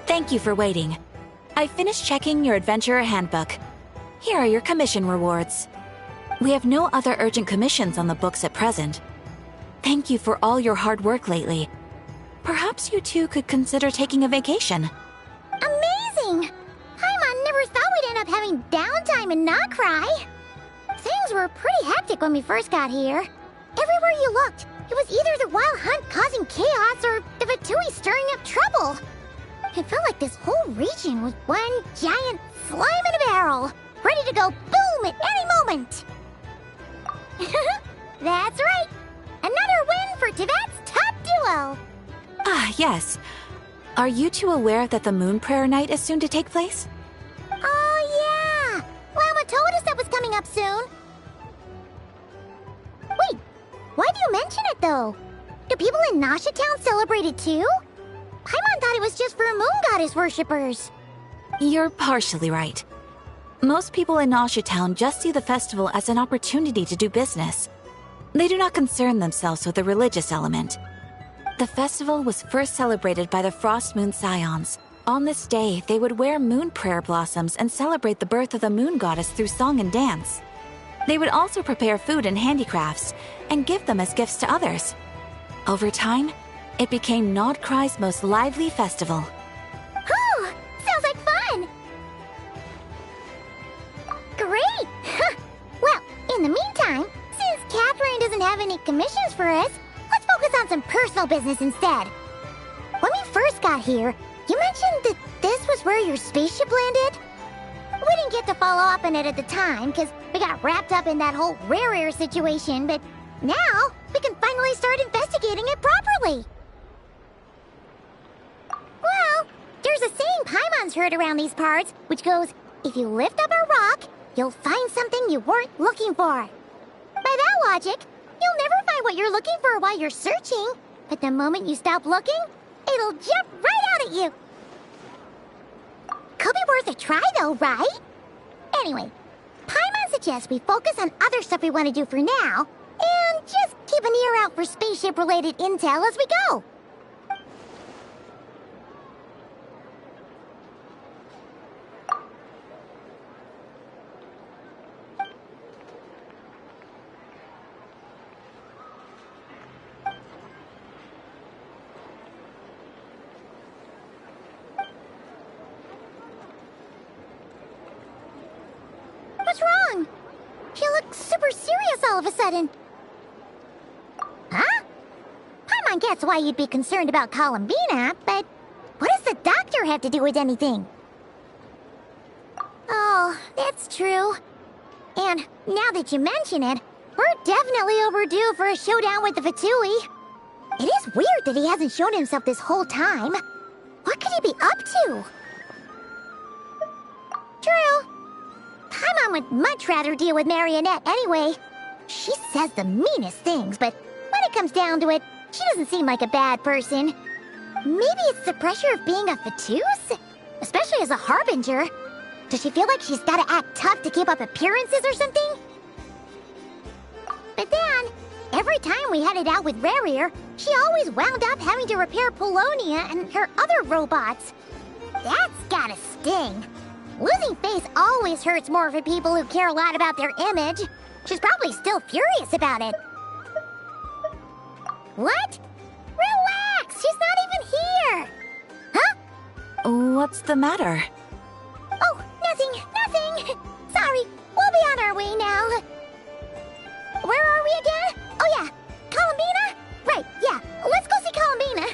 Thank you for waiting. I finished checking your adventurer handbook. Here are your commission rewards. We have no other urgent commissions on the books at present. Thank you for all your hard work lately. Perhaps you two could consider taking a vacation. Amazing! Paimon never thought we'd end up having downtime and not cry. Things were pretty hectic when we first got here. Everywhere you looked, it was either the wild hunt causing chaos or the Fatui stirring up trouble. It felt like this whole region was one giant slime in a barrel, ready to go boom at any moment. That's right! Another win for Tibet's top duo! Ah, yes. Are you two aware that the Moon Prayer Night is soon to take place? Oh, yeah! Lama told us that was coming up soon. Wait, why do you mention it, though? Do people in Nasha Town celebrate it, too? Paimon thought it was just for Moon Goddess worshippers. You're partially right. Most people in Nasha Town just see the festival as an opportunity to do business. They do not concern themselves with the religious element. The festival was first celebrated by the Frost Moon Scions. On this day, they would wear moon prayer blossoms and celebrate the birth of the moon goddess through song and dance. They would also prepare food and handicrafts and give them as gifts to others. Over time, it became Nodcry's most lively festival. Oh, sounds like fun! Great! Well, in the meantime, since Catherine doesn't have any commissions for us, let's focus on some personal business instead. When we first got here, you mentioned that this was where your spaceship landed? We didn't get to follow up on it at the time, because we got wrapped up in that whole rare air situation, but now we can finally start investigating it properly. Well, there's a saying Paimon's heard around these parts, which goes, if you lift up a rock, you'll find something you weren't looking for. By that logic, you'll never find what you're looking for while you're searching, but the moment you stop looking, it'll jump right out at you. Could be worth a try though, right? Anyway, Paimon suggests we focus on other stuff we want to do for now, and just keep an ear out for spaceship-related intel as we go. What's wrong? You look super serious all of a sudden. Huh? Paimon gets why you'd be concerned about Columbina, but what does the doctor have to do with anything? Oh, that's true. And now that you mention it, we're definitely overdue for a showdown with the Fatui. It is weird that he hasn't shown himself this whole time. What could he be up to? True. Paimon would much rather deal with Marionette anyway. She says the meanest things, but when it comes down to it, she doesn't seem like a bad person. Maybe it's the pressure of being a Fatus? Especially as a harbinger. Does she feel like she's gotta act tough to keep up appearances or something? But then, every time we headed out with Rarier, she always wound up having to repair Polonia and her other robots. That's gotta sting. Losing face always hurts more for people who care a lot about their image. She's probably still furious about it. What? Relax! She's not even here! Huh? What's the matter? Oh, nothing. Sorry, we'll be on our way now. Where are we again? Oh yeah, Columbina? Right, yeah, let's go see Columbina.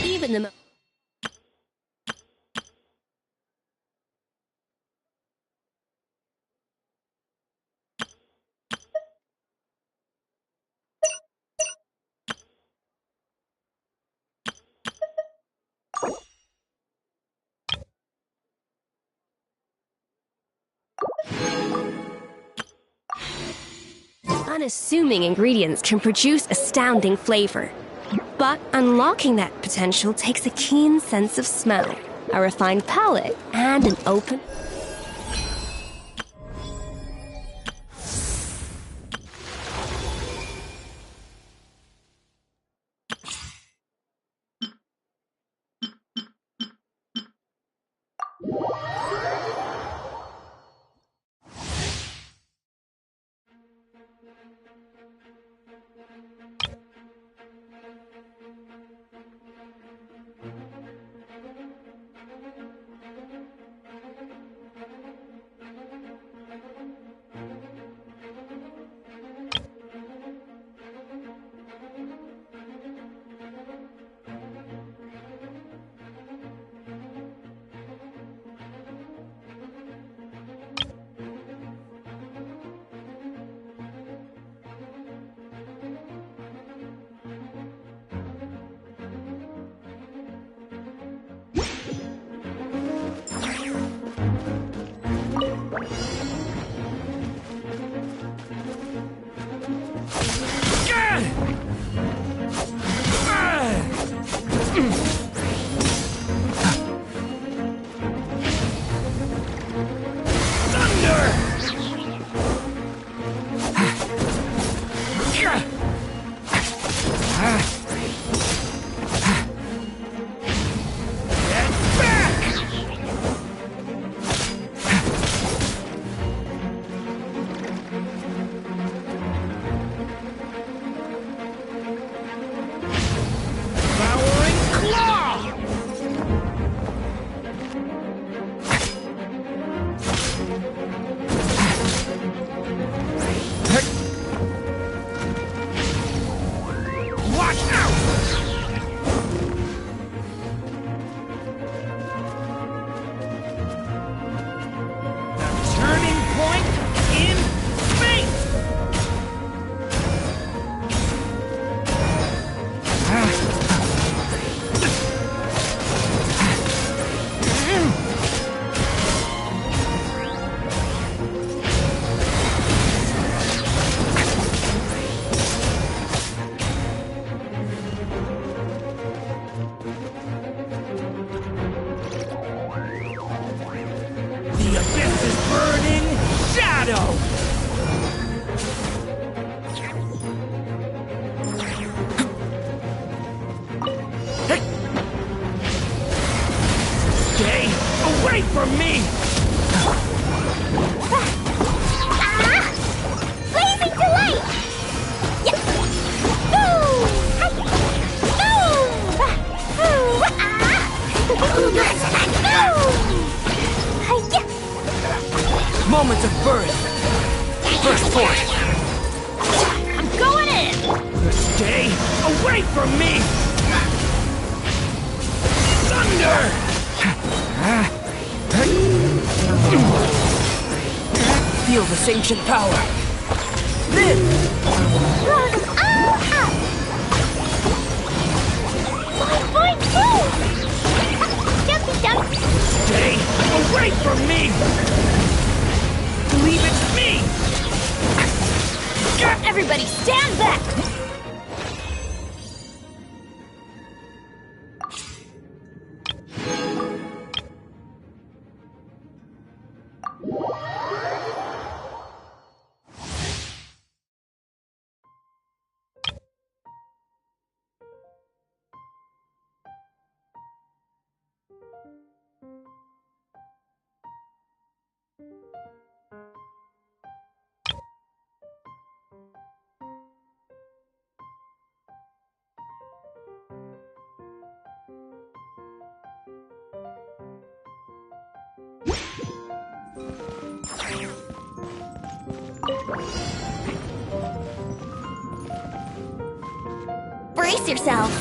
Even the unassuming ingredients can produce astounding flavor. But unlocking that potential takes a keen sense of smell, a refined palate, and an open... from me! Blazing delight! Yeah. Boom! Moment of birth! First force! I'm going in! Stay away from me! Thunder! Feel this ancient power! Live! Blow them all up! Boing, boing, jumpy jump! Stay away from me! Believe it's me! Everybody stand back! Brace yourselves!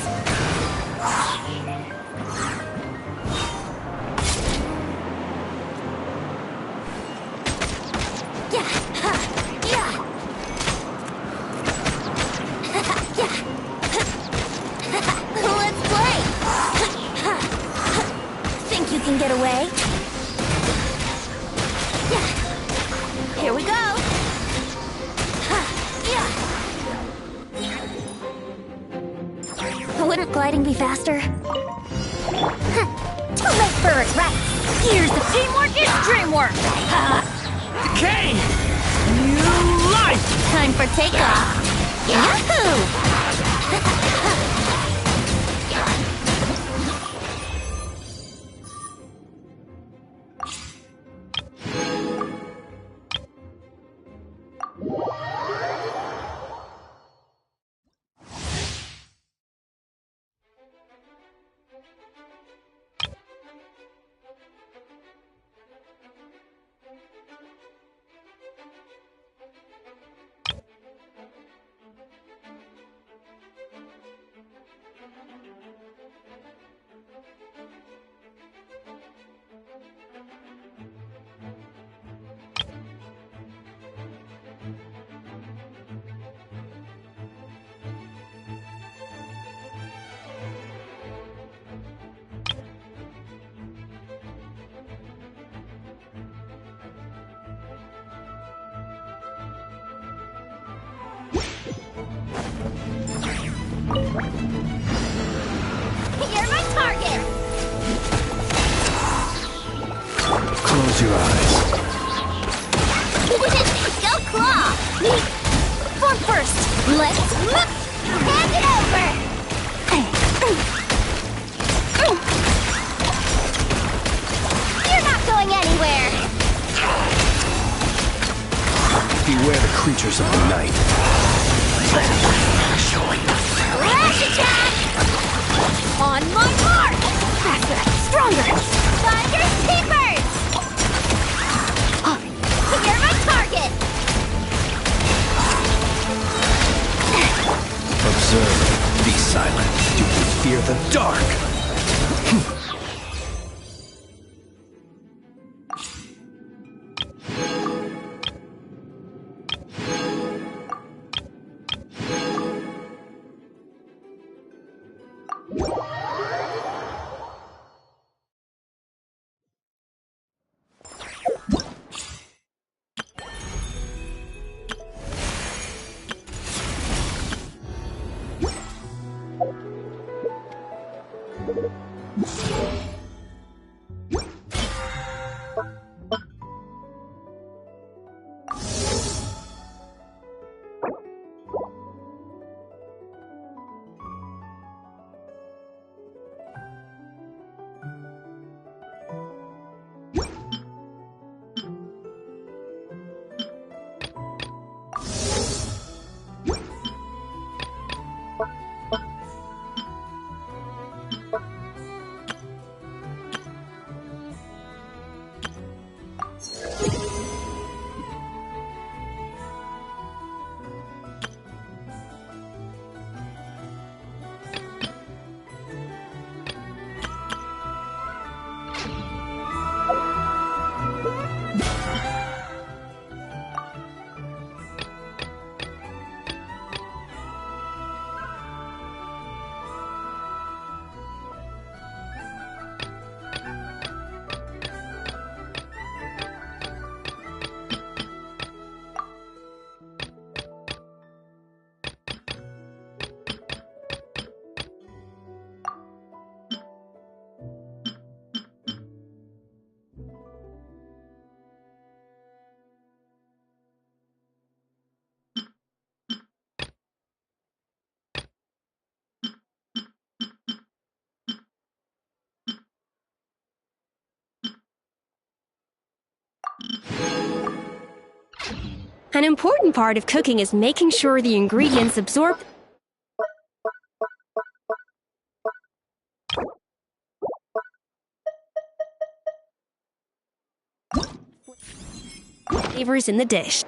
Let's play! Think you can get away? Here we go! Wouldn't gliding be faster? Too late for regret! Years of teamwork is dreamwork! Decay! New life! Time for takeoff! Yahoo! You're my target! Close your eyes. Go claw! Form first! Let's hand it over! You're not going anywhere! Beware the creatures of the night. Flash attack! On my mark! Faster! Stronger! Thunder Keepers! You're my target! Observe. Be silent. Do you fear the dark? An important part of cooking is making sure the ingredients absorb flavors in the dish.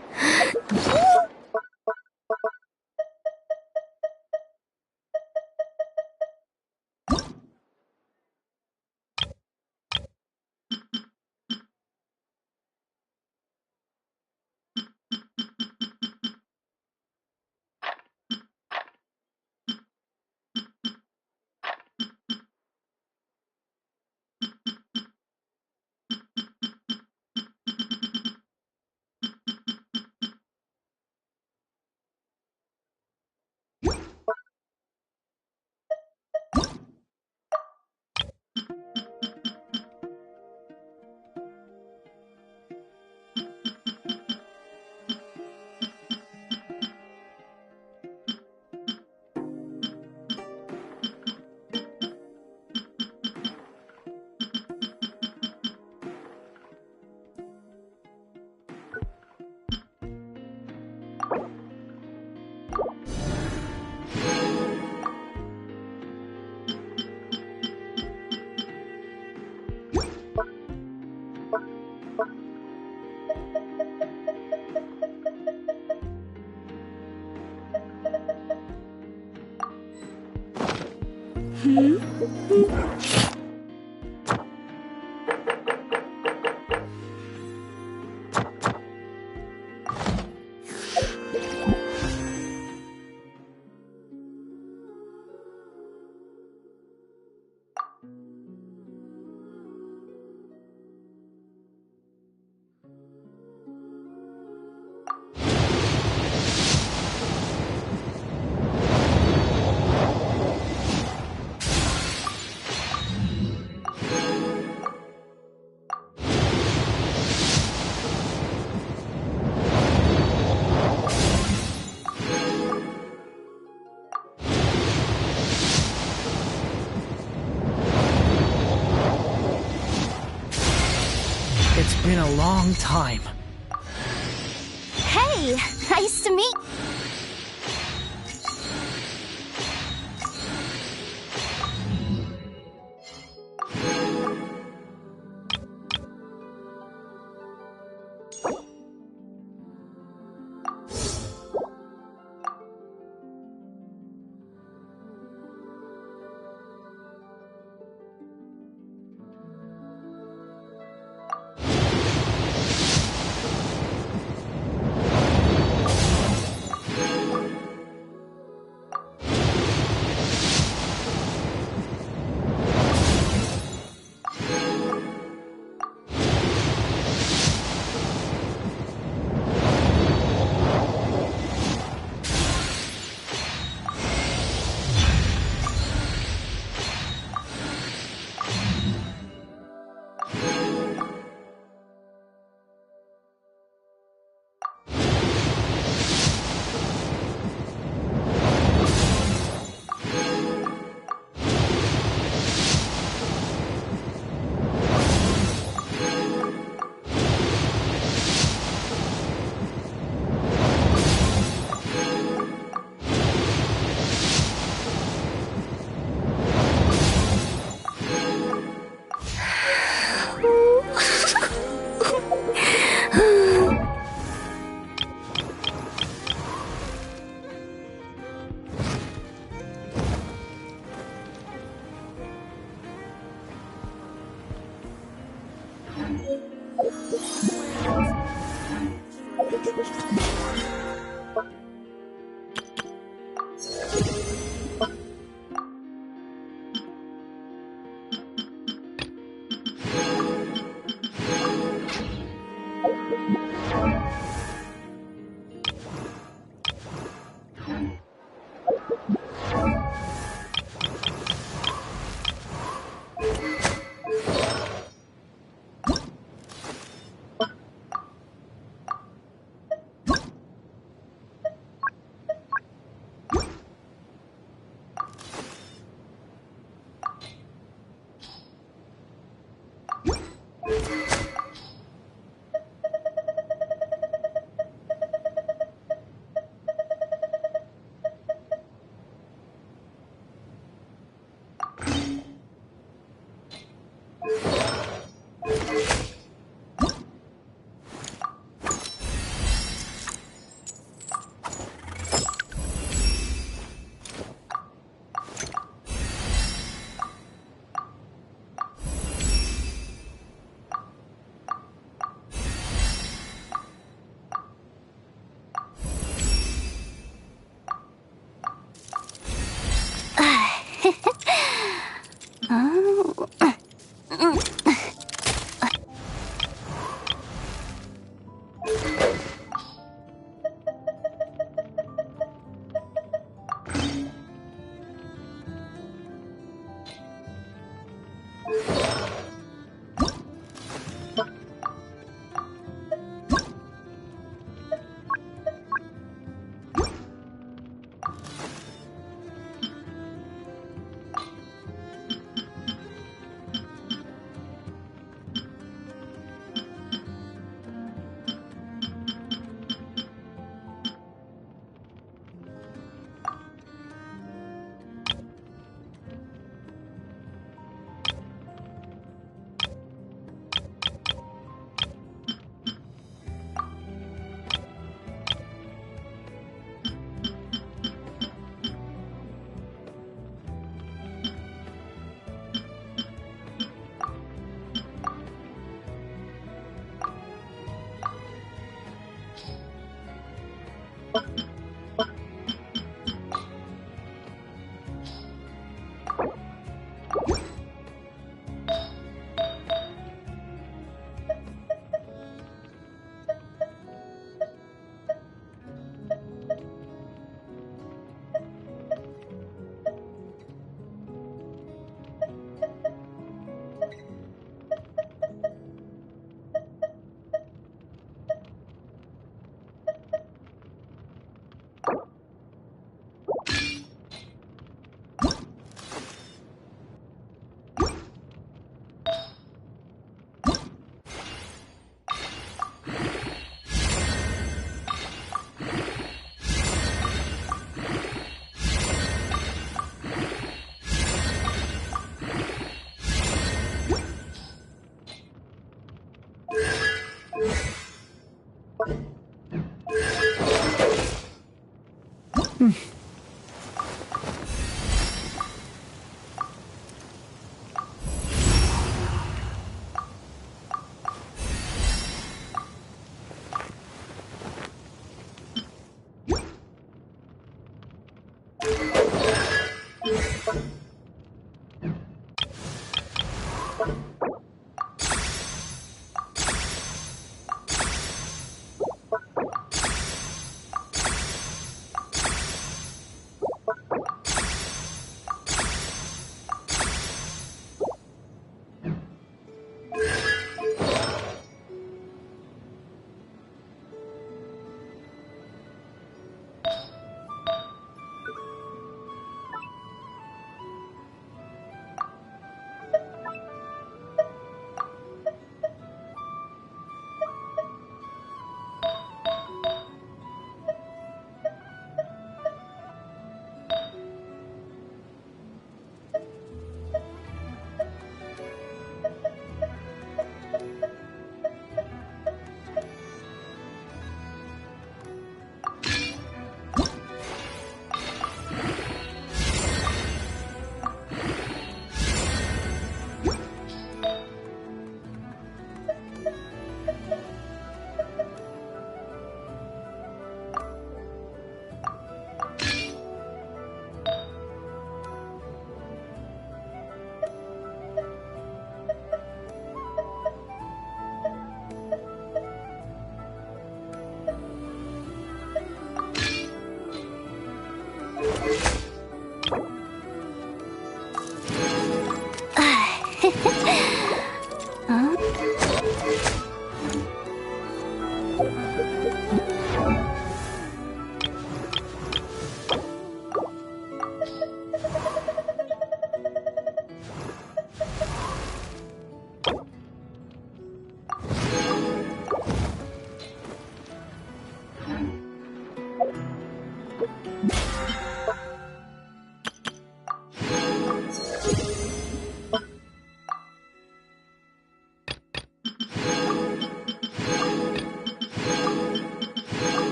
It's been a long time. Hey, nice to meet.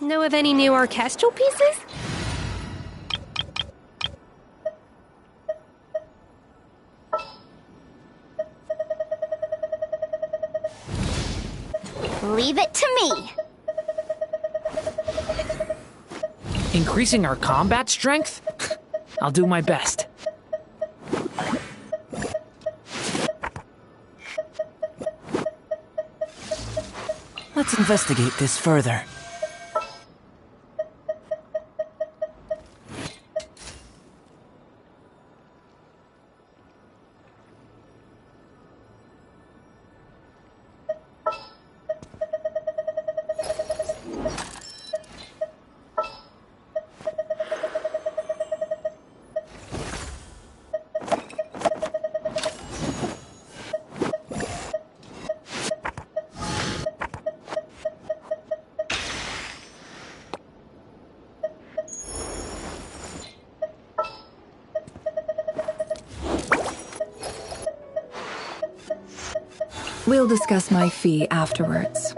Know of any new orchestral pieces? Leave it to me. Increasing our combat strength? I'll do my best. Let's investigate this further. We'll discuss my fee afterwards.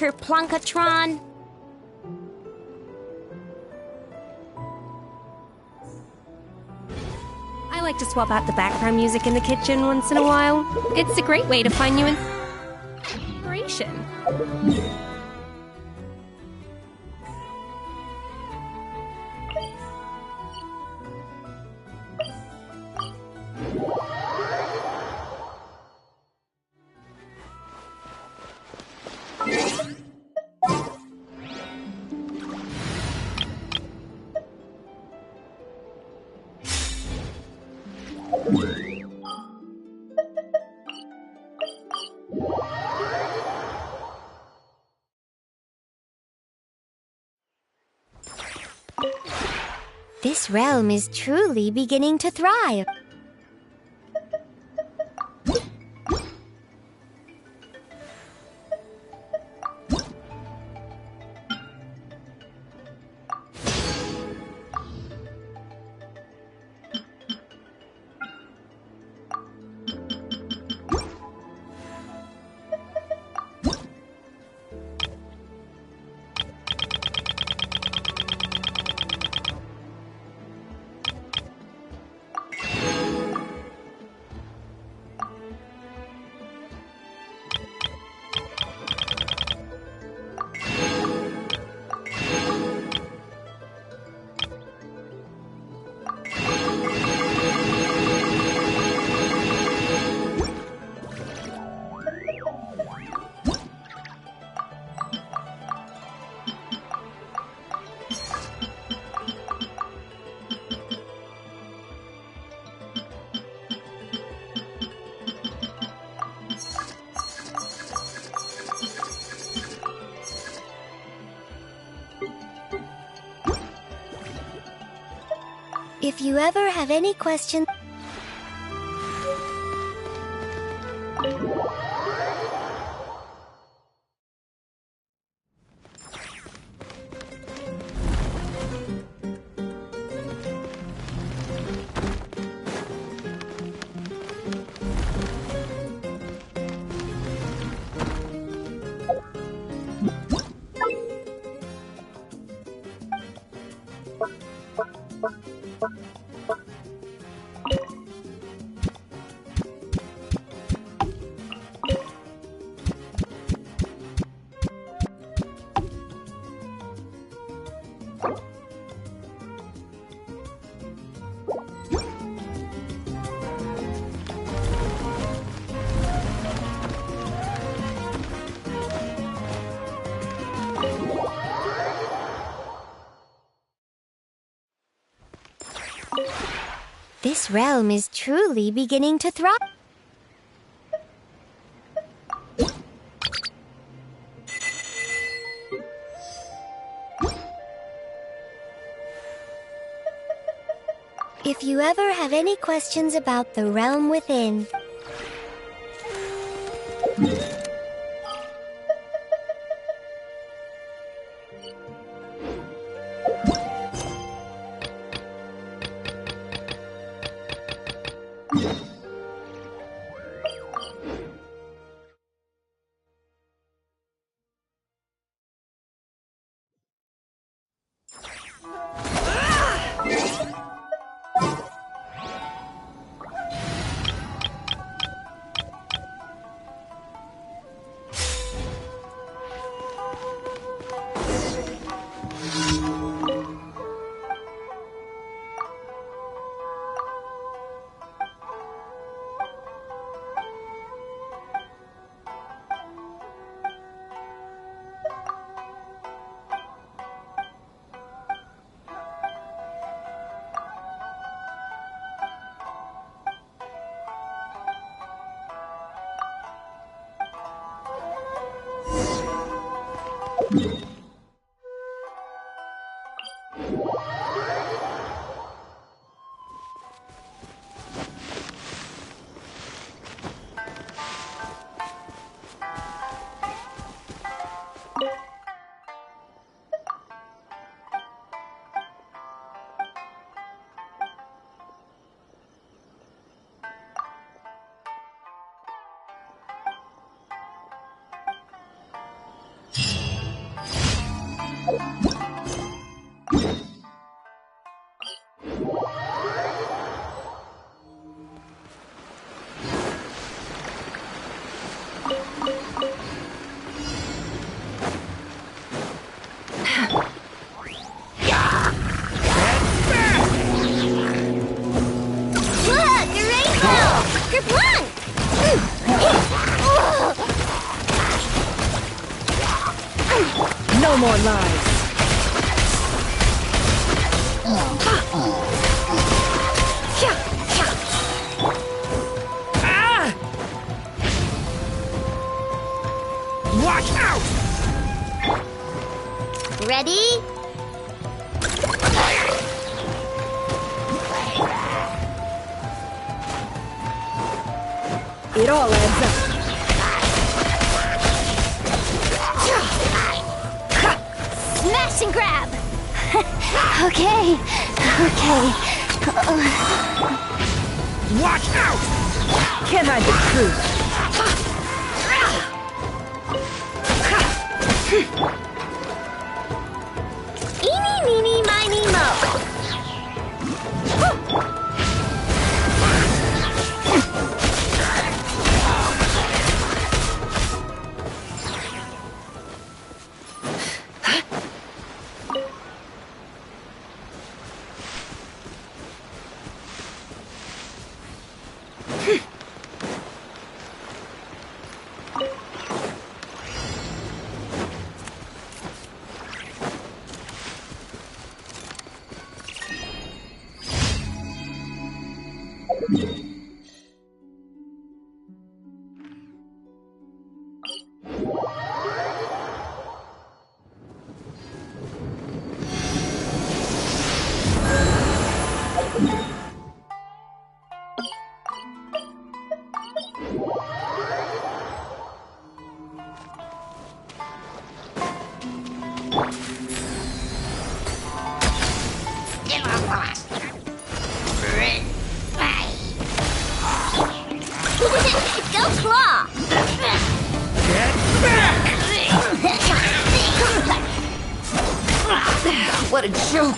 Her Plunkatron. I like to swap out the background music in the kitchen once in a while. It's a great way to find new inspiration. This realm is truly beginning to thrive. If you ever have any questions... This realm is truly beginning to thrive. If you ever have any questions about the realm within... No more lies. Watch out! Ready? It all adds up. Smash and grab! Okay. Watch out! Can't hide the truth. Eeny, meeny, miny, mo. Go claw! Get back! What a joke.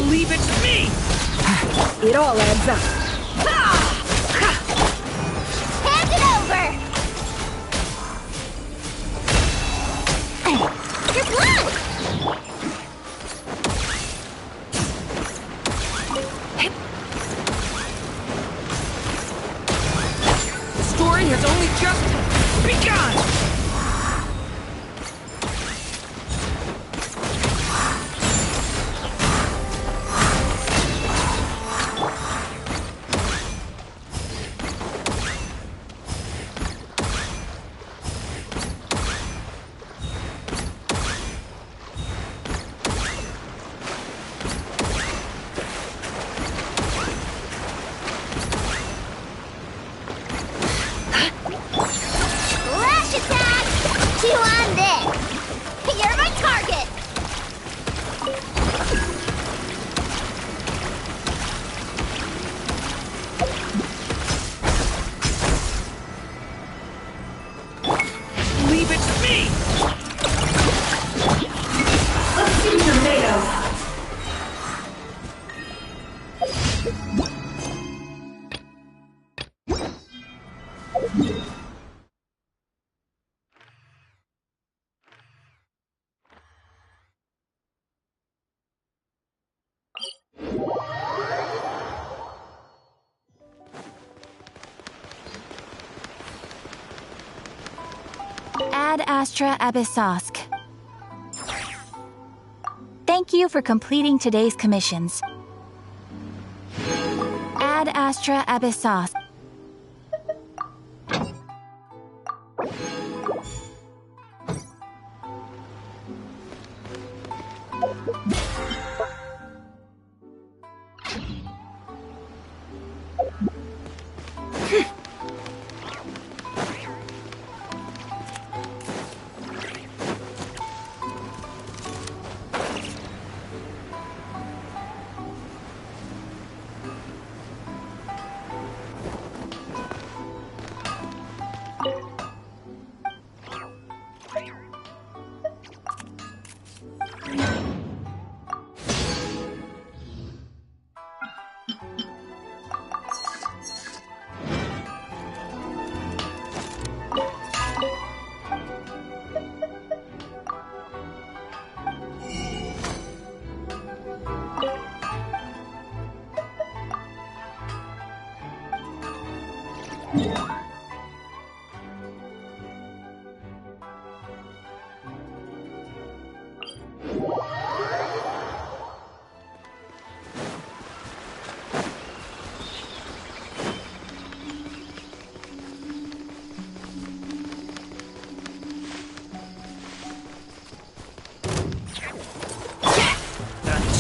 Leave it to me! It all adds up. Hand it over! Your blood! The story has only just begun! Lash attack! Ad Astra Abyssosk. Thank you for completing today's commissions. Ad Astra Abyssosk.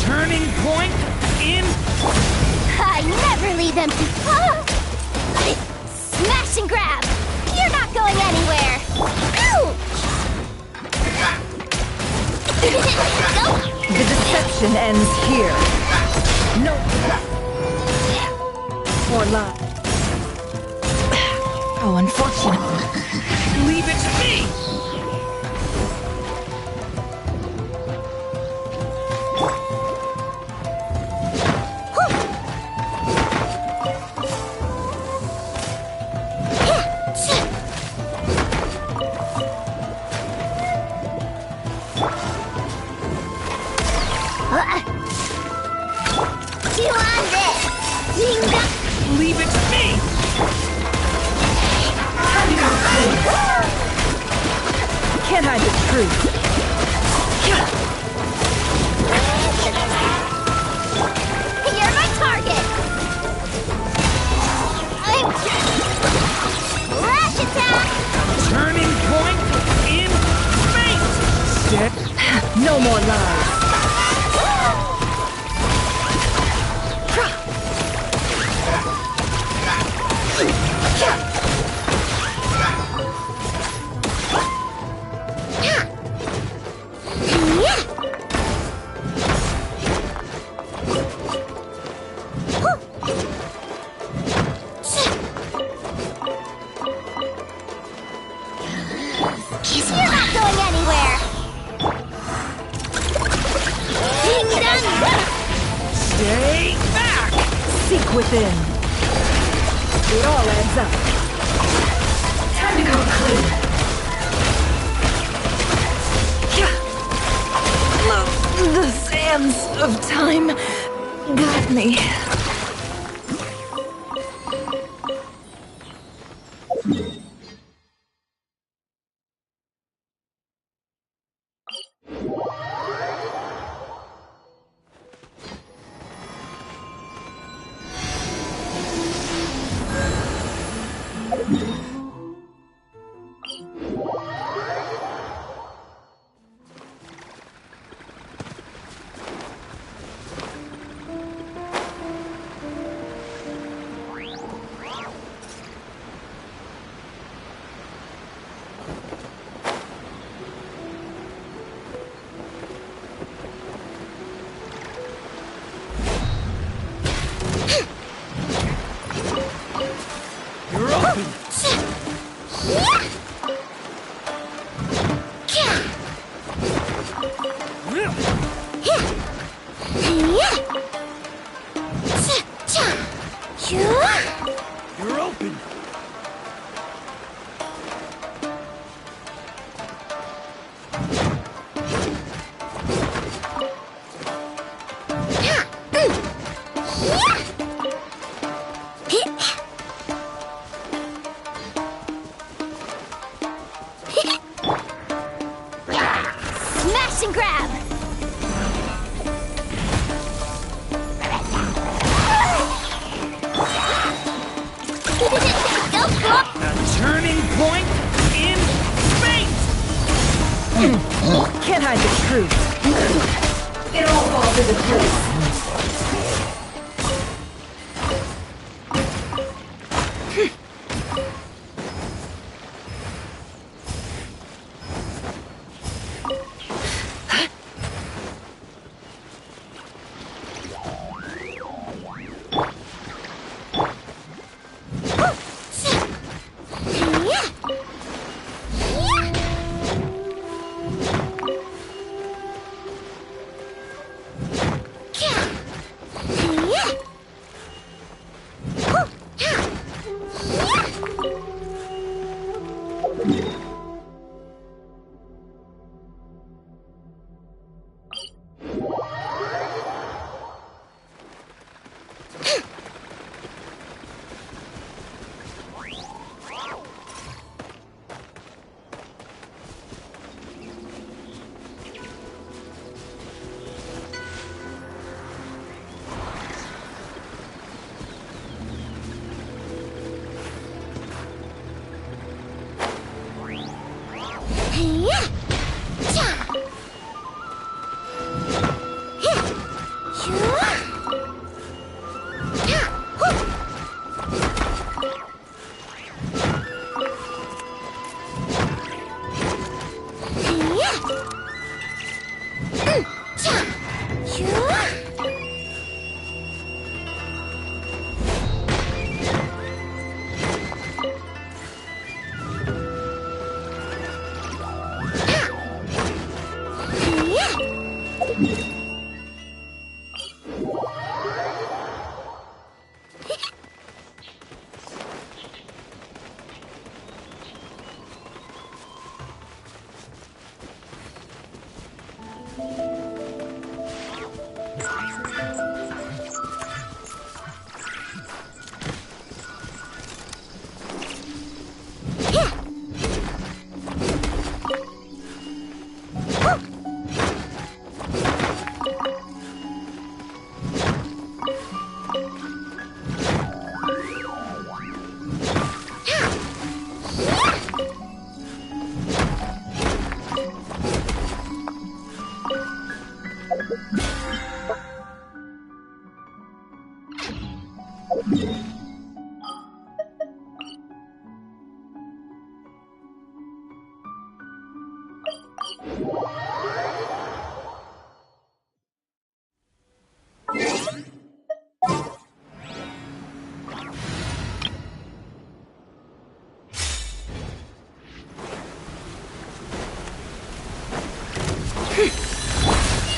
Turning point in. I never leave empty. Smash and grab! You're not going anywhere! Ouch! The deception ends here. No. Or lie. How unfortunate. Leave it to me. Leave it to me! Can't hide the truth. You're my target! Rush attack! Turning point in fate! Set. No more lies. You're not going anywhere! Ding dong! Stay back! Seek within. It all adds up. Time to go clean. The sands of time got me. You're open! You're open! Go for A turning point in fate! Can't hide the truth. It all falls into place.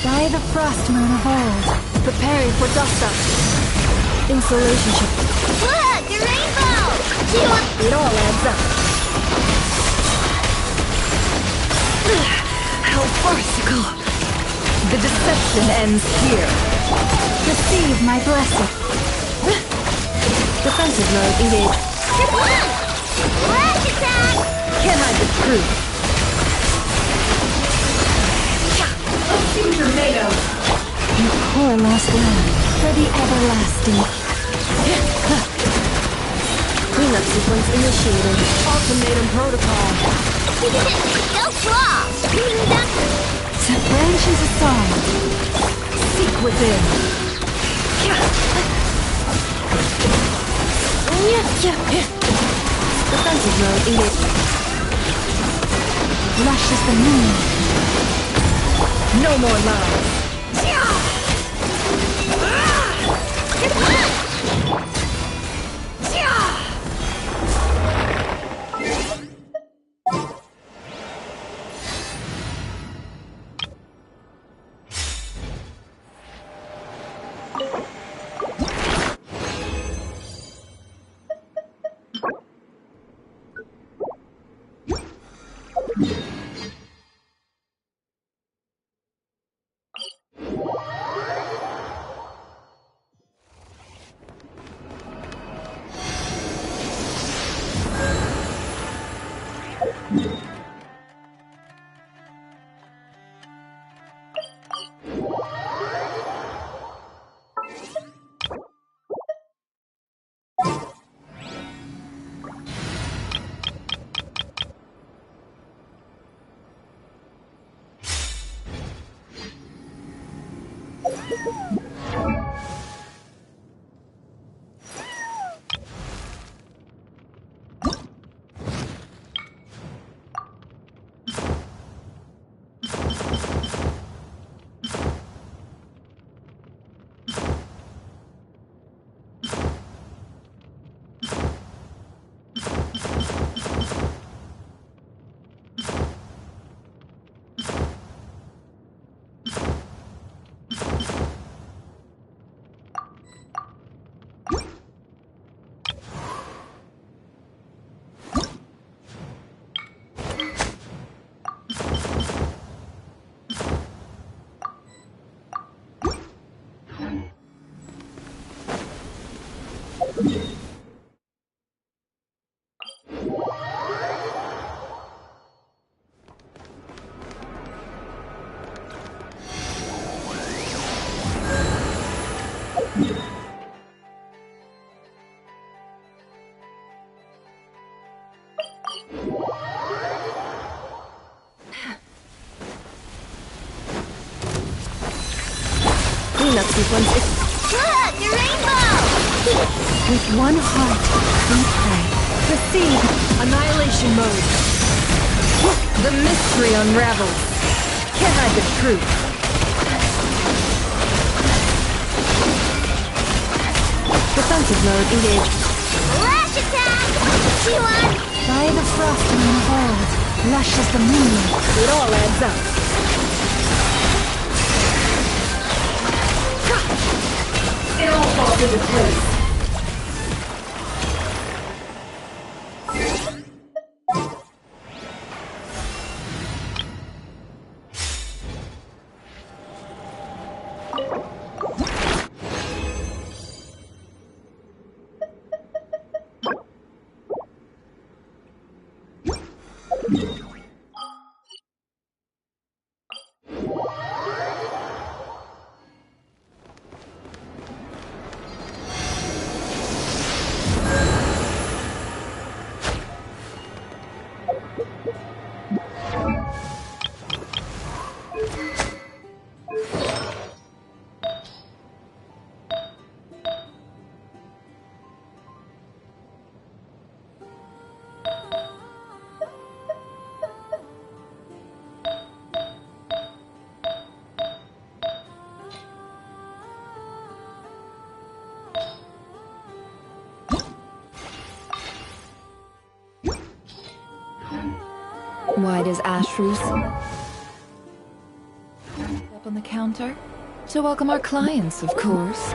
By the frost moon of old, preparing for dust-up. Insulation. Look, a rainbow! It all adds up. How farcical! The deception ends here. Receive my blessing. Defensive mode engaged. Flash attack! Can't hide the truth. Future made of. You poor lost land for the everlasting. Cleanup sequence initiated. Ultimatum protocol. Go claw! Branches of song. Seek within. Defensive mode engaged. Lushes the moon. No more lies. Cleanup sequence is... Look, the rainbow! With one heart, we pray. Proceed. Annihilation mode. The mystery unravels. Can't hide the truth. Defensive mode engaged. Lash attack! She won! By the frost in the hold, lush as the moon. It all adds up. It all falls into place. Why does Ashrus... Up on the counter? To welcome our clients, of course.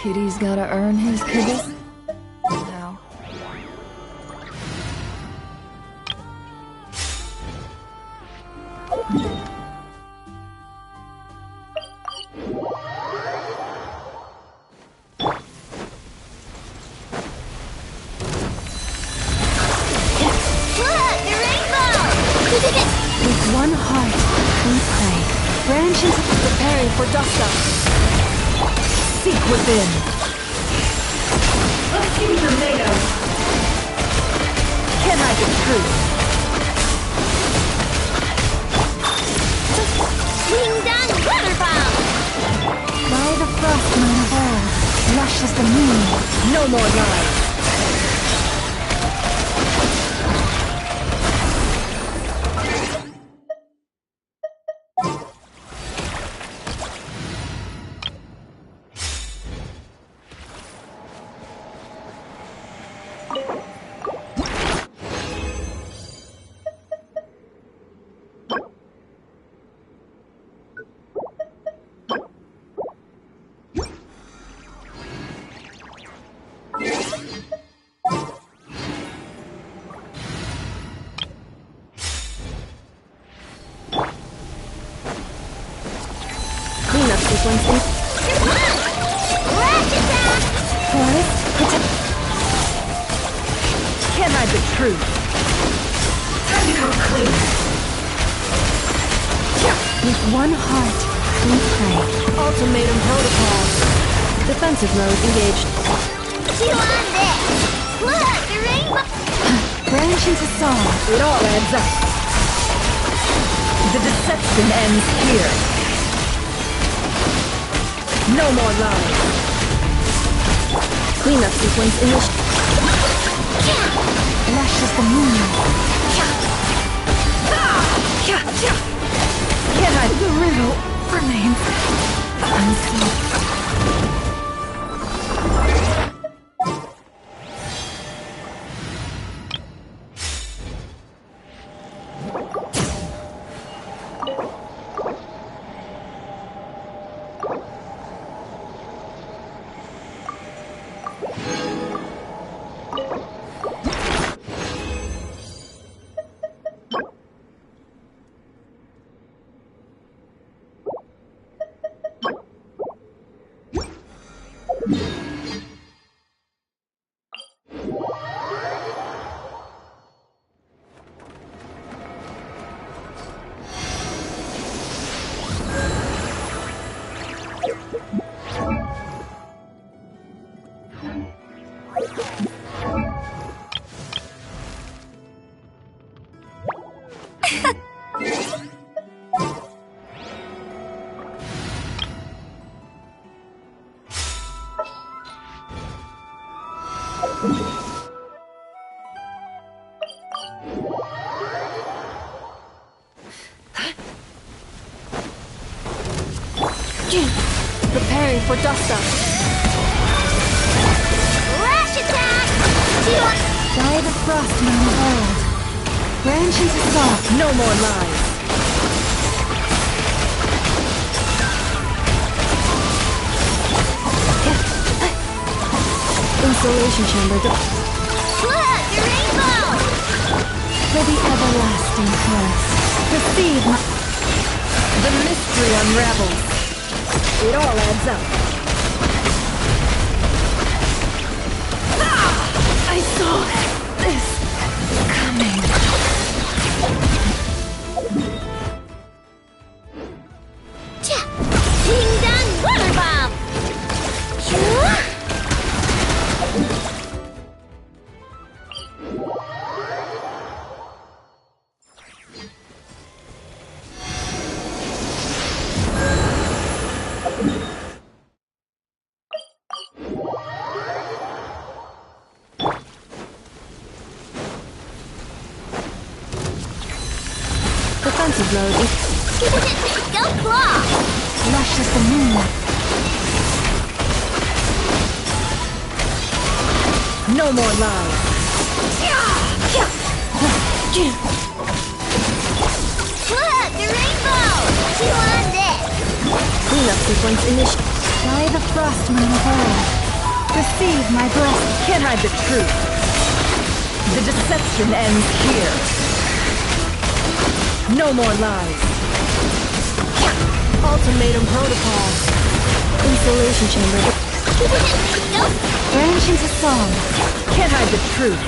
Kitty's gotta earn his kibble. Now. Look, the rainbow! With one heart, we pray. Branches preparing for Dusta. Seek within. Let's see what you're made of. Can I get truth? Ding-dong water bomb! By the frost moon of old, lush as the moon. No more lies. Cleanup sequence is... Lash attack! Forest, protect the truth. Time to come clean. With one heart, we pray. Ultimatum protocol. Defensive mode engaged. Chew on this! Look, the rainbow! Branch into song. It all adds up. The deception ends here. No more lies. Cleanup sequence initiated. Lush as the moonlight. Can't I? The riddle remains unsolved. Preparing for dust-up. Lash attack! Chew on... By the frost moon world. Branch into song. No more lies. Installation chamber. Look, the rainbow! For the everlasting curse. Perceive my... The mystery unravels. It all adds up. I saw this coming. Ding dong water bomb! Choo! Defensive mode. Go claw! Lush as the moonlight. No more lies. Look, the rainbow! Chew on this! Cleanup sequence initiated. By the frost moon world. Receive my blessing. Can't hide the truth. The deception ends here. No more lies. Ultimatum protocol. Installation chamber. Go! Branch into song. Can't hide the truth.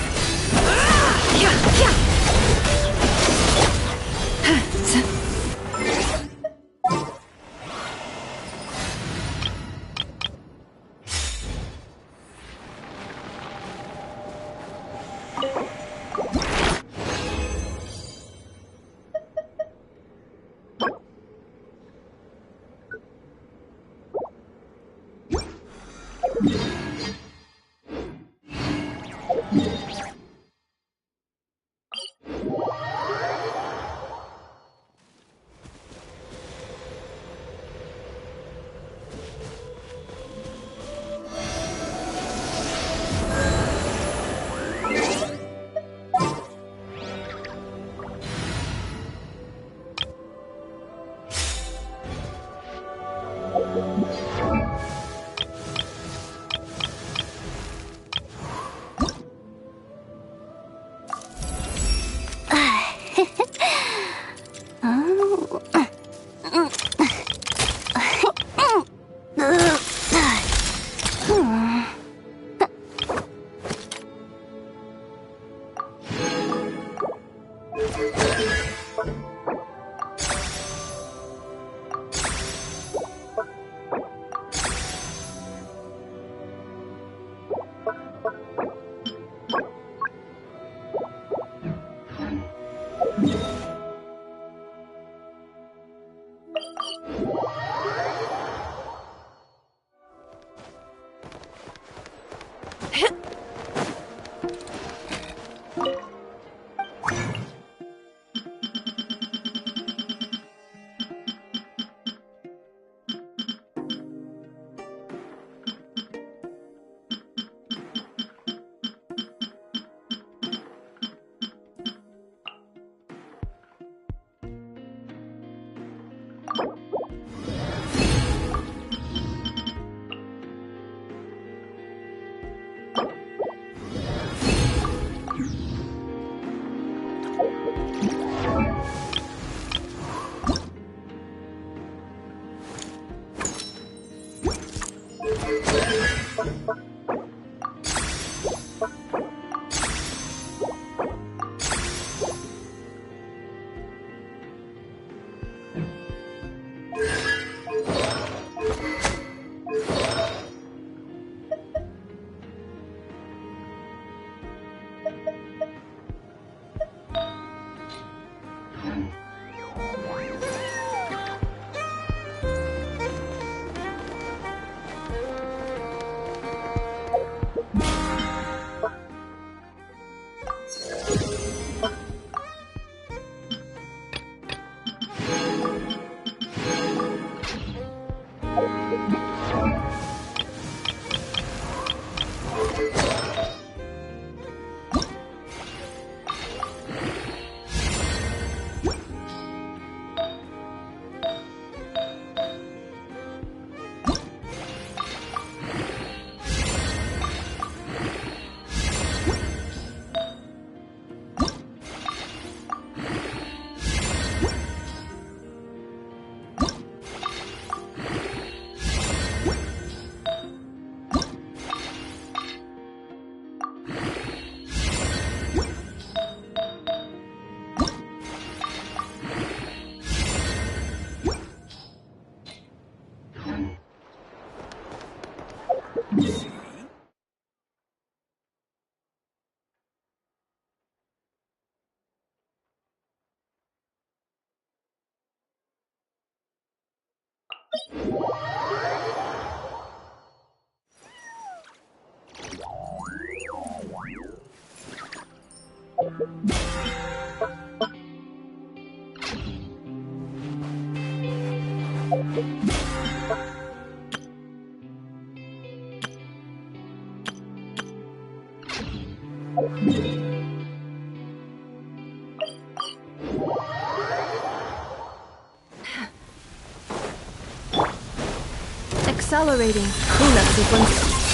Accelerating. Cleanup sequence.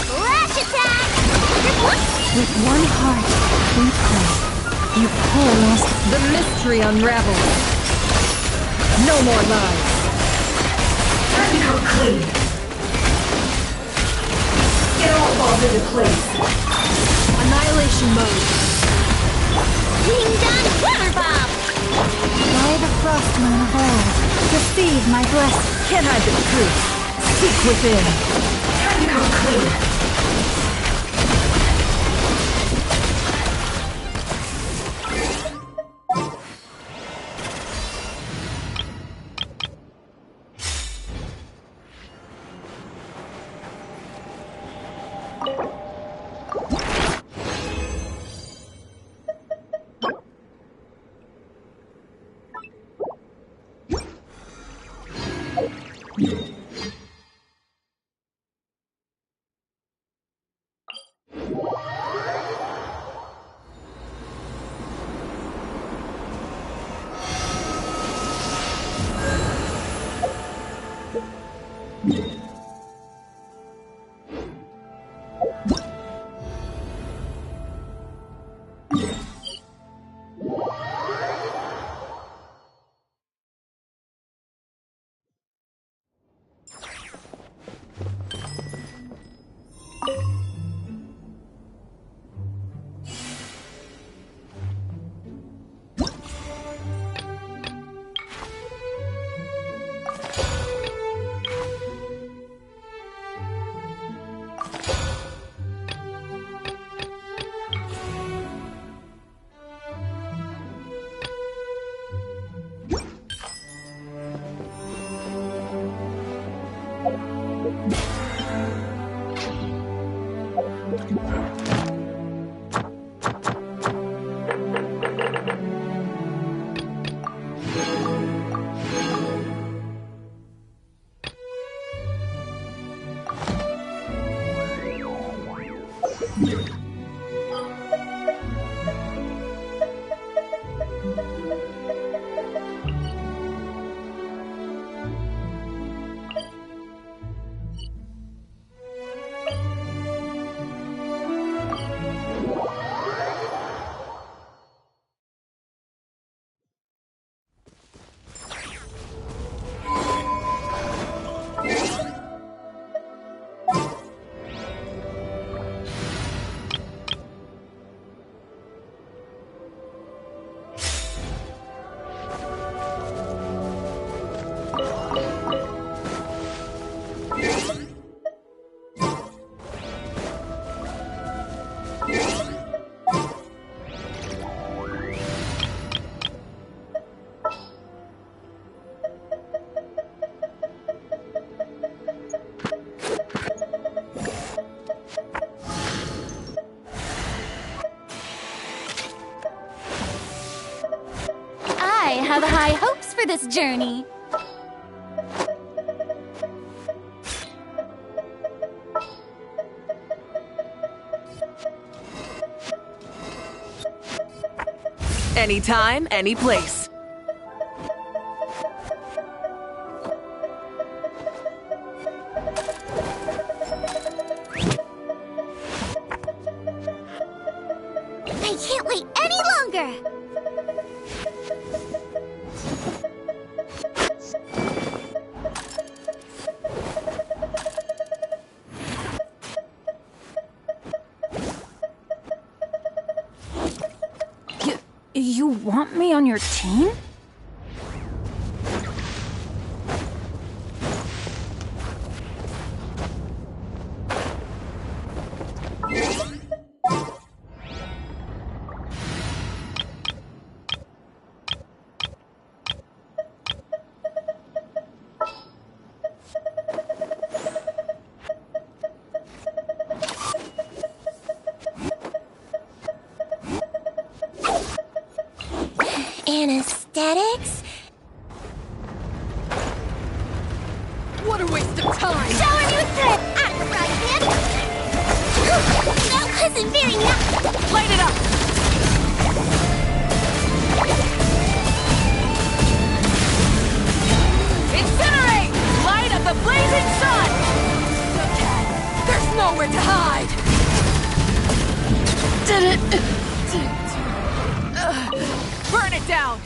Flash attack! With one heart, we pray. You coalesced. The mystery unravels. No more lies. Technical clean. It all falls into place. Annihilation mode. Ding dong clever bomb! By the frost moon of old, receive my blessing. Can't hide the truth. Seek within. Technical clean. have high hopes for this journey. Anytime, any place. I can't wait any longer! You want me on your team? Anesthetics? What a waste of time! Shower me with good! Octopus hip! That wasn't very nice! Light it up! Incinerate! Light of the blazing sun! Okay, there's nowhere to hide! Burn it down!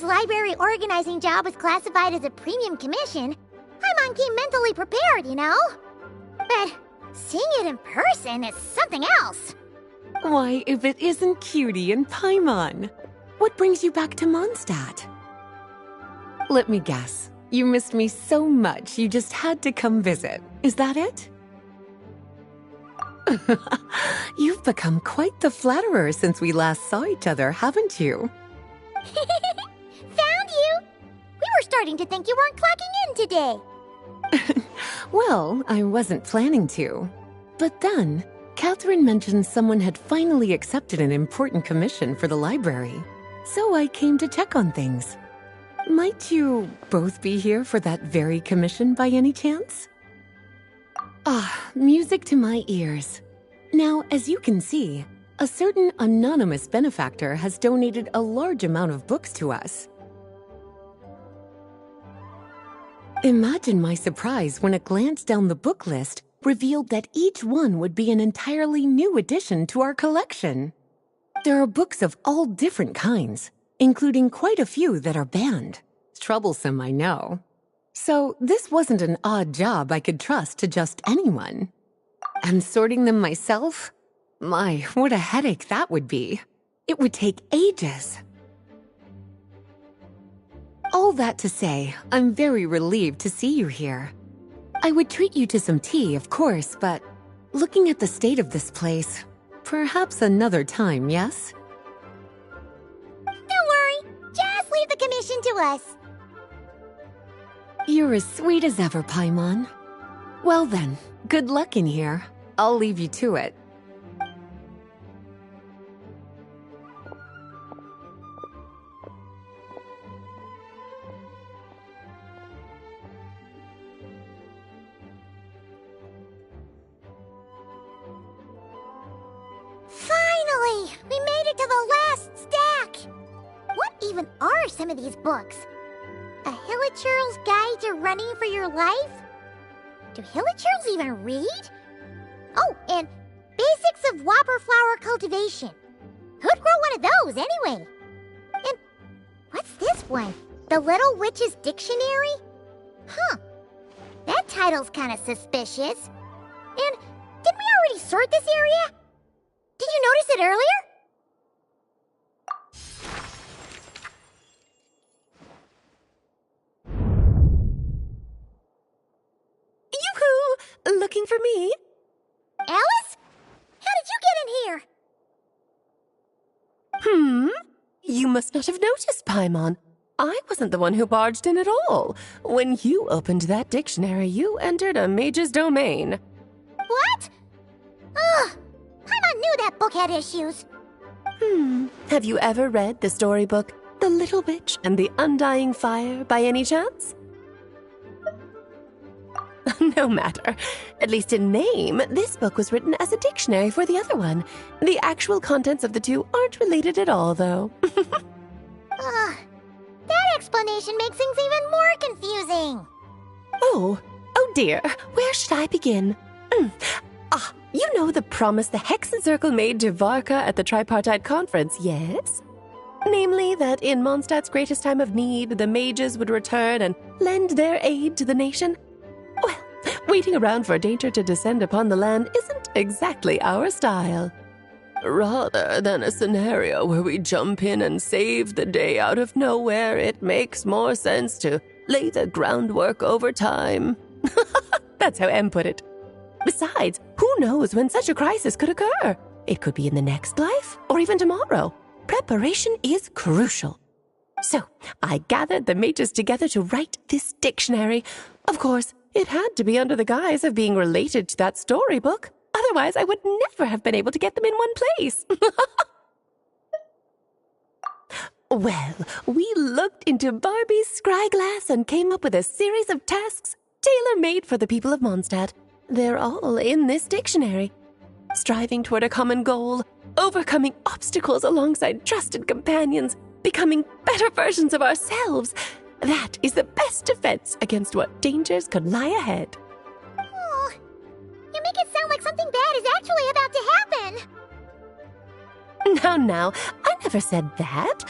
Library organizing job was classified as a premium commission, I'm on key mentally prepared, you know? But seeing it in person is something else. Why, if it isn't Cutie and Paimon? What brings you back to Mondstadt? Let me guess. You missed me so much you just had to come visit. Is that it? You've become quite the flatterer since we last saw each other, haven't you? Found you! We were starting to think you weren't clocking in today. Well, I wasn't planning to. But then, Catherine mentioned someone had finally accepted an important commission for the library. So I came to check on things. Might you both be here for that very commission by any chance? Music to my ears. Now, as you can see, a certain anonymous benefactor has donated a large amount of books to us. Imagine my surprise when a glance down the book list revealed that each one would be an entirely new addition to our collection. There are books of all different kinds, including quite a few that are banned. Troublesome, I know. So this wasn't an odd job I could trust to just anyone. And sorting them myself? My, what a headache that would be. It would take ages. All that to say, I'm very relieved to see you here. I would treat you to some tea, of course, but looking at the state of this place, perhaps another time, yes? Don't worry. Just leave the commission to us. You're as sweet as ever, Paimon. Well then, good luck in here. I'll leave you to it. Finally! We made it to the last stack! What even are some of these books? A Hilichurl's Guide to Running for Your Life? Do Hilichurls even read? Oh, and Basics of Whopper Flower Cultivation. Who'd grow one of those, anyway? And what's this one? The Little Witch's Dictionary? Huh. That title's kind of suspicious. And didn't we already sort this area? Did you notice it earlier? Yoo-hoo! Looking for me? Alice? How did you get in here? You must not have noticed, Paimon. I wasn't the one who barged in at all. When you opened that dictionary, you entered a mage's domain. What? Ugh! Paimon knew that book had issues. Have you ever read the storybook, The Little Witch and the Undying Fire, by any chance? No matter. At least in name, this book was written as a dictionary for the other one. The actual contents of the two aren't related at all, though. That explanation makes things even more confusing. Oh dear. Where should I begin? You know the promise the Hexen Circle made to Varka at the Tripartite Conference, yes? Namely, that in Mondstadt's greatest time of need, the mages would return and lend their aid to the nation. Well, waiting around for danger to descend upon the land isn't exactly our style. Rather than a scenario where we jump in and save the day out of nowhere, it makes more sense to lay the groundwork over time. That's how Em put it. Besides, who knows when such a crisis could occur? It could be in the next life, or even tomorrow. Preparation is crucial. So, I gathered the mages together to write this dictionary. Of course, it had to be under the guise of being related to that storybook. Otherwise, I would never have been able to get them in one place. Well, we looked into Barbie's scryglass and came up with a series of tasks tailor-made for the people of Mondstadt. They're all in this dictionary. Striving toward a common goal, overcoming obstacles alongside trusted companions, becoming better versions of ourselves. That is the best defense against what dangers could lie ahead. Oh, you make it sound like something bad is actually about to happen. Now, I never said that.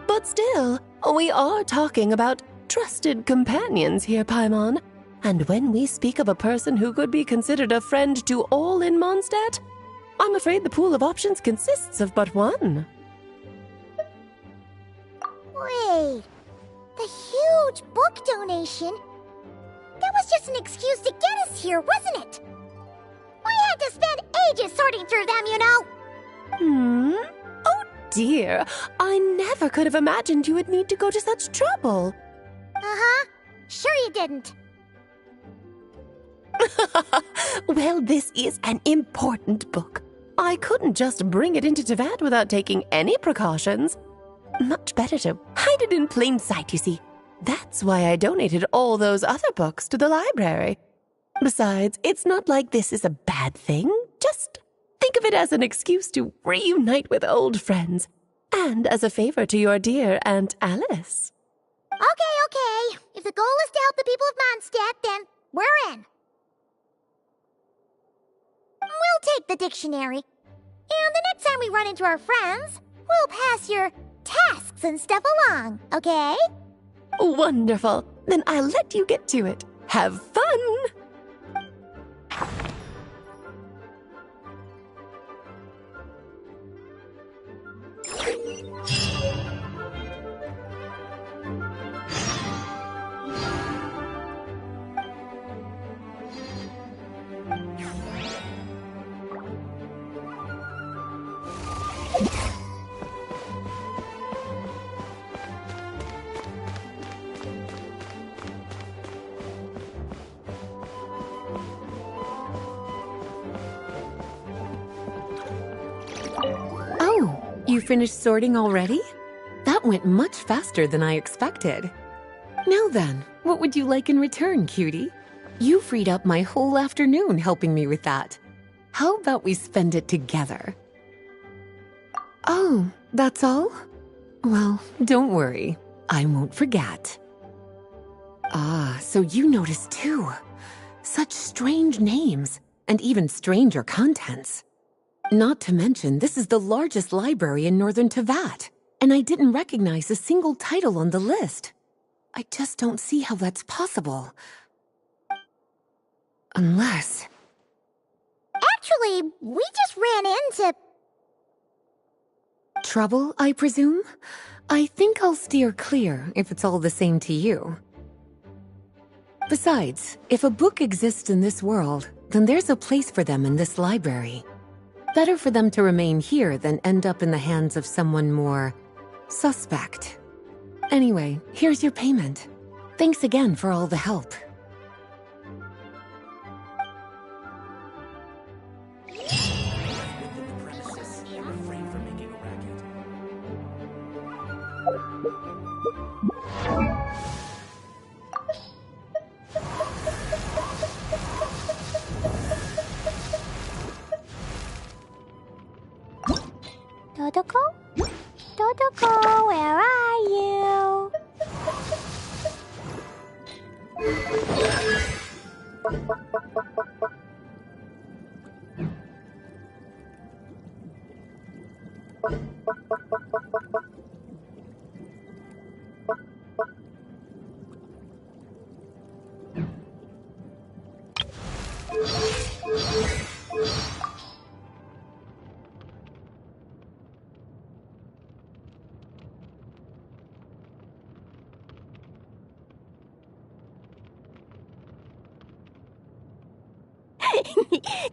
But still, we are talking about trusted companions here, Paimon. And when we speak of a person who could be considered a friend to all in Mondstadt, I'm afraid the pool of options consists of but one. Wait, the huge book donation? That was just an excuse to get us here, wasn't it? We had to spend ages sorting through them, you know. Oh dear, I never could have imagined you would need to go to such trouble. Uh-huh. Sure you didn't. Well, this is an important book. I couldn't just bring it into Teyvat without taking any precautions. Much better to hide it in plain sight, you see. That's why I donated all those other books to the library. Besides, it's not like this is a bad thing. Just think of it as an excuse to reunite with old friends. And as a favor to your dear Aunt Alice. Okay. If the goal is to help the people of Mondstadt, then we're in. We'll take the dictionary. And the next time we run into our friends, we'll pass your tasks and stuff along, okay? Wonderful. Then I'll let you get to it. Have fun! You finished sorting already? That went much faster than I expected. Now then, what would you like in return, cutie? You freed up my whole afternoon helping me with that. How about we spend it together? Oh, that's all? Well, don't worry. I won't forget. Ah, so you noticed too. Such strange names, and even stranger contents. Not to mention, this is the largest library in northern Teyvat, and I didn't recognize a single title on the list. I just don't see how that's possible. Unless... Actually, we just ran into... Trouble, I presume? I think I'll steer clear if it's all the same to you. Besides, if a book exists in this world, then there's a place for them in this library. Better for them to remain here than end up in the hands of someone more suspect. Anyway, here's your payment. Thanks again for all the help. Dodoko, where are you?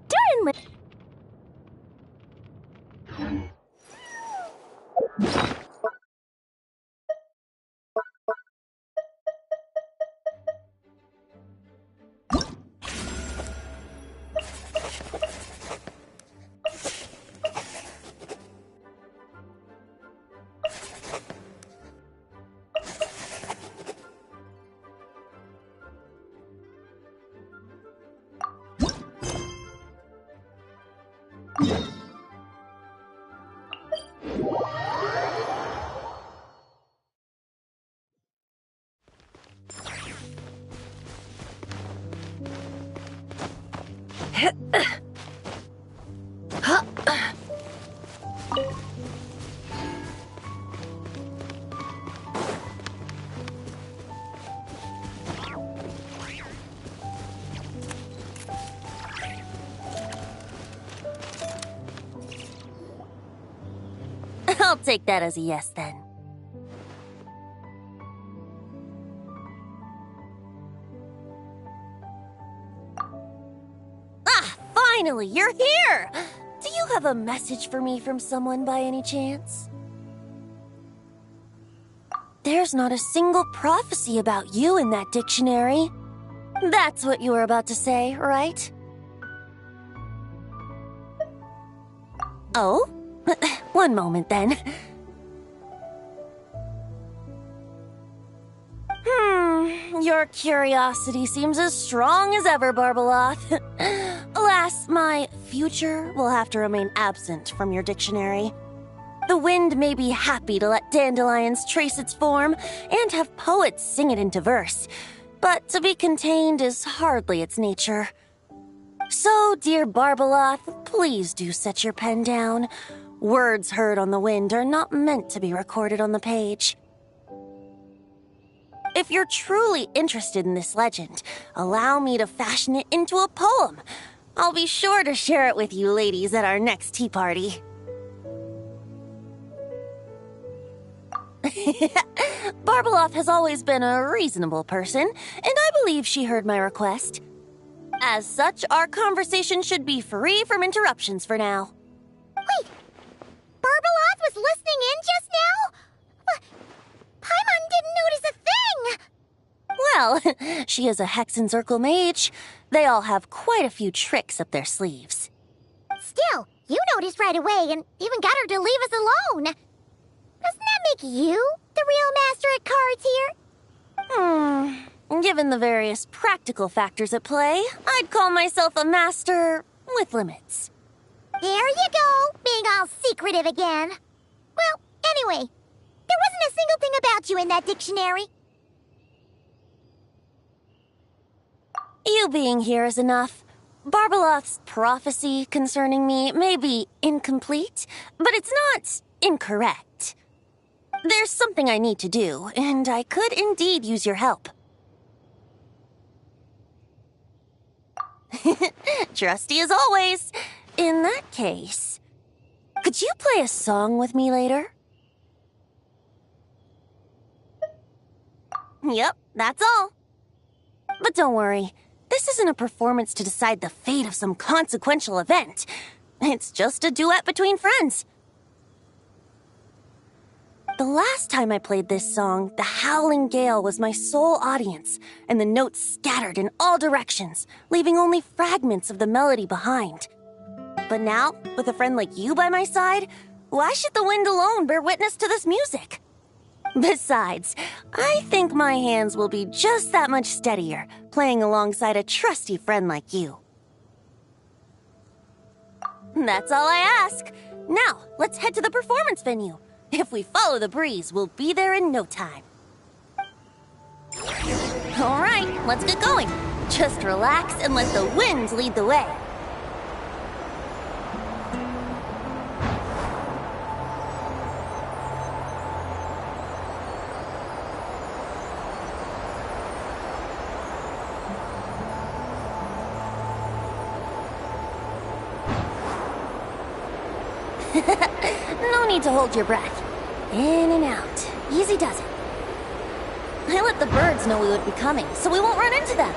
Durin I'll take that as a yes, then. Finally, you're here! Do you have a message for me from someone by any chance? There's not a single prophecy about you in that dictionary. That's what you were about to say, right? Oh? One moment, then. Your curiosity seems as strong as ever, Barbeloth. Alas, my future will have to remain absent from your dictionary. The wind may be happy to let dandelions trace its form and have poets sing it into verse, but to be contained is hardly its nature. So, dear Barbeloth, please do set your pen down. Words heard on the wind are not meant to be recorded on the page. If you're truly interested in this legend, allow me to fashion it into a poem. I'll be sure to share it with you ladies at our next tea party. Barbeloth has always been a reasonable person, and I believe she heard my request. As such, our conversation should be free from interruptions for now. Wait! Barbeloth was listening in just now? Paimon didn't notice a thing! Well, she is a Hexenzirkel mage. They all have quite a few tricks up their sleeves. Still, you noticed right away and even got her to leave us alone. Doesn't that make you the real master at cards here? Given the various practical factors at play, I'd call myself a master with limits. There you go, being all secretive again. Well, anyway, there wasn't a single thing about you in that dictionary. You being here is enough. Barbeloth's prophecy concerning me may be incomplete, but it's not incorrect. There's something I need to do, and I could indeed use your help. Trusty as always. In that case, could you play a song with me later? Yep, that's all. But don't worry, this isn't a performance to decide the fate of some consequential event. It's just a duet between friends. The last time I played this song, the howling gale was my sole audience, and the notes scattered in all directions, leaving only fragments of the melody behind. But now, with a friend like you by my side, why should the wind alone bear witness to this music? Besides, I think my hands will be just that much steadier, playing alongside a trusty friend like you. That's all I ask. Now, let's head to the performance venue. If we follow the breeze, we'll be there in no time. All right, let's get going. Just relax and let the wind lead the way. No need to hold your breath. In and out. Easy does it. I let the birds know we would be coming, so we won't run into them.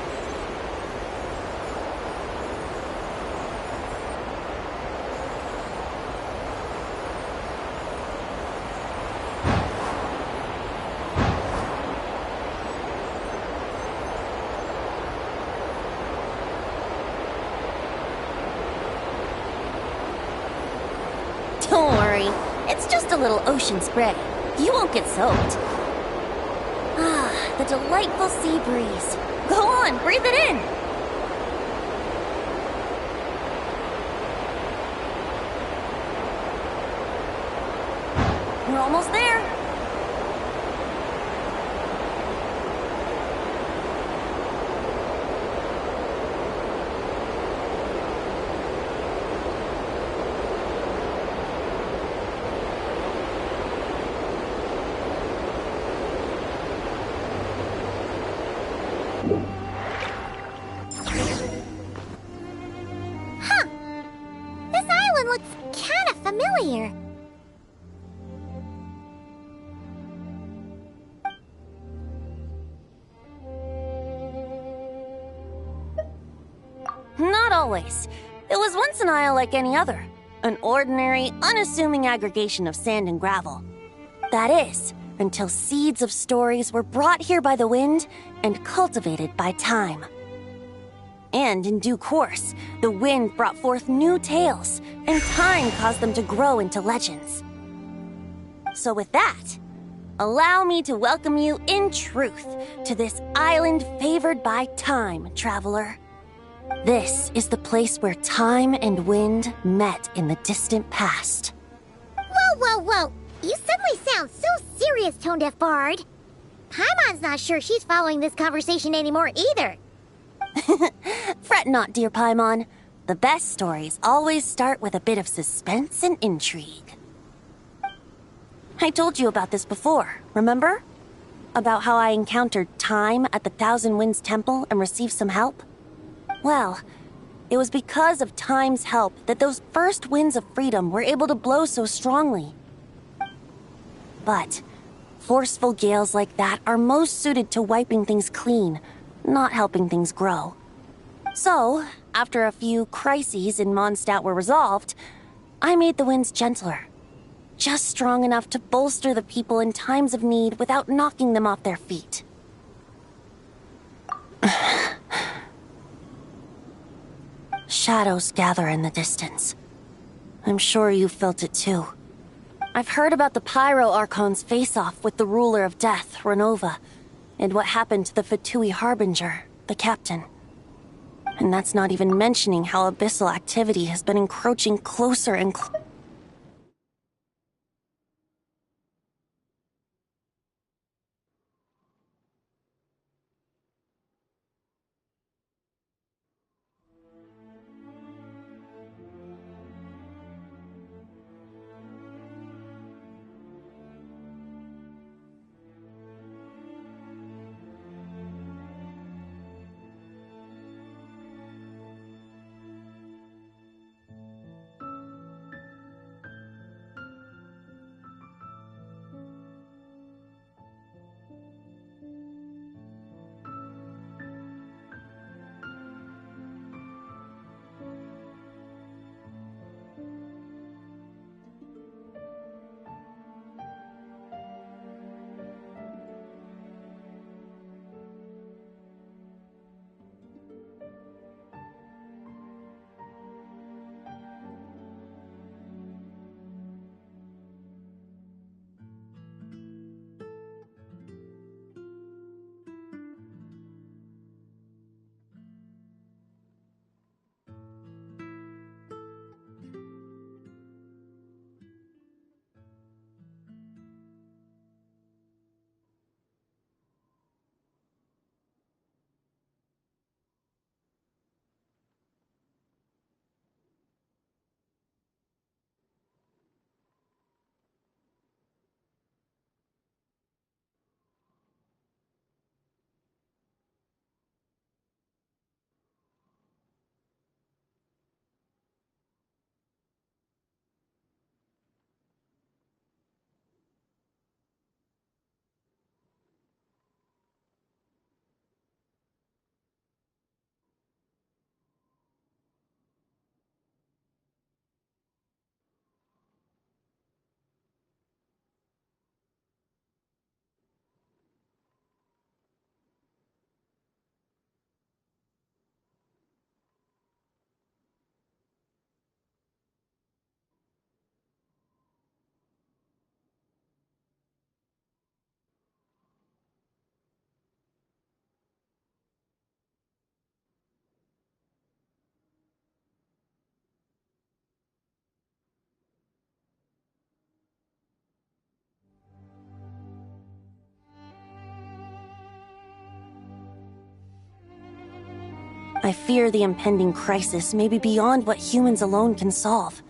Don't worry, it's just a little ocean spray. You won't get soaked. Ah, the delightful sea breeze. Go on, breathe it in. We're almost there. Huh. This island looks kind of familiar. Not always. It was once an isle like any other, an ordinary, unassuming aggregation of sand and gravel. That is, until seeds of stories were brought here by the wind and cultivated by time. And in due course, the wind brought forth new tales, and time caused them to grow into legends. So with that, allow me to welcome you in truth to this island favored by time, traveler. This is the place where time and wind met in the distant past. Whoa, whoa, whoa! You suddenly sound so serious, tone-deaf bard. Paimon's not sure she's following this conversation anymore either. Fret not, dear Paimon. The best stories always start with a bit of suspense and intrigue. I told you about this before, remember? About how I encountered time at the Thousand Winds Temple and received some help? Well, it was because of time's help that those first winds of freedom were able to blow so strongly. But forceful gales like that are most suited to wiping things clean, not helping things grow. So, after a few crises in Mondstadt were resolved, I made the winds gentler. Just strong enough to bolster the people in times of need without knocking them off their feet. Shadows gather in the distance. I'm sure you felt it too. I've heard about the Pyro Archon's face-off with the ruler of death, Renova, and what happened to the Fatui Harbinger, the captain. And that's not even mentioning how abyssal activity has been encroaching closer and closer. I fear the impending crisis may be beyond what humans alone can solve.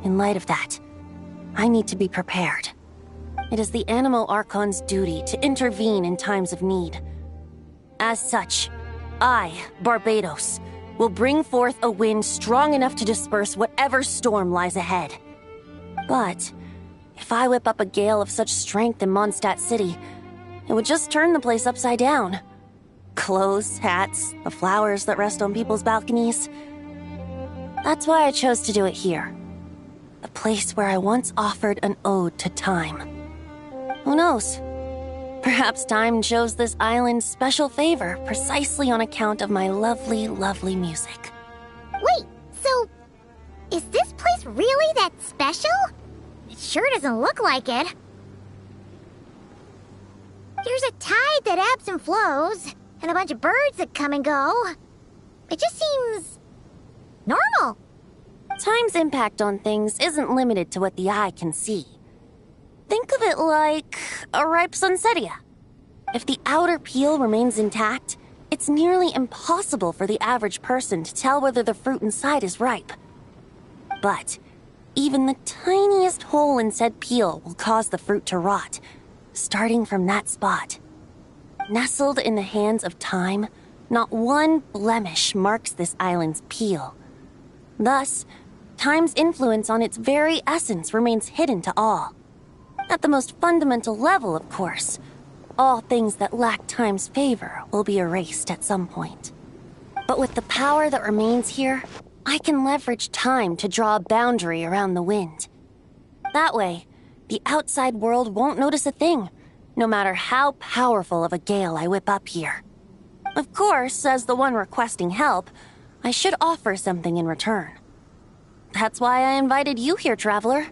In light of that, I need to be prepared. It is the Animal Archon's duty to intervene in times of need. As such, I, Barbados, will bring forth a wind strong enough to disperse whatever storm lies ahead. But if I whip up a gale of such strength in Mondstadt City, it would just turn the place upside down. Clothes, hats, the flowers that rest on people's balconies. That's why I chose to do it here. A place where I once offered an ode to time. Who knows? Perhaps time shows this island special favor precisely on account of my lovely, lovely music. Wait, so is this place really that special? It sure doesn't look like it. There's a tide that ebbs and flows, and a bunch of birds that come and go. It just seems normal. Time's impact on things isn't limited to what the eye can see. Think of it like a ripe sunsetia. If the outer peel remains intact, it's nearly impossible for the average person to tell whether the fruit inside is ripe. But even the tiniest hole in said peel will cause the fruit to rot, starting from that spot. Nestled in the hands of time, not one blemish marks this island's peel. Thus, time's influence on its very essence remains hidden to all. At the most fundamental level, of course, all things that lack time's favor will be erased at some point. But with the power that remains here, I can leverage time to draw a boundary around the wind. That way, the outside world won't notice a thing, no matter how powerful of a gale I whip up here. Of course, as the one requesting help, I should offer something in return. That's why I invited you here, traveler,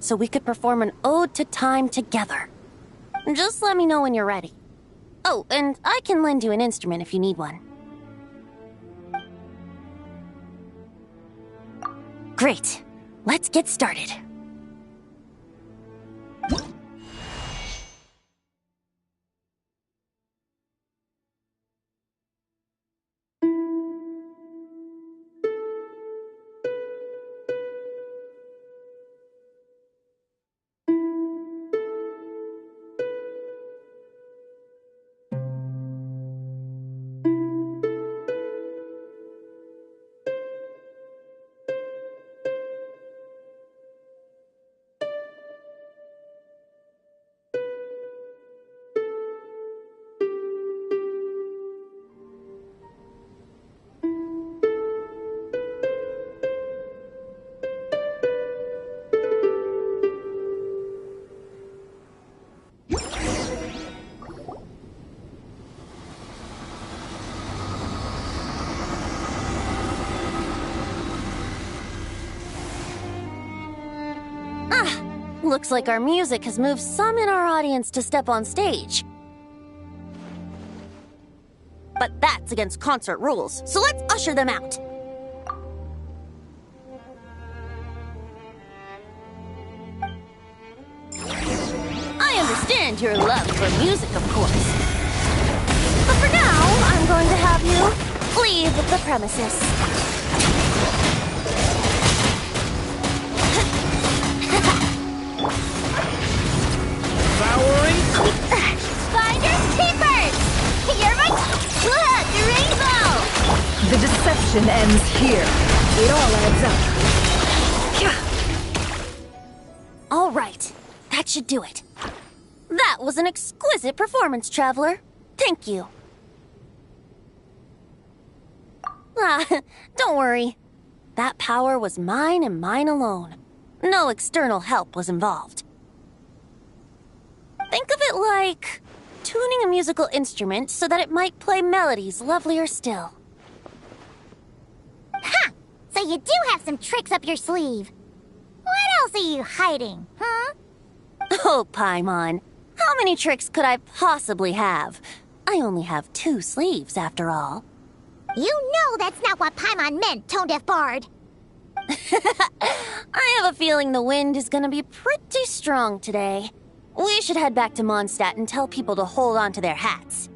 so we could perform an ode to time together. Just let me know when you're ready. Oh, and I can lend you an instrument if you need one. Great. Let's get started. Looks like our music has moved some in our audience to step on stage. But that's against concert rules, so let's usher them out. I understand your love for music, of course. But for now, I'm going to have you leave the premises. Finders keepers! You're my... Look, the rainbow! The deception ends here. It all adds up. All right. That should do it. That was an exquisite performance, traveler. Thank you. Don't worry. That power was mine and mine alone. No external help was involved. Think of it like tuning a musical instrument so that it might play melodies lovelier still. Ha! So you do have some tricks up your sleeve. What else are you hiding, huh? Oh, Paimon. How many tricks could I possibly have? I only have 2 sleeves, after all. You know that's not what Paimon meant, tone-deaf bard. I have a feeling the wind is gonna be pretty strong today. We should head back to Mondstadt and tell people to hold on to their hats.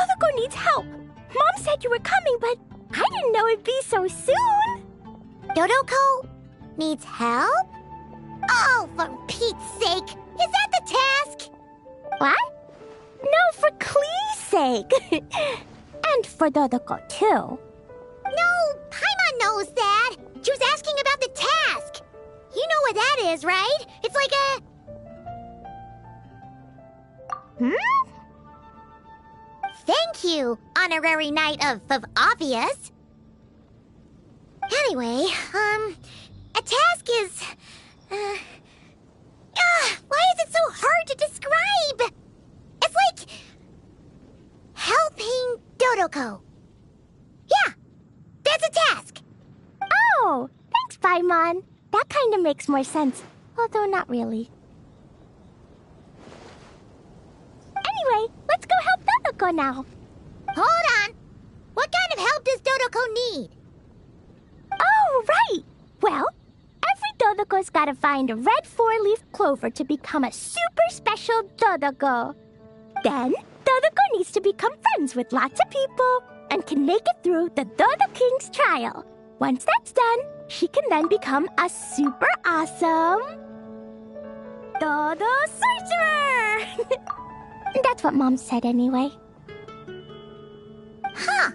Dodoko needs help. Mom said you were coming, but I didn't know it'd be so soon. Dodoko needs help? Oh, for Pete's sake. Is that the task? What? No, for Klee's sake. And for Dodoko, too. No, Paimon knows that. She was asking about the task. You know what that is, right? It's like a... Thank you, honorary knight of obvious. Anyway, a task is... why is it so hard to describe? It's like... helping Dodoko. Yeah, that's a task. Oh, thanks, Paimon. That kind of makes more sense, although not really. Anyway, let's go help Dodoko now. Hold on. What kind of help does Dodoko need? Oh, right. Well, every Dodoko's gotta find a red 4-leaf clover to become a super special Dodoko. Then, Dodoko needs to become friends with lots of people and can make it through the Dodo King's trial. Once that's done, she can then become a super awesome... Dodo Sorcerer! That's what Mom said anyway. Huh.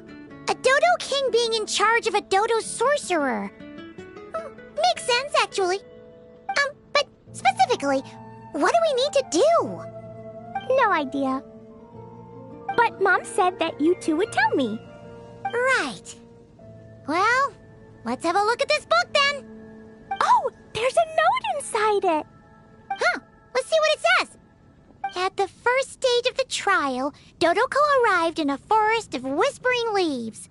A Dodo King being in charge of a Dodo Sorcerer. Makes sense, actually. But specifically, what do we need to do? No idea. But Mom said that you two would tell me. Right. Well, let's have a look at this book then. Oh, there's a note inside it. Huh. Let's see what it says. At the first stage of the trial, Dodoko arrived in a forest of whispering leaves.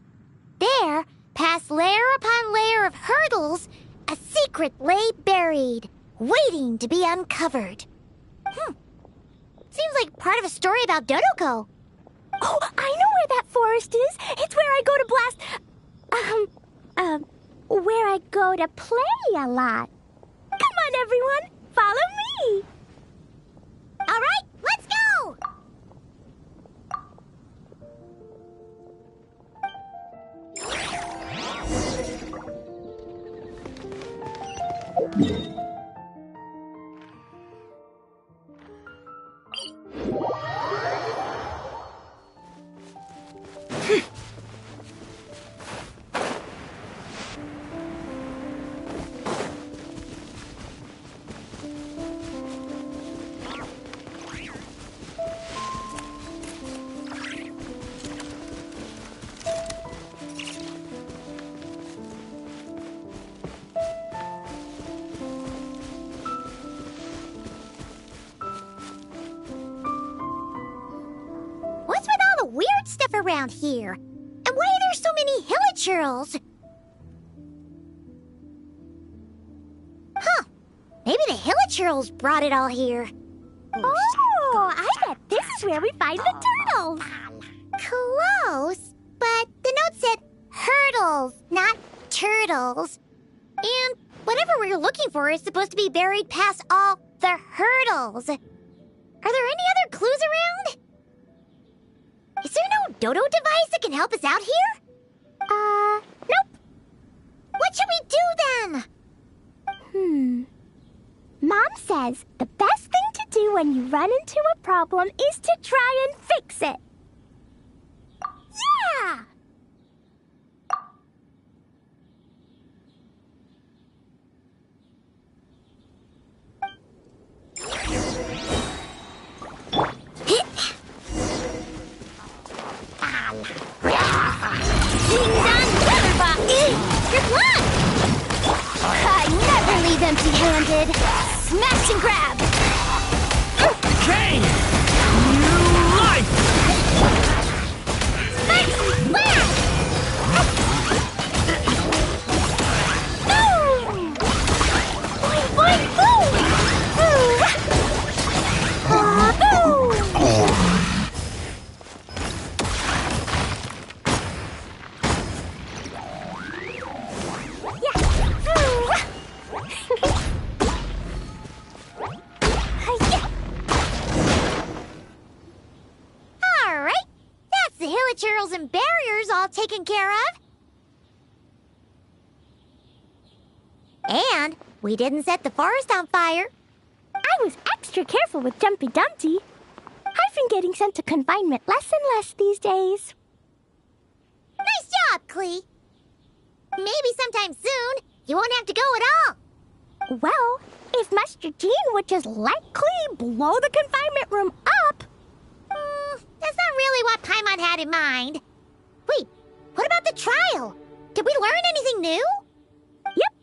There, past layer upon layer of hurdles, a secret lay buried, waiting to be uncovered. Seems like part of a story about Dodoko. Oh, I know where that forest is. It's where I go to blast... where I go to play a lot. Come on, everyone. Follow me. All right, let's go. What's with all the weird stuff around here? And why are there so many hilichurls? Huh. Maybe the hilichurls brought it all here. Oh, I bet this is where we find the turtles. Close, but the note said hurdles, not turtles. And whatever we're looking for is supposed to be buried past all the hurdles. Are there any other clues around? Is there no Dodo device that can help us out here? Nope. What should we do then? Mom says the best thing to do when you run into a problem is to try and fix it. Yeah! Good luck! I never leave empty-handed. Smash and grab! Kane! New life! Smash! Whack! Boom! Boing, boing, boom! Boom! collaterals and barriers all taken care of. And we didn't set the forest on fire. I was extra careful with Jumpy Dumpty. I've been getting sent to confinement less and less these days. Nice job, Clee. Maybe sometime soon, you won't have to go at all. Well, if Master Jean would just let Clee blow the confinement room up... That's not really what Paimon had in mind. Wait, what about the trial? Did we learn anything new? Yep.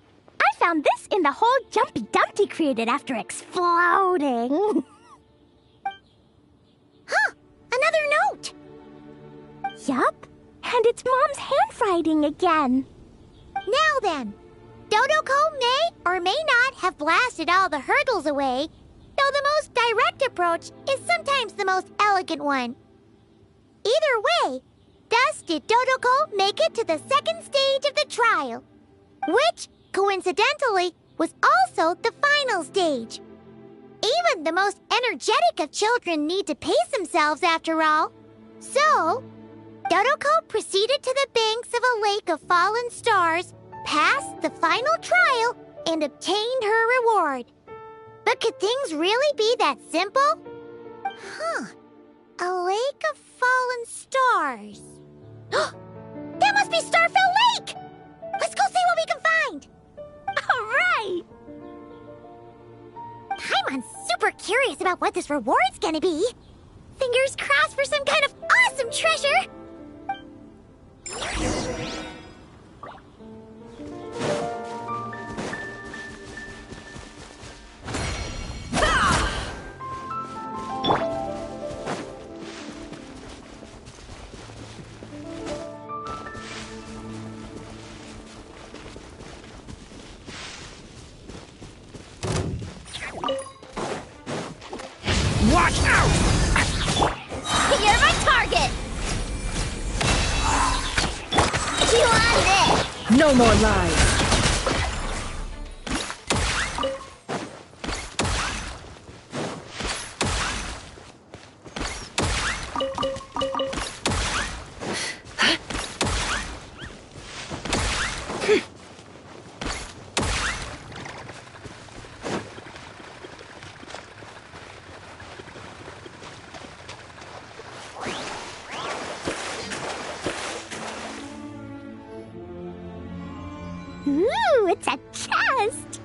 I found this in the hole Jumpy Dumpty created after exploding. Huh, another note. Yup, and it's Mom's handwriting again. Now then, Dodoko may or may not have blasted all the hurdles away, though the most direct approach is sometimes the most elegant one. Either way, thus did Dodoko make it to the second stage of the trial, which, coincidentally, was also the final stage. Even the most energetic of children need to pace themselves after all. So, Dodoko proceeded to the banks of a lake of fallen stars, passed the final trial, and obtained her reward. But could things really be that simple? Huh. A lake of fallen stars. That must be Starfell Lake! Let's go see what we can find! All right! Paimon's super curious about what this reward's gonna be. Fingers crossed for some kind of awesome treasure! Watch out! You're my target! You on this! No more lies. Ooh, it's a chest!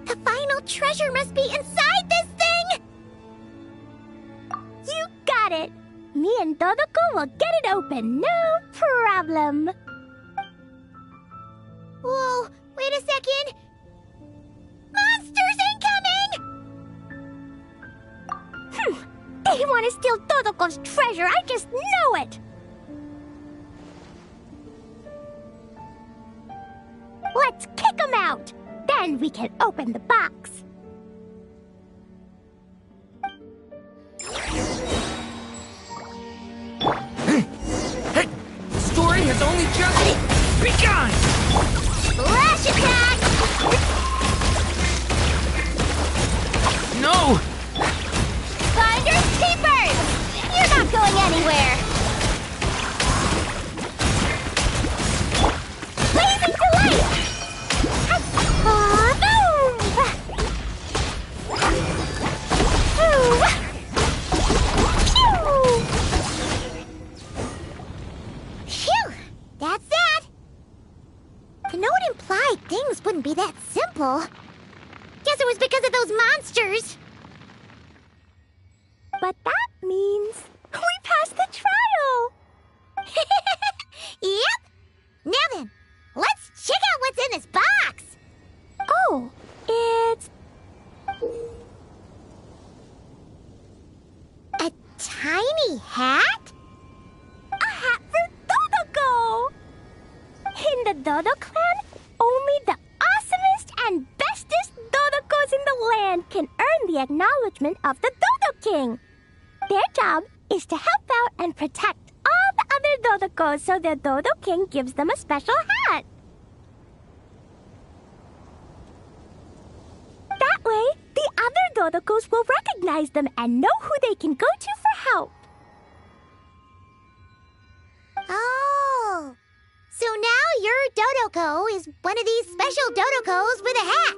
The final treasure must be inside this thing! You got it! Me and Dodoko will get it open, no problem! Whoa, wait a second! Monsters incoming! They want to steal Dodoko's treasure, I just know it! Let's kick them out! Then we can open the box. Hey! Story has only just begun! Flash attack! No! Finders Keepers! You're not going anywhere! Blazing Delight! Phew! That's that! The note implied things wouldn't be that simple. Guess it was because of those monsters. But that means we passed the trial! Yep! Now then, let's check out what's in this box! Oh, it's... A tiny hat? A hat for Dodoko! In the Dodo clan, only the awesomest and bestest Dodokos in the land can earn the acknowledgement of the Dodo King. Their job is to help out and protect all the other Dodokos so the Dodo King gives them a special hat. That way, the other Dodokos will recognize them and know who they can go to for help. Oh, so now your Dodoko is one of these special Dodokos with a hat.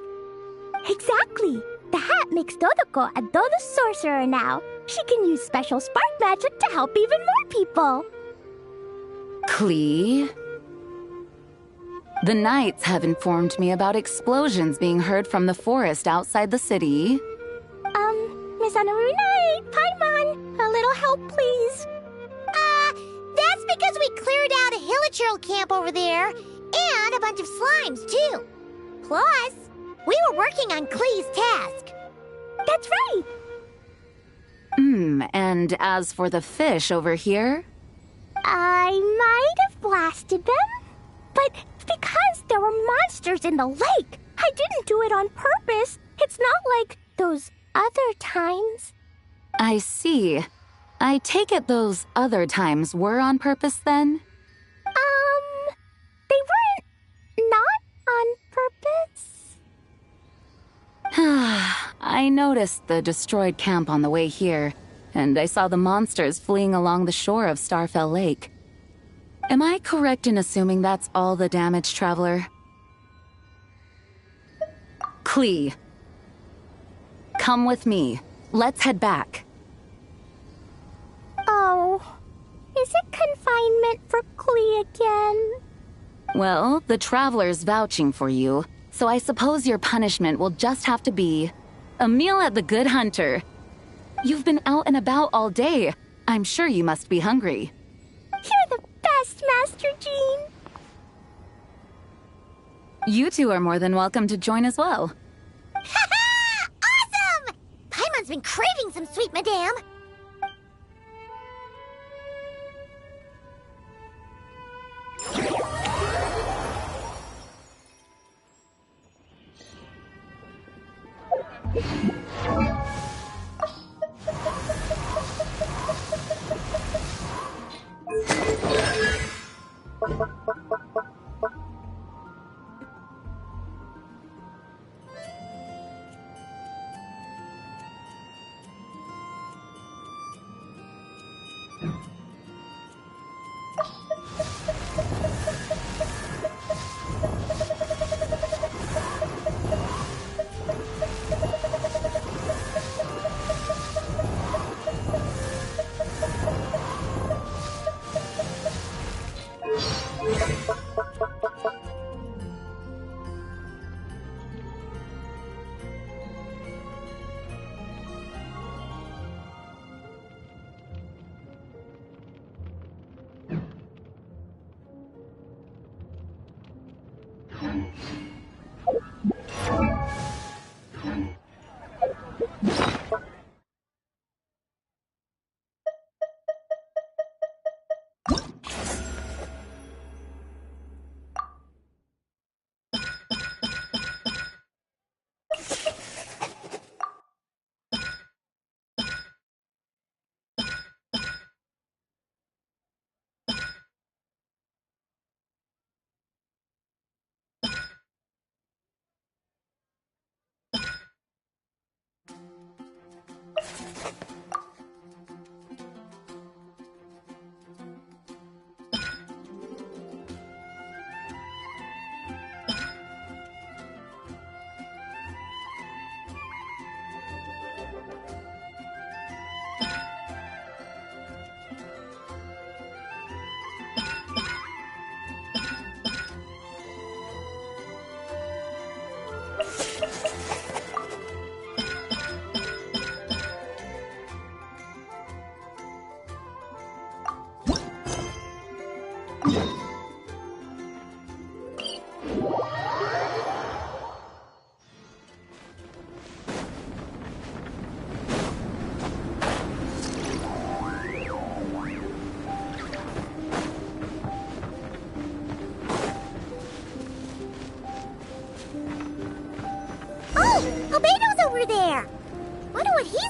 Exactly. The hat makes Dodoko a Dodo sorcerer now. She can use special spark magic to help even more people. Klee? The knights have informed me about explosions being heard from the forest outside the city. Miss Anarunai, Paimon, a little help, please. That's because we cleared out a hilichurl camp over there, and a bunch of slimes, too. Plus, we were working on Klee's task. That's right. And as for the fish over here? I might have blasted them, but because there were monsters in the lake. I didn't do it on purpose. It's not like those other times. I see. I take it those other times were on purpose then? They weren't not on purpose. I noticed the destroyed camp on the way here, and I saw the monsters fleeing along the shore of Starfell Lake. Am I correct in assuming that's all the damage, Traveler? Klee. Come with me. Let's head back. Oh, is it confinement for Klee again? Well, the Traveler's vouching for you, so I suppose your punishment will just have to be a meal at the Good Hunter. You've been out and about all day. I'm sure you must be hungry. You're the best, Master Jean. You two are more than welcome to join as well. Awesome! Paimon's been craving some sweet madame.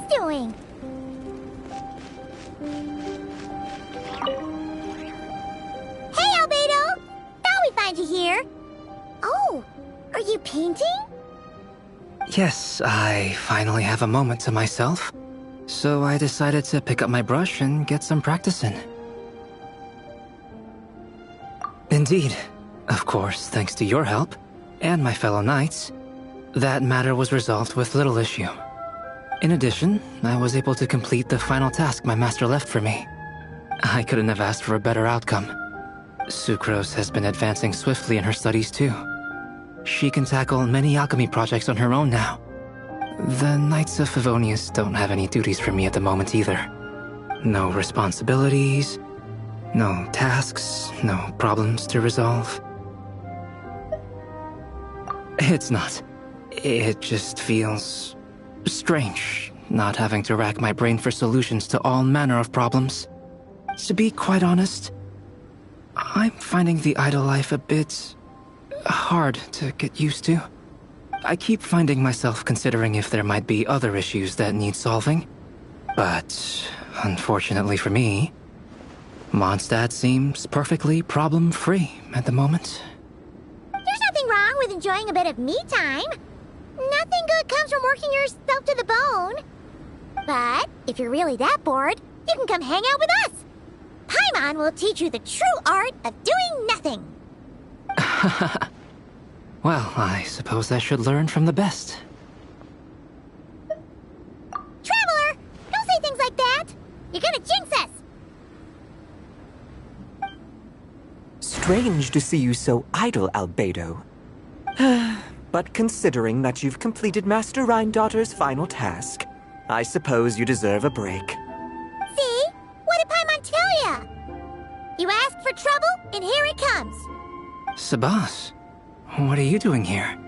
Doing? Hey, Albedo! Thought we'd find you here. Oh, are you painting? Yes, I finally have a moment to myself. So I decided to pick up my brush and get some practice in. Indeed. Of course, thanks to your help, and my fellow knights, that matter was resolved with little issue. In addition, I was able to complete the final task my master left for me. I couldn't have asked for a better outcome. Sucrose has been advancing swiftly in her studies too. She can tackle many alchemy projects on her own now. The Knights of Favonius don't have any duties for me at the moment either. No responsibilities, no tasks, no problems to resolve. It's not. It just feels strange, not having to rack my brain for solutions to all manner of problems. To be quite honest, I'm finding the idle life a bit hard to get used to. I keep finding myself considering if there might be other issues that need solving. But, unfortunately for me, Mondstadt seems perfectly problem-free at the moment. There's nothing wrong with enjoying a bit of me time. Nothing good comes from working yourself to the bone. But if you're really that bored, you can come hang out with us. Paimon will teach you the true art of doing nothing. Well, I suppose I should learn from the best. Traveler, don't say things like that. You're gonna jinx us. Strange to see you so idle, Albedo. But considering that you've completed Master Rhindaughter's final task, I suppose you deserve a break. See? What did Paimon tell ya? You asked for trouble, and here it comes. Sabas, what are you doing here?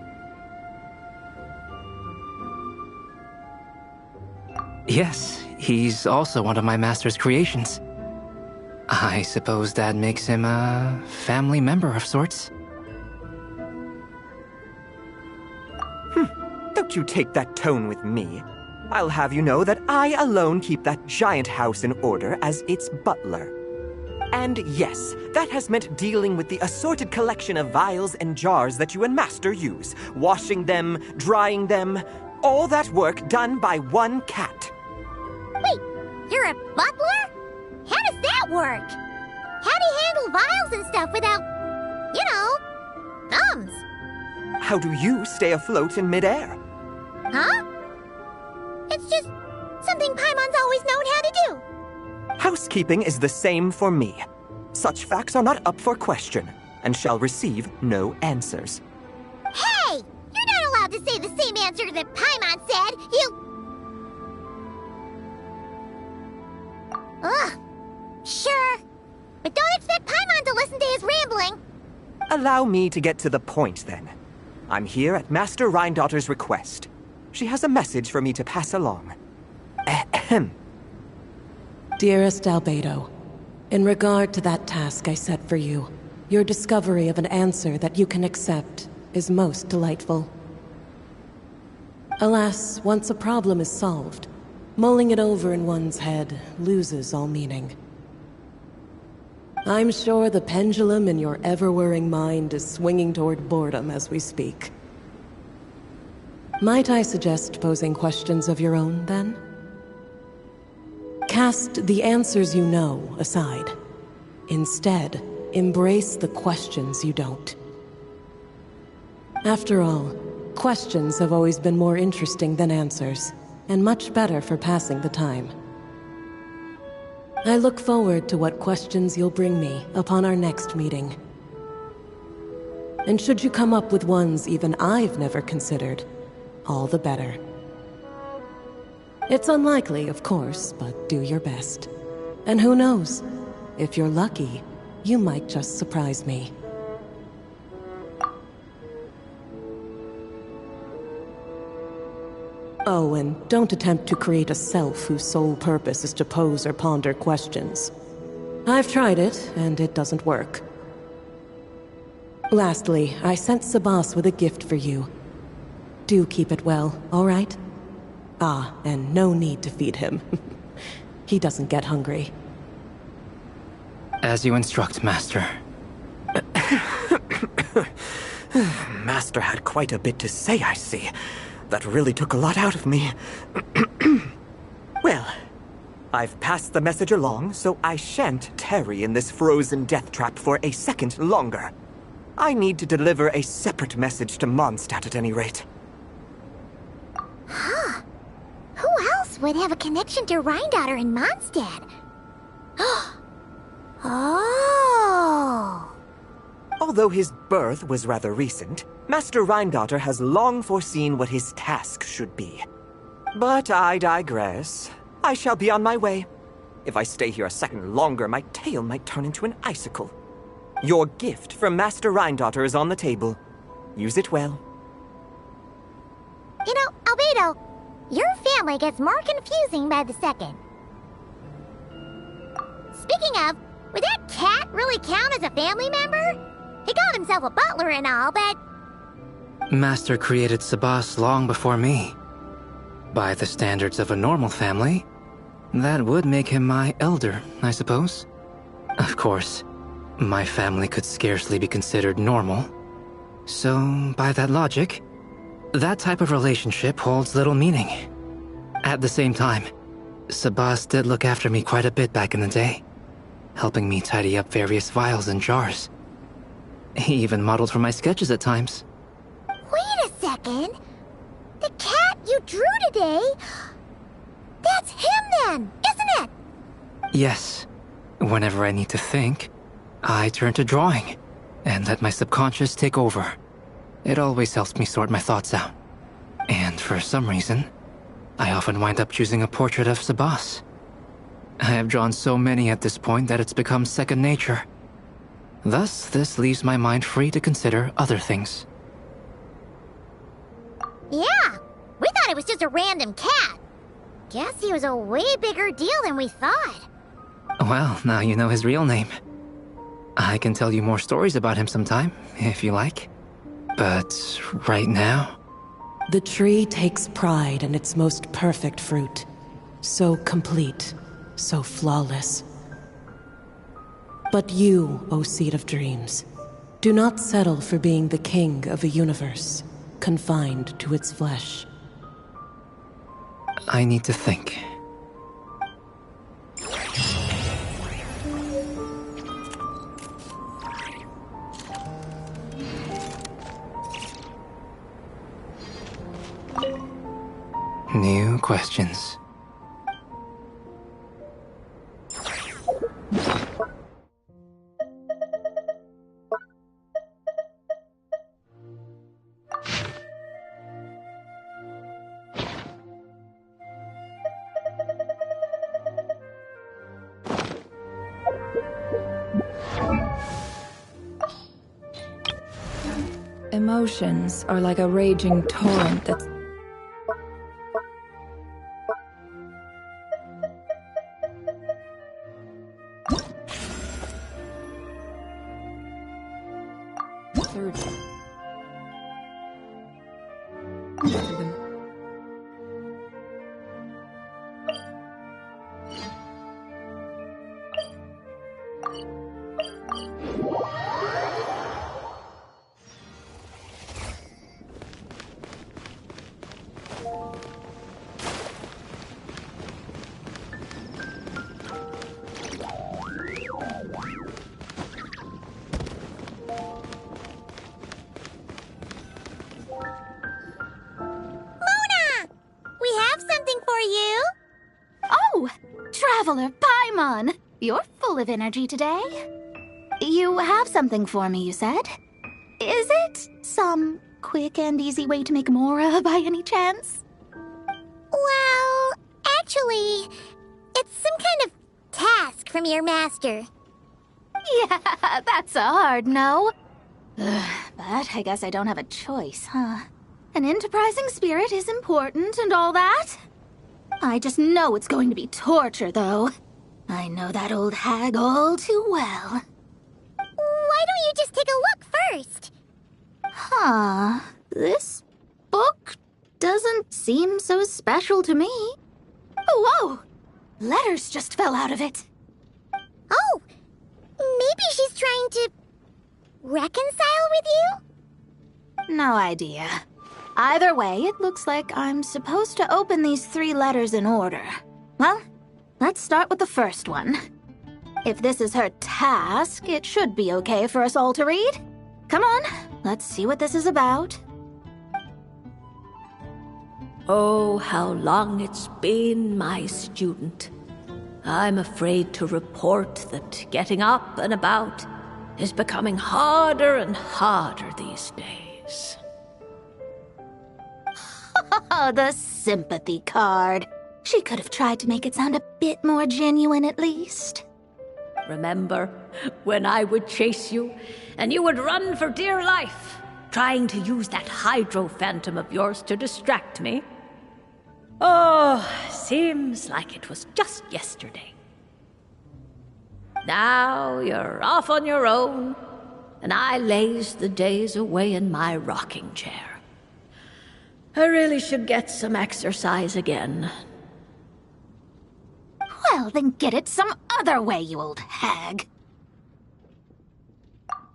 Yes, he's also one of my master's creations. I suppose that makes him a family member of sorts. Don't you take that tone with me. I'll have you know that I alone keep that giant house in order as its butler. And yes, that has meant dealing with the assorted collection of vials and jars that you and Master use, washing them, drying them, all that work done by one cat. Wait, you're a butler? How does that work? How do you handle vials and stuff without, you know, thumbs? How do you stay afloat in midair? Huh? It's just something Paimon's always known how to do. Housekeeping is the same for me. Such facts are not up for question, and shall receive no answers. Hey! You're not allowed to say the same answer that Paimon said! Ugh! Sure. But don't expect Paimon to listen to his rambling! Allow me to get to the point, then. I'm here at Master Rhindaughter's request. She has a message for me to pass along. Ahem. Dearest Albedo, in regard to that task I set for you, your discovery of an answer that you can accept is most delightful. Alas, once a problem is solved, mulling it over in one's head loses all meaning. I'm sure the pendulum in your ever-whirring mind is swinging toward boredom as we speak. Might I suggest posing questions of your own, then? Cast the answers you know aside. Instead, embrace the questions you don't. After all, questions have always been more interesting than answers, and much better for passing the time. I look forward to what questions you'll bring me upon our next meeting. And should you come up with ones even I've never considered, all the better. It's unlikely, of course, but do your best. And who knows? If you're lucky, you might just surprise me. Oh, and don't attempt to create a self whose sole purpose is to pose or ponder questions. I've tried it, and it doesn't work. Lastly, I sent Sabas with a gift for you. Do keep it well, all right? Ah, and no need to feed him. He doesn't get hungry. As you instruct, Master. Master had quite a bit to say, I see. That really took a lot out of me. Well, I've passed the message along, so I shan't tarry in this frozen death trap for a second longer. I need to deliver a separate message to Mondstadt at any rate. Huh. Who else would have a connection to Rhindaughter in Mondstadt? Oh. Although his birth was rather recent, Master Rhindaughter has long foreseen what his task should be. But I digress. I shall be on my way. If I stay here a second longer, my tail might turn into an icicle. Your gift from Master Rhindaughter is on the table. Use it well. You know, Albedo, your family gets more confusing by the second. Speaking of, would that cat really count as a family member? He called himself a butler and all, but... Master created Sabas long before me. By the standards of a normal family, that would make him my elder, I suppose. Of course, my family could scarcely be considered normal. So, by that logic, that type of relationship holds little meaning. At the same time, Sabas did look after me quite a bit back in the day, helping me tidy up various vials and jars. He even modeled for my sketches at times. Wait a second! The cat you drew today... That's him then, isn't it? Yes. Whenever I need to think, I turn to drawing, and let my subconscious take over. It always helps me sort my thoughts out. And for some reason, I often wind up choosing a portrait of Sabas. I have drawn so many at this point that it's become second nature. Thus, this leaves my mind free to consider other things. Yeah, we thought it was just a random cat. Guess he was a way bigger deal than we thought. Well, now you know his real name. I can tell you more stories about him sometime, if you like. But right now... The tree takes pride in its most perfect fruit. So complete, so flawless. But you, O Seed of Dreams, do not settle for being the king of a universe, confined to its flesh. I need to think. New questions. Emotions are like a raging torrent that's... Traveler Paimon! You're full of energy today. You have something for me, you said? Is it some quick and easy way to make Mora by any chance? Well, actually, it's some kind of task from your master. Yeah, that's a hard no. But I guess I don't have a choice, huh? An enterprising spirit is important and all that. I just know it's going to be torture, though. I know that old hag all too well. Why don't you just take a look first? Huh. This book doesn't seem so special to me. Oh, whoa! Letters just fell out of it. Oh! Maybe she's trying to... reconcile with you? No idea. Either way, it looks like I'm supposed to open these 3 letters in order. Well, let's start with the first one. If this is her task, it should be okay for us all to read. Come on, let's see what this is about. Oh, how long it's been, my student. I'm afraid to report that getting up and about is becoming harder and harder these days. Oh, the sympathy card. She could have tried to make it sound a bit more genuine at least. Remember when I would chase you and you would run for dear life, trying to use that hydro phantom of yours to distract me? Oh, seems like it was just yesterday. Now you're off on your own, and I laze the days away in my rocking chair. I really should get some exercise again. Well, then get it some other way, you old hag.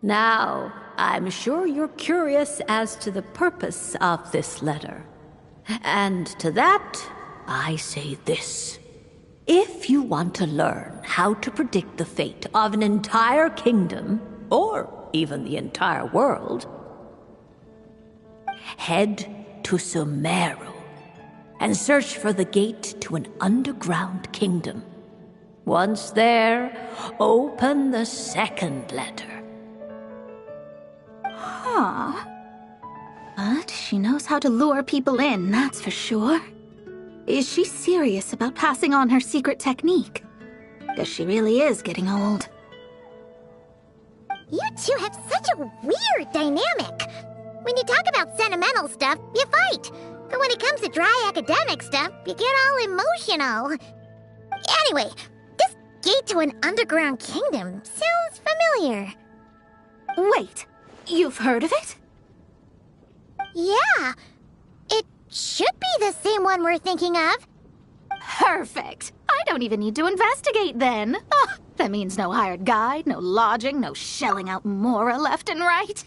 Now, I'm sure you're curious as to the purpose of this letter. And to that, I say this. If you want to learn how to predict the fate of an entire kingdom, or even the entire world, head to Sumeru and search for the gate to an underground kingdom. Once there, open the second letter. Huh. But she knows how to lure people in, that's for sure. Is she serious about passing on her secret technique? Because she really is getting old. You two have such a weird dynamic. When you talk about sentimental stuff, you fight. But when it comes to dry academic stuff, you get all emotional. Anyway, this gate to an underground kingdom sounds familiar. Wait, you've heard of it? Yeah. It should be the same one we're thinking of. Perfect. I don't even need to investigate then. Oh, that means no hired guide, no lodging, no shelling out Mora left and right.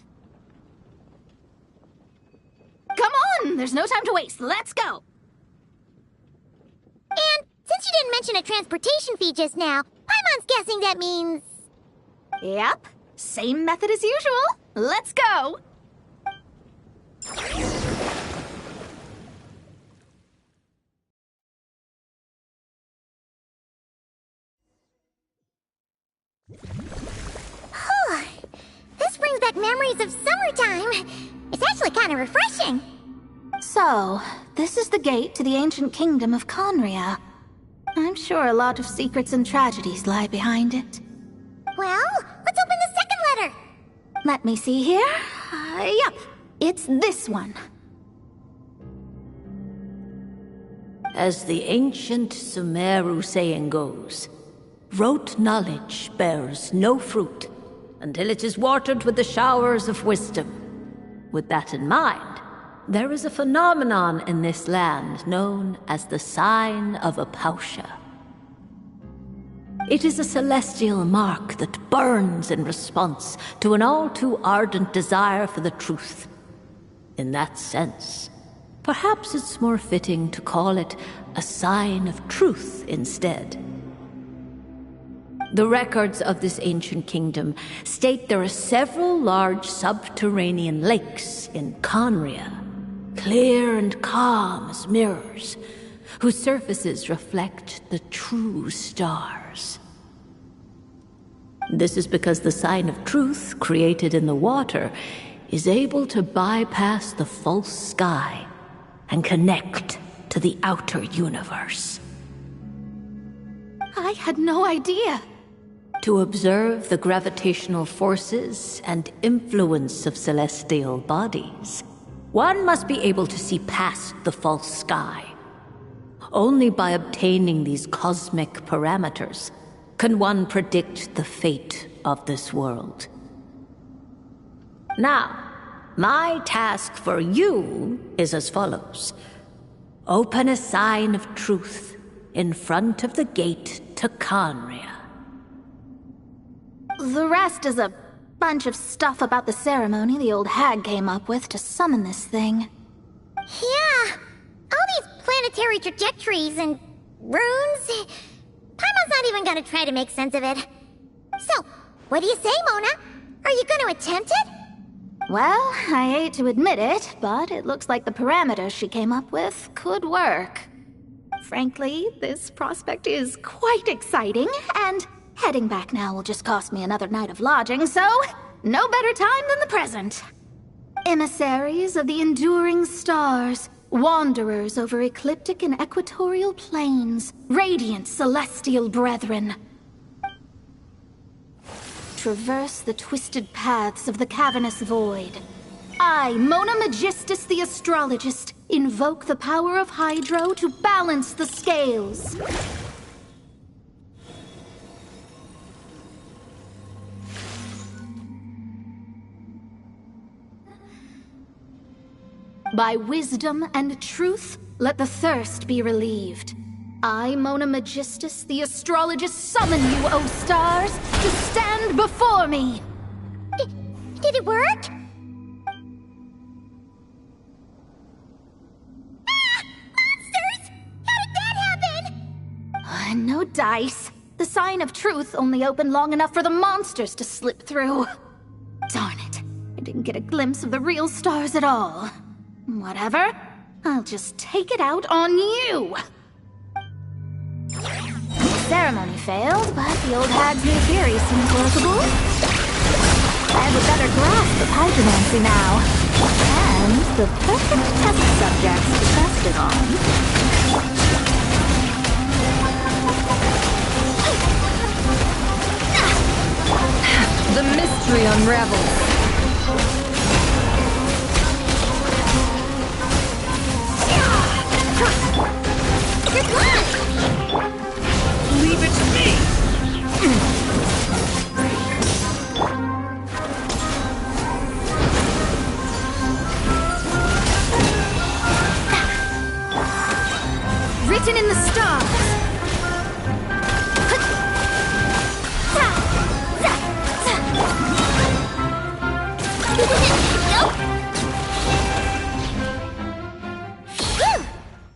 Come on! There's no time to waste. Let's go! And since you didn't mention a transportation fee just now, Paimon's guessing that means... Yep. Same method as usual. Let's go! This brings back memories of summertime. It's actually kind of refreshing. So, this is the gate to the ancient kingdom of Conria. I'm sure a lot of secrets and tragedies lie behind it. Well, let's open the second letter. Let me see here. Yep, it's this one. As the ancient Sumeru saying goes, rote knowledge bears no fruit until it is watered with the showers of wisdom. With that in mind, there is a phenomenon in this land known as the Sign of Apausha. It is a celestial mark that burns in response to an all-too-ardent desire for the truth. In that sense, perhaps it's more fitting to call it a sign of truth instead. The records of this ancient kingdom state there are several large subterranean lakes in Conria, clear and calm as mirrors, whose surfaces reflect the true stars. This is because the sign of truth created in the water is able to bypass the false sky and connect to the outer universe. I had no idea. To observe the gravitational forces and influence of celestial bodies, one must be able to see past the false sky. Only by obtaining these cosmic parameters can one predict the fate of this world. Now, my task for you is as follows. Open a sign of truth in front of the gate to Conria. The rest is a bunch of stuff about the ceremony the old hag came up with to summon this thing. Yeah, all these planetary trajectories and runes. Paimon's not even gonna try to make sense of it. So, what do you say, Mona? Are you gonna attempt it? Well, I hate to admit it, but it looks like the parameters she came up with could work. Frankly, this prospect is quite exciting, and heading back now will just cost me another night of lodging, so no better time than the present. Emissaries of the enduring stars, wanderers over ecliptic and equatorial plains, radiant celestial brethren. Traverse the twisted paths of the cavernous void. I, Mona Magistus the Astrologist, invoke the power of Hydro to balance the scales. By wisdom and truth, let the thirst be relieved. I, Mona Magistus, the Astrologist, summon you, O stars, to stand before me! Did it work? Ah! Monsters! How did that happen? No dice. The sign of truth only opened long enough for the monsters to slip through. Darn it. I didn't get a glimpse of the real stars at all. Whatever. I'll just take it out on you! The ceremony failed, but the old hag's new theory seems workable. I have a better grasp of hydromancy now. And the perfect test subjects to test it on. The mystery unravels. Good luck! Leave it to me! Written in the stars!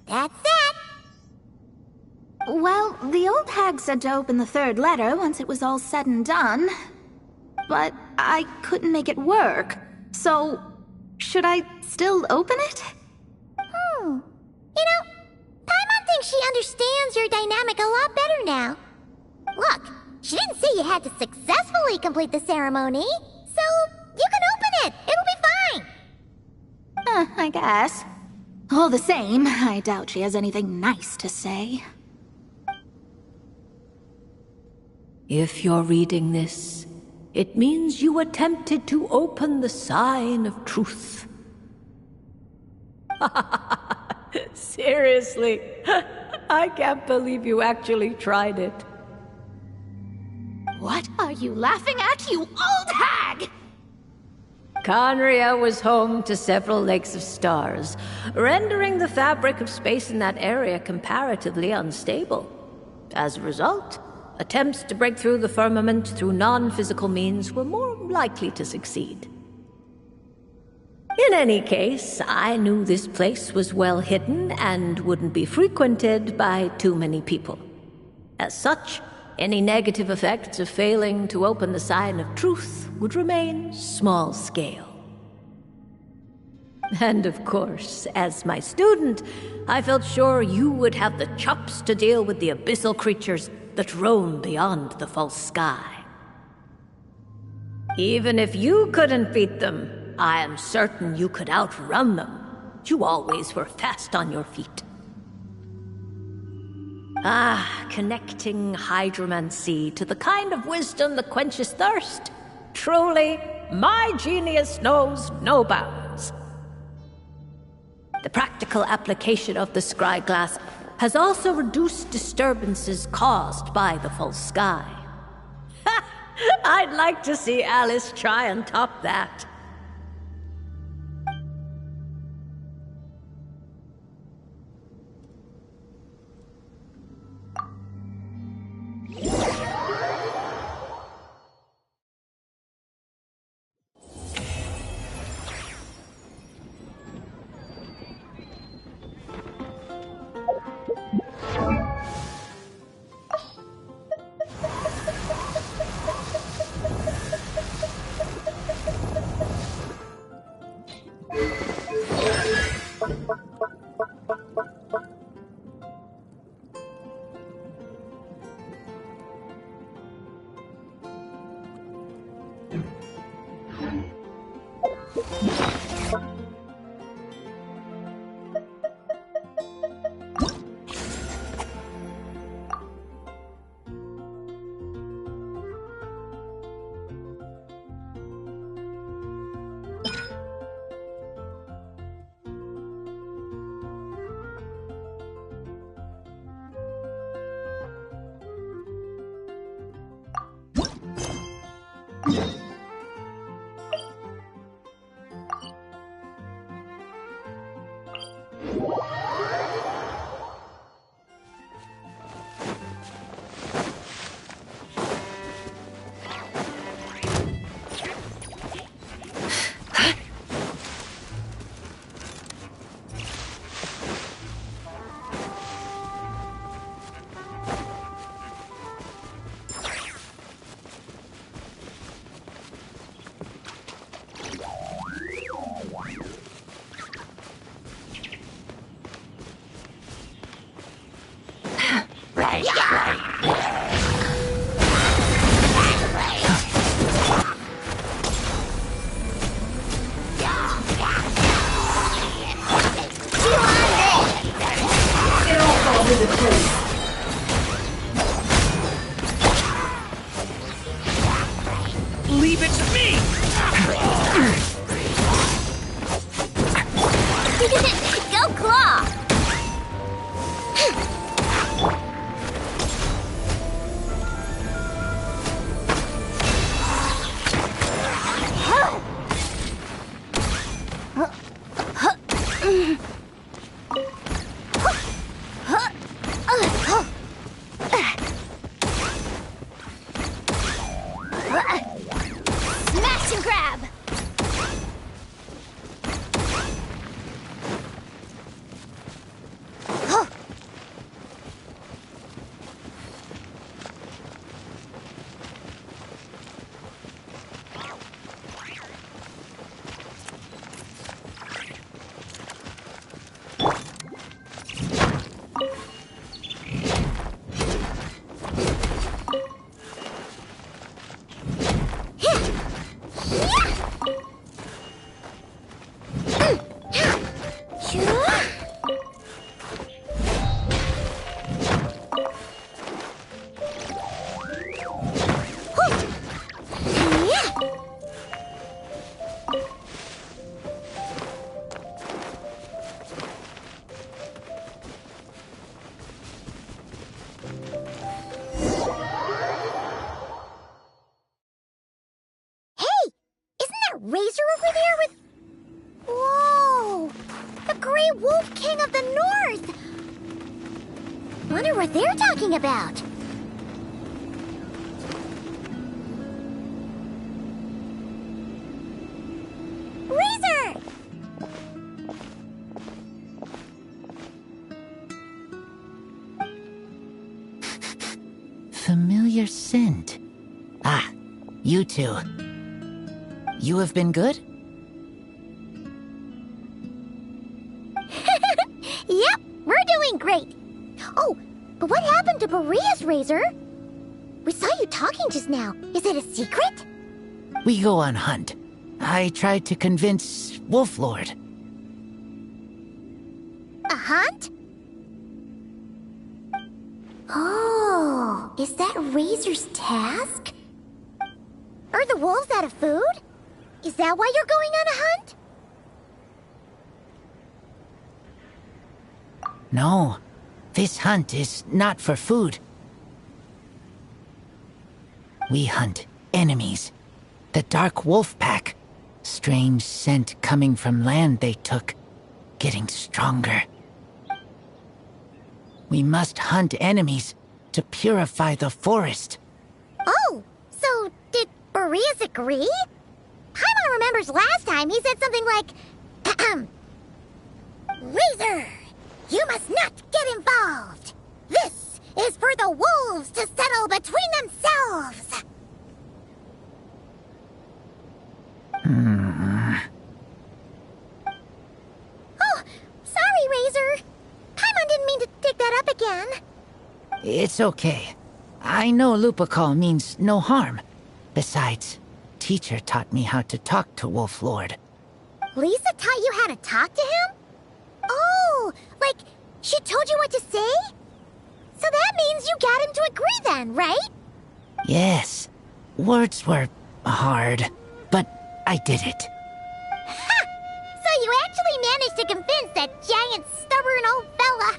That's that! Well, the old hag said to open the third letter once it was all said and done. But I couldn't make it work. So, should I still open it? You know, Paimon thinks she understands your dynamic a lot better now. Look, she didn't say you had to successfully complete the ceremony, so you can open it. It'll be fine. I guess. All the same, I doubt she has anything nice to say. If you're reading this, it means you attempted to open the sign of truth. Seriously, I can't believe you actually tried it. What are you laughing at, you old hag? Conria was home to several lakes of stars, rendering the fabric of space in that area comparatively unstable. As a result, attempts to break through the firmament through non-physical means were more likely to succeed. In any case, I knew this place was well hidden and wouldn't be frequented by too many people. As such, any negative effects of failing to open the sign of truth would remain small scale. And of course, as my student, I felt sure you would have the chops to deal with the abyssal creatures that roam beyond the false sky. Even if you couldn't beat them, I am certain you could outrun them. You always were fast on your feet. Connecting hydromancy to the kind of wisdom that quenches thirst. Truly, my genius knows no bounds. The practical application of the scry glass has also reduced disturbances caused by the false sky. I'd like to see Alice try and top that. Leave it to me! Go Claw! Smash and grab! Razor over there with... Whoa! The Grey Wolf King of the North! Wonder what they're talking about. Razor! Familiar scent. Ah, you two. You have been good? Yep, we're doing great. Oh, but what happened to Berea's Razor? We saw you talking just now. Is it a secret? We go on hunt. I tried to convince Wolf Lord. A hunt? Oh, is that Razor's task? Are the wolves out of food? Is that why you're going on a hunt? No, this hunt is not for food. We hunt enemies. The Dark Wolf Pack. Strange scent coming from land they took. Getting stronger. We must hunt enemies to purify the forest. Oh, so did Boreas agree? Paimon remembers last time he said something like, Razor, you must not get involved. This is for the wolves to settle between themselves. Oh, sorry, Razor. Paimon didn't mean to dig that up again. It's okay. I know Lupacall means no harm. Besides, teacher taught me how to talk to Wolf Lord. Lisa taught you how to talk to him? Oh, like she told you what to say? So that means you got him to agree then, right? Yes. Words were hard, but I did it. Ha! So you actually managed to convince that giant, stubborn old fella.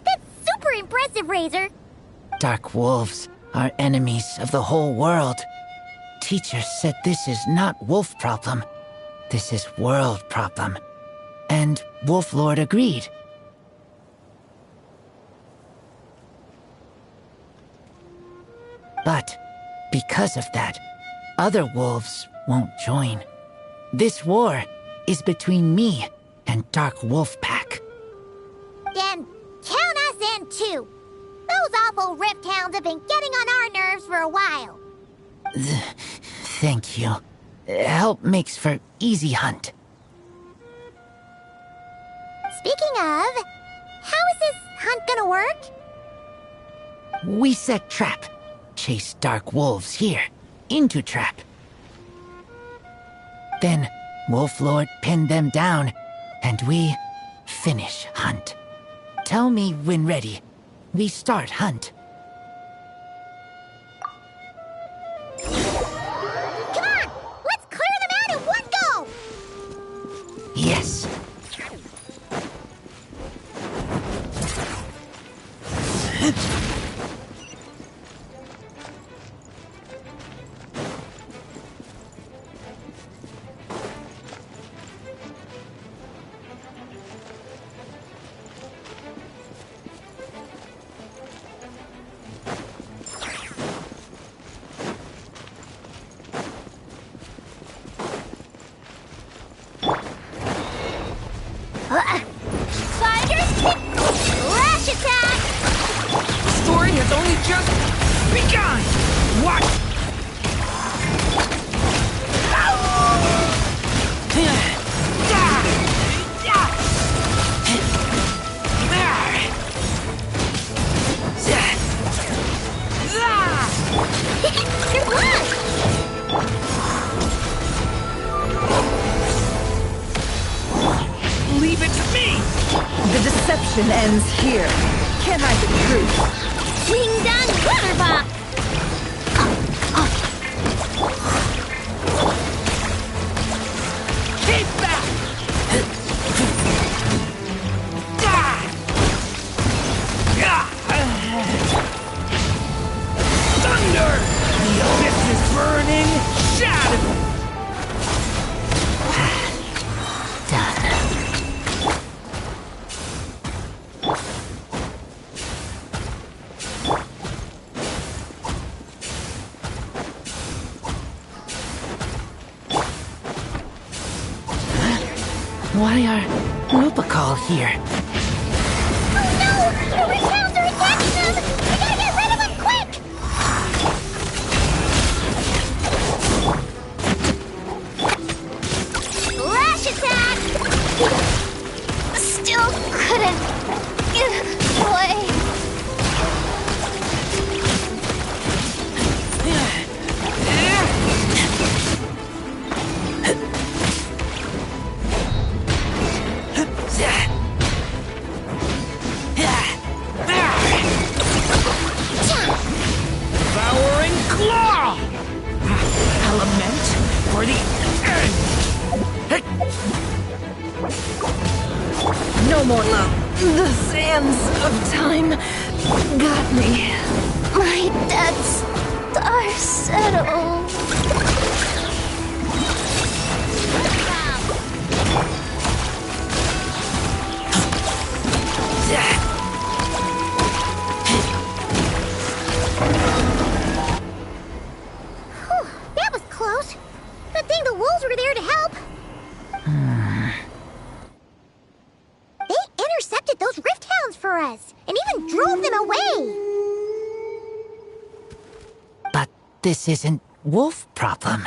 That's super impressive, Razor. Dark wolves are enemies of the whole world. Teacher said this is not wolf problem. This is world problem. And Wolf Lord agreed. But because of that, other wolves won't join. This war is between me and Dark Wolf Pack. Then count us in too. Those awful rift hounds have been getting on our nerves for a while. Thank you. Help makes for easy hunt. Speaking of, how is this hunt gonna work? We set trap. Chase dark wolves here, into trap. Then Wolf Lord pinned them down, and we finish hunt. Tell me when ready. We start hunt. Come on! Let's clear them out in one go! Yes. Fighters kick! Lash attack! The story has only just begun! What? You're blocked! Leave it to me! The deception ends here. Can't hide the truth. Wing Dang Water Pop! Keep back! Thunder! The abyss is burning! Shadow! Why are Lupacol here? Oh no! Human towns are attacking them! We gotta get rid of them quick! Lash attack! Still couldn't get away. Devouring claw! Element for the end! No more love. The sands of time got me. My debts are settled. Whew, that was close. Good thing the wolves were there to help. They intercepted those rift hounds for us, and even drove them away. But this isn't wolf problem.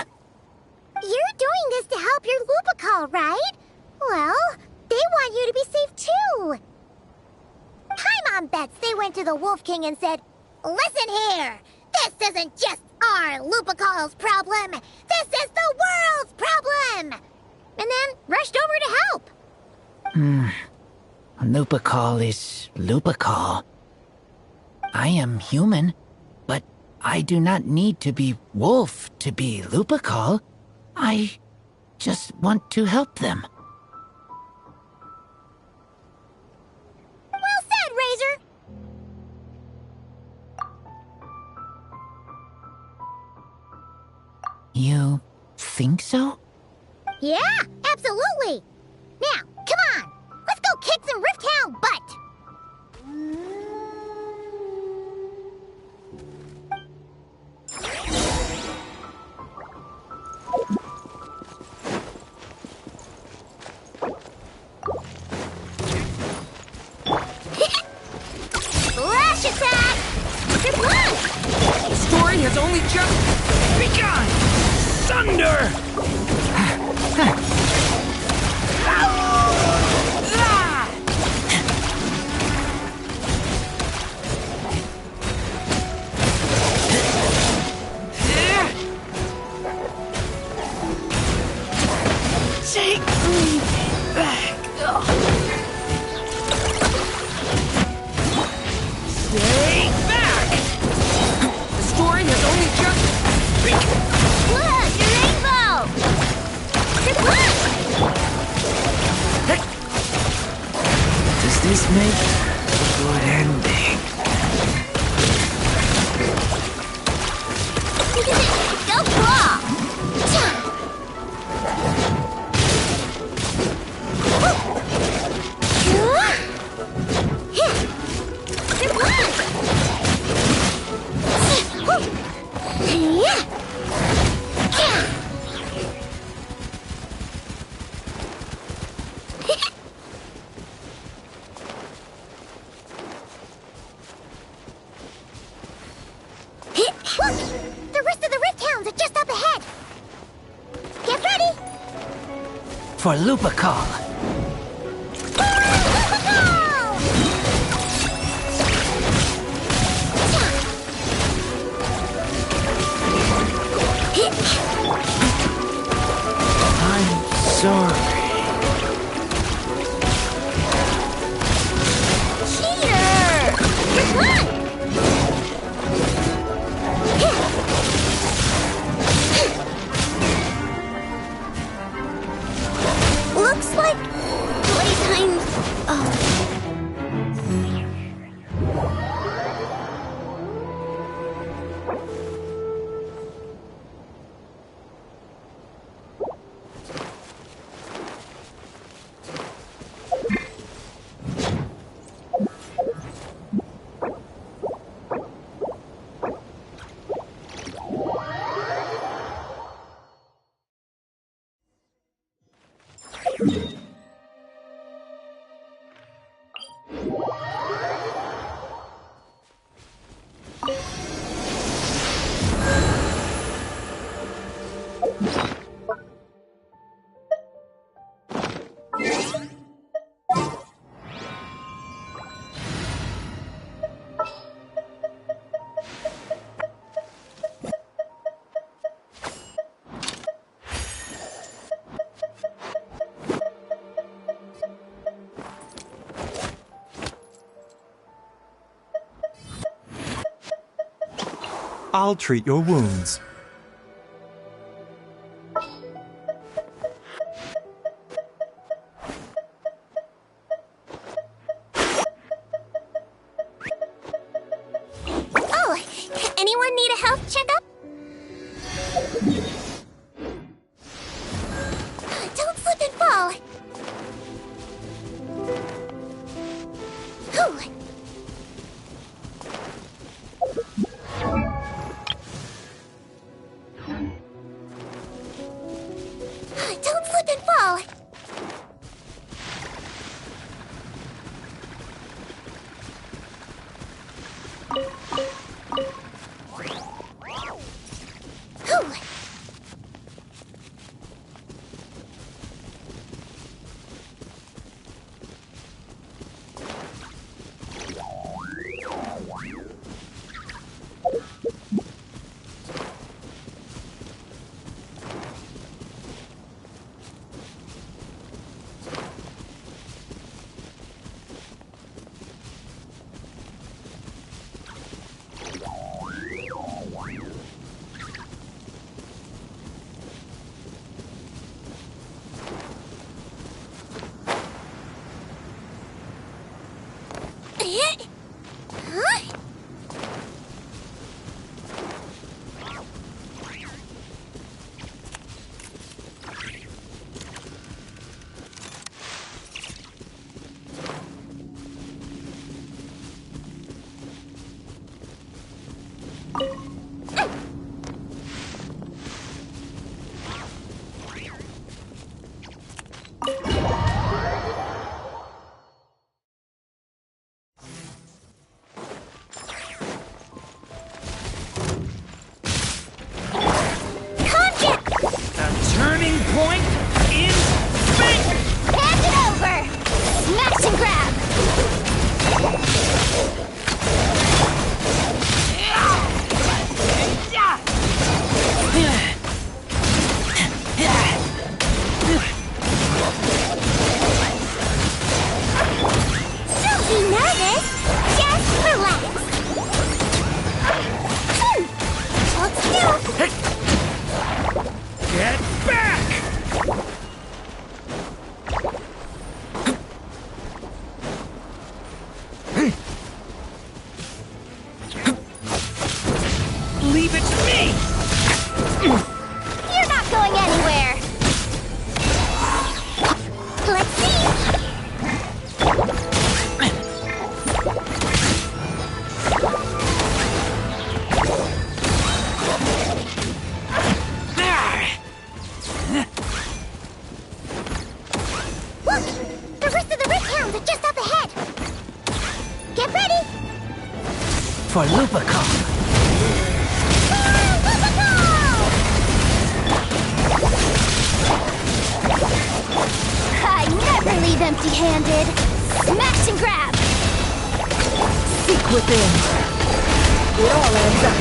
You're doing this to help your Lupacol, right? Well, they want you to be safe too. Paimon bets they went to the Wolf King and said, "Listen here, this isn't just our Lupacol's problem. This is the world's problem." And then rushed over to help. Lupacol is Lupacol. I am human, but I do not need to be wolf to be Lupacol. I just want to help them. Well said, Razor. You think so? Yeah, absolutely. Now, come on. Let's go kick some Rift Hound butt. Lash attack! You're blocked! The story has only just begun! Thunder! this make a good ending? Go claw! The rest of the Rift Hounds are just up ahead! Get ready! For Lupacol! I'm sorry. Looks like playtime. I'll treat your wounds. Oh, anyone need a health checkup? Don't slip and fall. Whew. Don't slip and fall. Leave it to me! You're not going anywhere! Let's see! Look! The rest of the Rift Hounds are just up ahead! Get ready! For Lupical! I never leave empty-handed! Smash and grab! Seek within. It all ends up.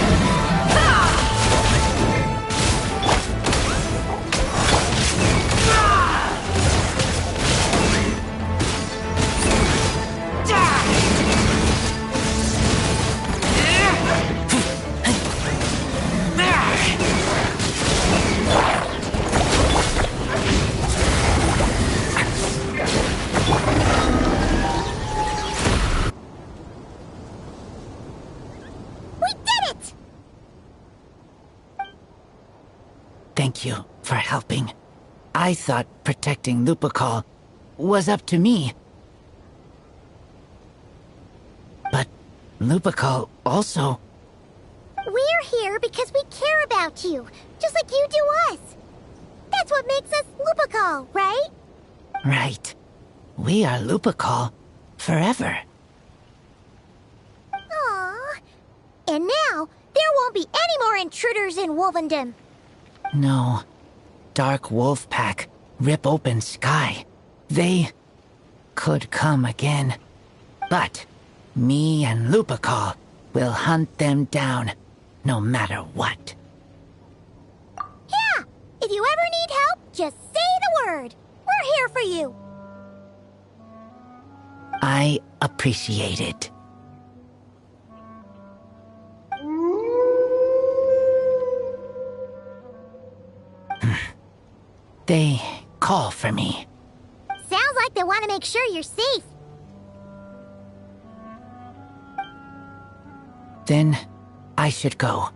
Thank you for helping. I thought protecting Lupical was up to me. But Lupical also... We're here because we care about you, just like you do us. That's what makes us Lupical, right? Right. We are Lupical forever. Aww. And now, there won't be any more intruders in Wolvendom. No. Dark Wolf Pack, rip open sky. They could come again. But me and Lupical will hunt them down, no matter what. Yeah! If you ever need help, just say the word. We're here for you. I appreciate it. They call for me. Sounds like they want to make sure you're safe. Then I should go.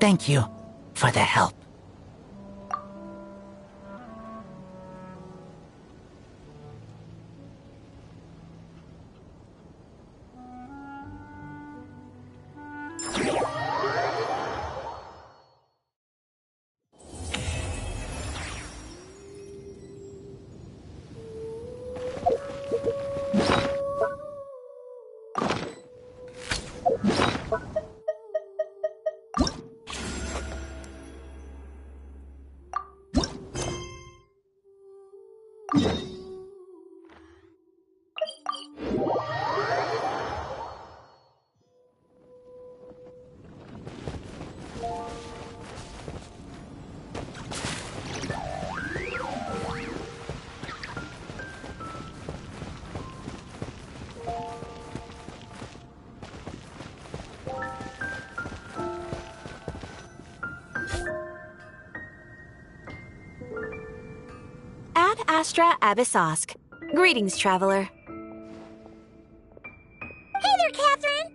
Thank you for the help. Ad Astra Abyssosk. Greetings, traveler. Hey there, Catherine!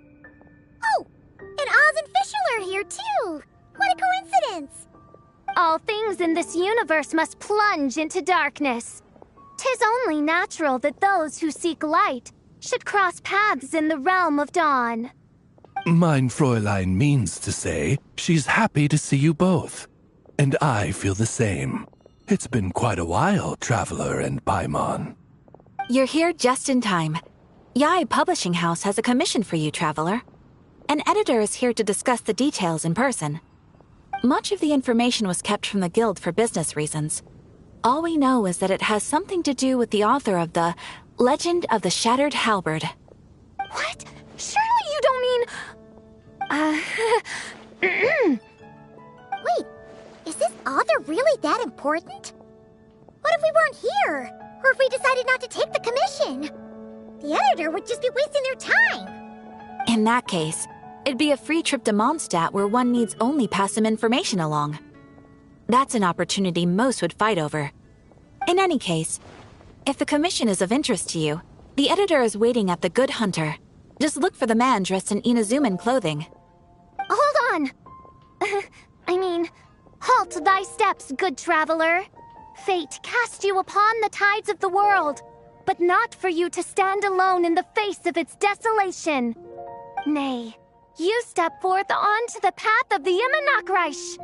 Oh, and Oz and Fischl are here, too! What a coincidence! All things in this universe must plunge into darkness. 'Tis only natural that those who seek light should cross paths in the realm of dawn. Mein Fräulein means to say she's happy to see you both. And I feel the same. It's been quite a while, Traveler and Paimon. You're here just in time. Yai Publishing House has a commission for you, traveler. An editor is here to discuss the details in person. Much of the information was kept from the guild for business reasons. All we know is that it has something to do with the author of the Legend of the Shattered Halberd. What? Surely you don't mean... Wait, is this author really that important? What if we weren't here? Or if we decided not to take the commission? The editor would just be wasting their time. In that case, it'd be a free trip to Mondstadt where one needs only pass some information along. That's an opportunity most would fight over. In any case, if the commission is of interest to you, the editor is waiting at the Good Hunter. Just look for the man dressed in Inazuman clothing. Hold on! Halt thy steps, good traveler. Fate cast you upon the tides of the world, but not for you to stand alone in the face of its desolation. Nay, you step forth onto the path of the Immernachtreich.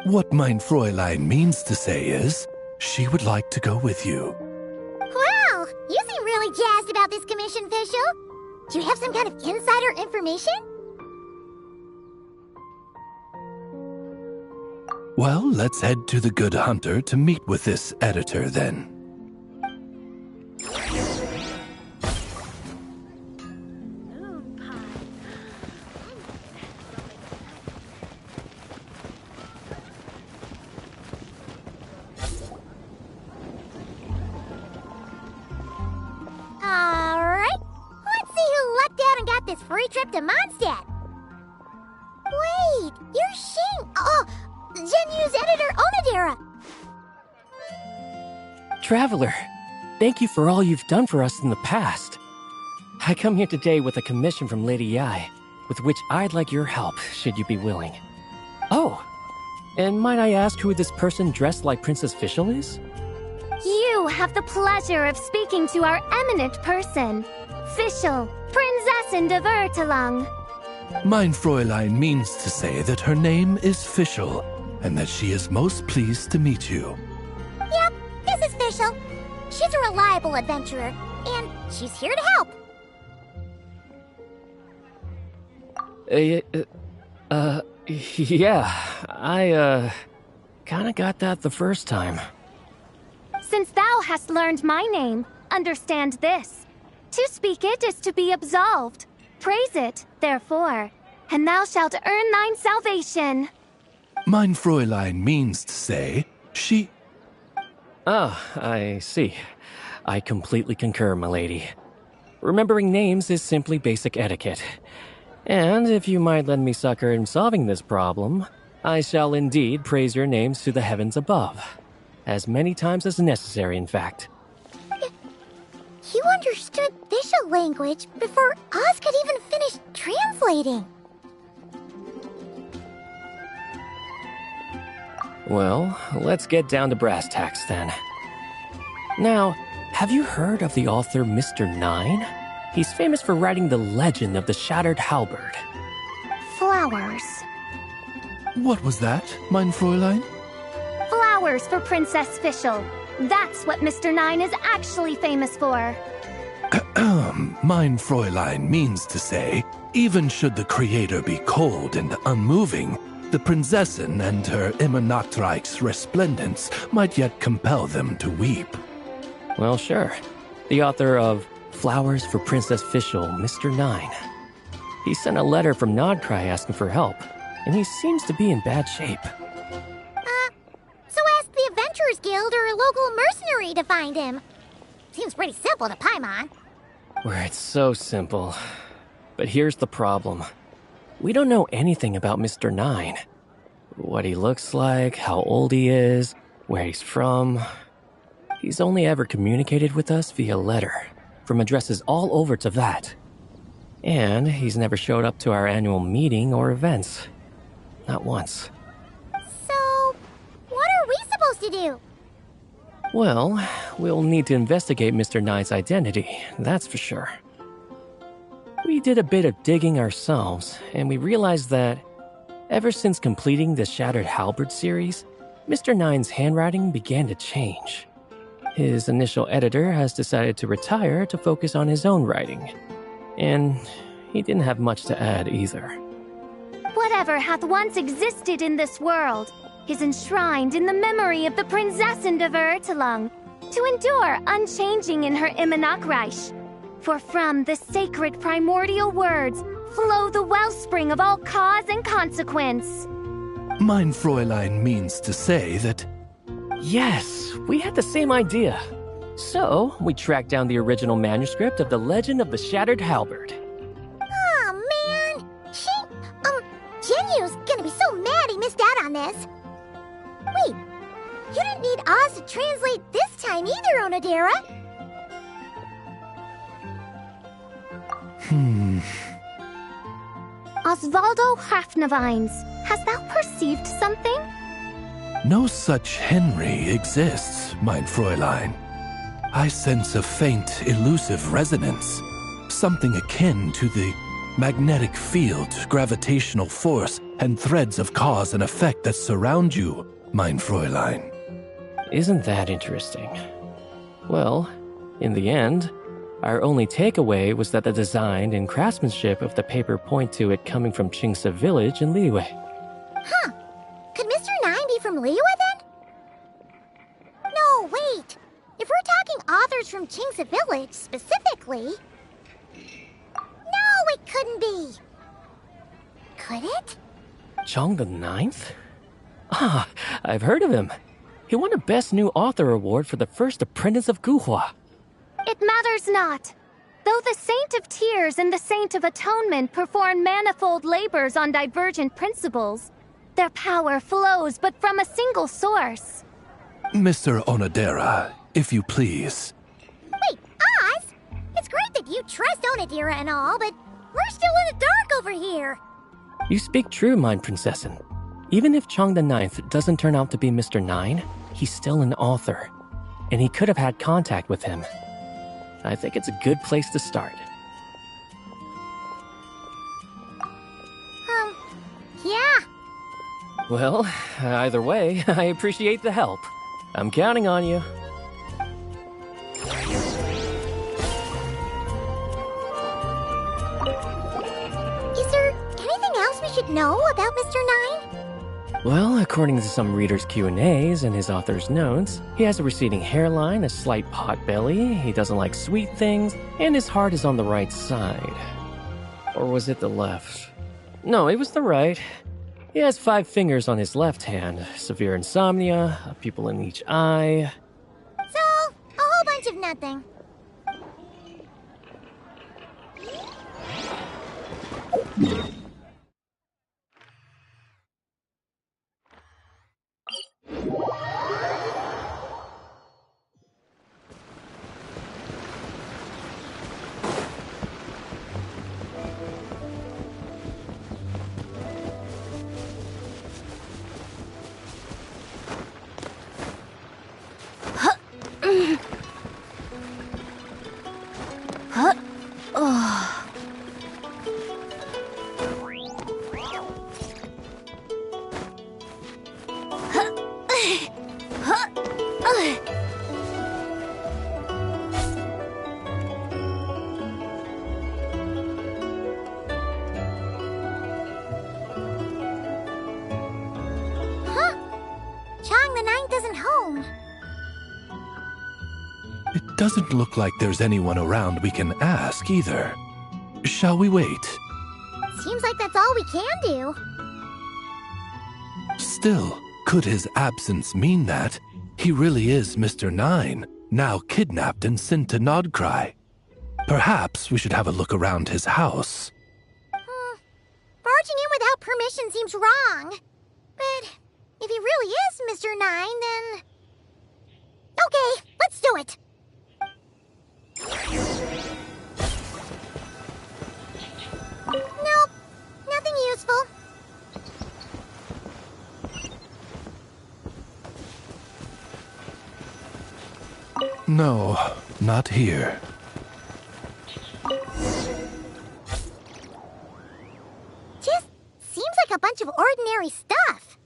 What mein Fräulein means to say is, she would like to go with you. Wow, you seem really jazzed about this commission, Fischl. Do you have some kind of insider information? Well, let's head to the Good Hunter to meet with this editor then. Alright, let's see who lucked out and got this free trip to Mondstadt. Wait, you're Shing. Genyu's editor, Onodera. Traveler, thank you for all you've done for us in the past. I come here today with a commission from Lady Yai, with which I'd like your help, should you be willing. Oh, and might I ask who this person dressed like Princess Fischl is? You have the pleasure of speaking to our eminent person, Fischl, Prinzessin de Vertalang. Mein Fräulein means to say that her name is Fischl, and that she is most pleased to meet you. Yep, this is Fischl. She's a reliable adventurer, and she's here to help. Yeah, I, kinda got that the first time. Since thou hast learned my name, understand this. To speak it is to be absolved. Praise it, therefore, and thou shalt earn thine salvation. Mein Fräulein means to say, she... Ah, I see. I completely concur, my lady. Remembering names is simply basic etiquette. And if you might lend me succor in solving this problem, I shall indeed praise your names to the heavens above. As many times as necessary, in fact. You understood Fischl language before Oz could even finish translating. Well, let's get down to brass tacks then. Now, have you heard of the author Mr. Nine? He's famous for writing the legend of the Shattered Halberd. Flowers. What was that, mein Fräulein? Flowers for Princess Fischl. That's what Mr. Nine is actually famous for. Mein Fräulein means to say, even should the creator be cold and unmoving, the Prinzessin and her Immernachtreich's resplendence might yet compel them to weep. Well, sure. The author of Flowers for Princess Fischl, Mr. Nine. He sent a letter from Nodcry asking for help, and he seems to be in bad shape. So ask the Adventurers Guild or a local mercenary to find him. Seems pretty simple to Paimon. Where it's so simple. But here's the problem. We don't know anything about Mr. Nine. What he looks like, how old he is, where he's from. He's only ever communicated with us via letter, from addresses all over to that. And he's never showed up to our annual meeting or events. Not once. So, what are we supposed to do? Well, we'll need to investigate Mr. Nine's identity, that's for sure. We did a bit of digging ourselves, and we realized that ever since completing the Shattered Halberd series, Mr. Nine's handwriting began to change. His initial editor has decided to retire to focus on his own writing, and he didn't have much to add either. Whatever hath once existed in this world is enshrined in the memory of the Prinzessin de Vertalang, to endure unchanging in her Immernachtreich. For from the sacred primordial words flow the wellspring of all cause and consequence. Mein Fräulein means to say that... Yes, we had the same idea. So, we tracked down the original manuscript of the Legend of the Shattered Halberd. Aw, man! Genyu's gonna be so mad he missed out on this. Wait, you didn't need Oz to translate this time either, Onodera. Osvaldo Hafnavines, hast thou perceived received something? No such Henry exists, mein Fräulein. I sense a faint, elusive resonance, something akin to the magnetic field, gravitational force, and threads of cause and effect that surround you, mein Fräulein. Isn't that interesting? Well, in the end, our only takeaway was that the design and craftsmanship of the paper point to it coming from Qingse village in Liyue. Huh. Could Mr. Nine be from Liyue then? No, wait. If we're talking authors from Qingse village specifically... No, it couldn't be. Could it? Chong the Ninth? Ah, I've heard of him. He won a Best New Author award for the first apprentice of Guhua. It matters not. Though the Saint of Tears and the Saint of Atonement perform manifold labors on divergent principles, their power flows but from a single source. Mr. Onodera, if you please. Wait, Oz? It's great that you trust Onodera and all, but we're still in the dark over here. You speak true, mein Prinzessin. Even if Chong the Ninth doesn't turn out to be Mr. Nine, he's still an author, and he could have had contact with him. I think it's a good place to start. Yeah. Well, either way, I appreciate the help. I'm counting on you. Is there anything else we should know about Mr. Nine? Well, according to some readers' Q&As and his author's notes, he has a receding hairline, a slight pot belly, he doesn't like sweet things, and his heart is on the right side. Or was it the left? No, it was the right. He has 5 fingers on his left hand, severe insomnia, a pupil in each eye. So, a whole bunch of nothing. Doesn't look like there's anyone around we can ask either. Shall we wait? Seems like that's all we can do. Still, could his absence mean that he really is Mr. Nine, now kidnapped and sent to Nodcry? Perhaps we should have a look around his house. Barging in without permission seems wrong. But if he really is Mr. Nine, then... Okay, let's do it. Nope, nothing useful. No, not here. Just seems like a bunch of ordinary stuff.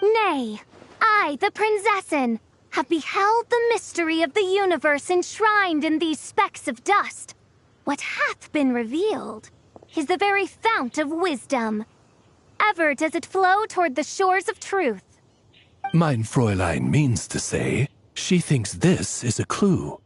Nay, I, the Prinzessin, have beheld the mystery of the universe enshrined in these specks of dust. What hath been revealed is the very fount of wisdom. Ever does it flow toward the shores of truth. Mein Fräulein means to say, she thinks this is a clue.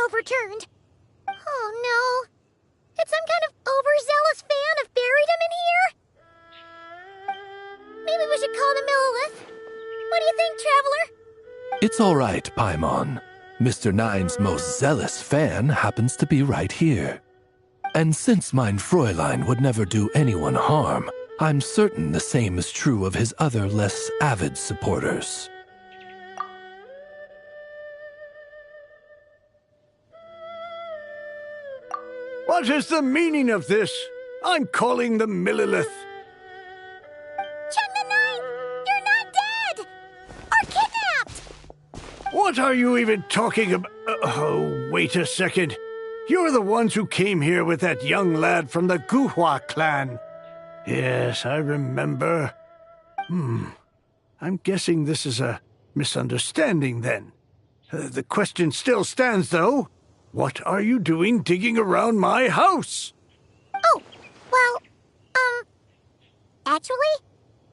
Overturned. Oh no. Did some kind of overzealous fan have buried him in here? Maybe we should call him Millilith. What do you think, Traveler? It's all right, Paimon. Mr. Nine's most zealous fan happens to be right here. And since mein Fräulein would never do anyone harm, I'm certain the same is true of his other less avid supporters. What is the meaning of this? I'm calling the Millilith. Chung the Ninth, you're not dead! Or kidnapped! What are you even talking about? Oh, wait a second. You're the ones who came here with that young lad from the Guhua clan. Yes, I remember. I'm guessing this is a misunderstanding then. The question still stands, though. What are you doing digging around my house? Oh, well, actually,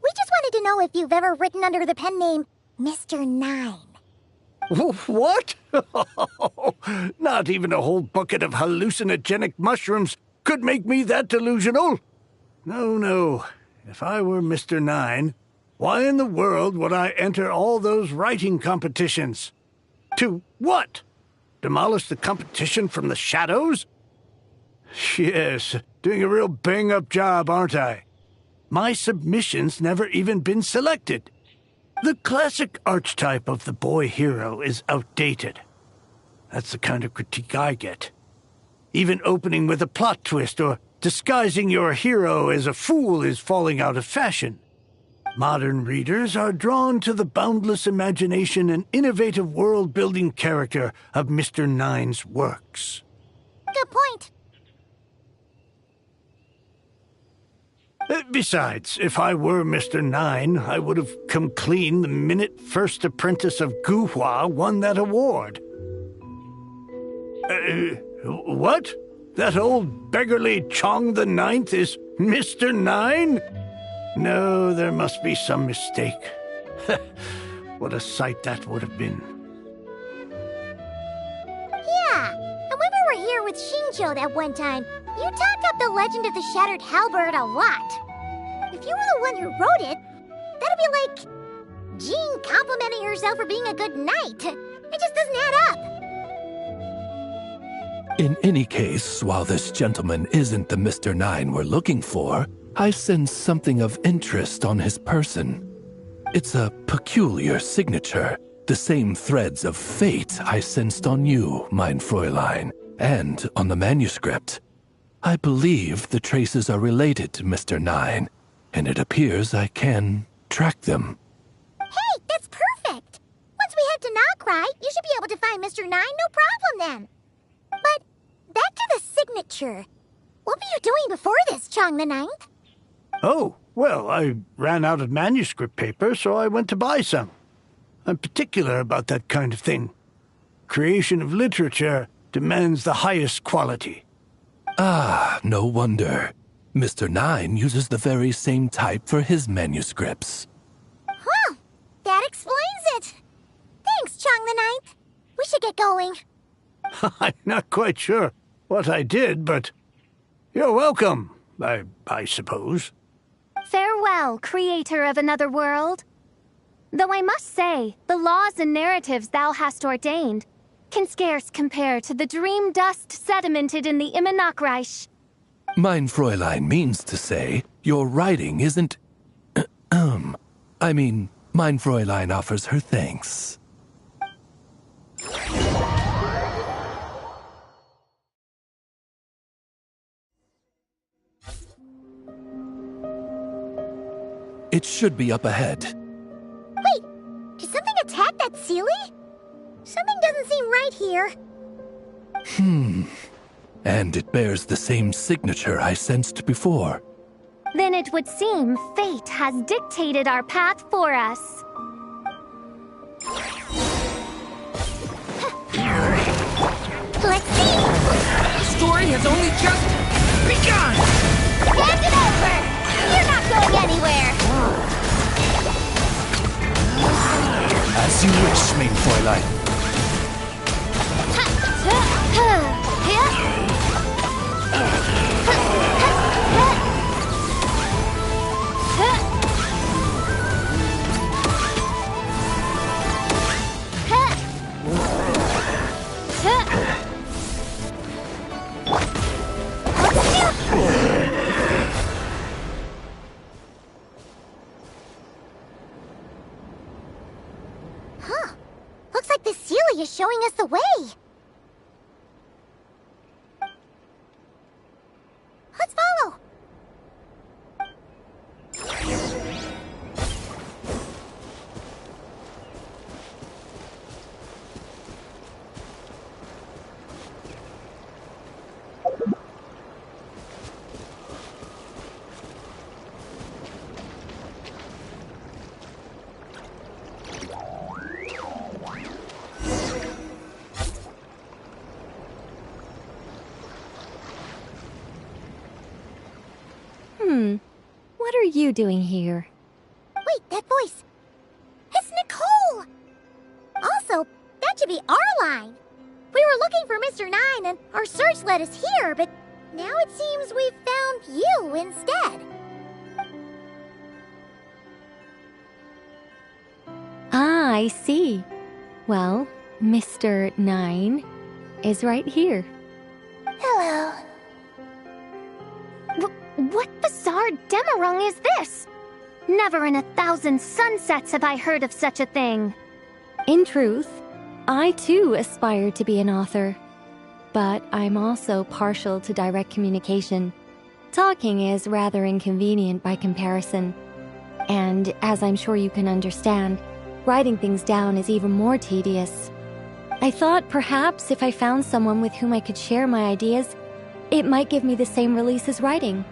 we just wanted to know if you've ever written under the pen name Mr. Nine. What? Not even a whole bucket of hallucinogenic mushrooms could make me that delusional. No. If I were Mr. Nine, why in the world would I enter all those writing competitions? To what? Demolish the competition from the shadows? Yes, doing a real bang-up job, aren't I? My submission's never even been selected. The classic archetype of the boy hero is outdated. That's the kind of critique I get. Even opening with a plot twist or disguising your hero as a fool is falling out of fashion. Modern readers are drawn to the boundless imagination and innovative world-building character of Mr. Nine's works. Good point. Besides, if I were Mr. Nine, I would have come clean the minute First Apprentice of Guhua won that award. What? That old beggarly Chong the Ninth is Mr. Nine? No, there must be some mistake. What a sight that would have been. Yeah, and when we were here with Xingqiu that one time, you talked up the legend of the Shattered Halberd a lot. If you were the one who wrote it, that'd be like Jean complimenting herself for being a good knight. It just doesn't add up. In any case, while this gentleman isn't the Mr. Nine we're looking for, I sense something of interest on his person. It's a peculiar signature, the same threads of fate I sensed on you, mein Fräulein, and on the manuscript. I believe the traces are related to Mr. Nine, and it appears I can track them. Hey, that's perfect! Once we head to Nokrai, you should be able to find Mr. Nine, no problem then. But back to the signature. What were you doing before this, Chong the Ninth? Oh, well, I ran out of manuscript paper, so I went to buy some. I'm particular about that kind of thing. Creation of literature demands the highest quality. Ah, no wonder. Mr. Nine uses the very same type for his manuscripts. Well, that explains it. Thanks, Chong the Ninth. We should get going. I'm not quite sure what I did, but you're welcome, I suppose. Farewell, creator of another world. Though I must say, the laws and narratives thou hast ordained can scarce compare to the dream dust sedimented in the Immanokreich. Mein Fräulein means to say, your writing isn't... I mean, mein Fräulein offers her thanks. It should be up ahead. Wait, did something attack that Sealy? Something doesn't seem right here. And it bears the same signature I sensed before. Then it would seem fate has dictated our path for us. Let's see! The story has only just begun! Hand it over! You're not going anywhere! As you wish, mein Fräulein. is showing us the way. Let's follow. What are you doing here? Wait, that voice. It's Nicole! Also, that should be our line. We were looking for Mr. Nine and our search led us here, but now it seems we've found you instead. Ah, I see. Well, Mr. Nine is right here. Hello. What bizarre Demerung is this? Never in 1,000 sunsets have I heard of such a thing. In truth, I too aspire to be an author. But I'm also partial to direct communication. Talking is rather inconvenient by comparison. And as I'm sure you can understand, writing things down is even more tedious. I thought perhaps if I found someone with whom I could share my ideas, it might give me the same release as writing.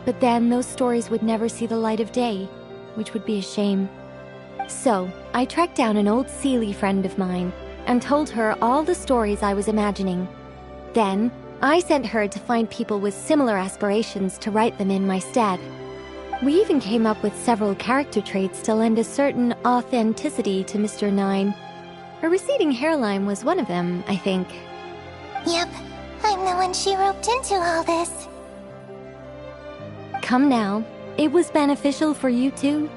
But then those stories would never see the light of day, which would be a shame. So, I tracked down an old Seelie friend of mine and told her all the stories I was imagining. Then, I sent her to find people with similar aspirations to write them in my stead. We even came up with several character traits to lend a certain authenticity to Mr. Nine. A receding hairline was one of them, I think. Yep, I'm the one she roped into all this. Come now, it was beneficial for you too.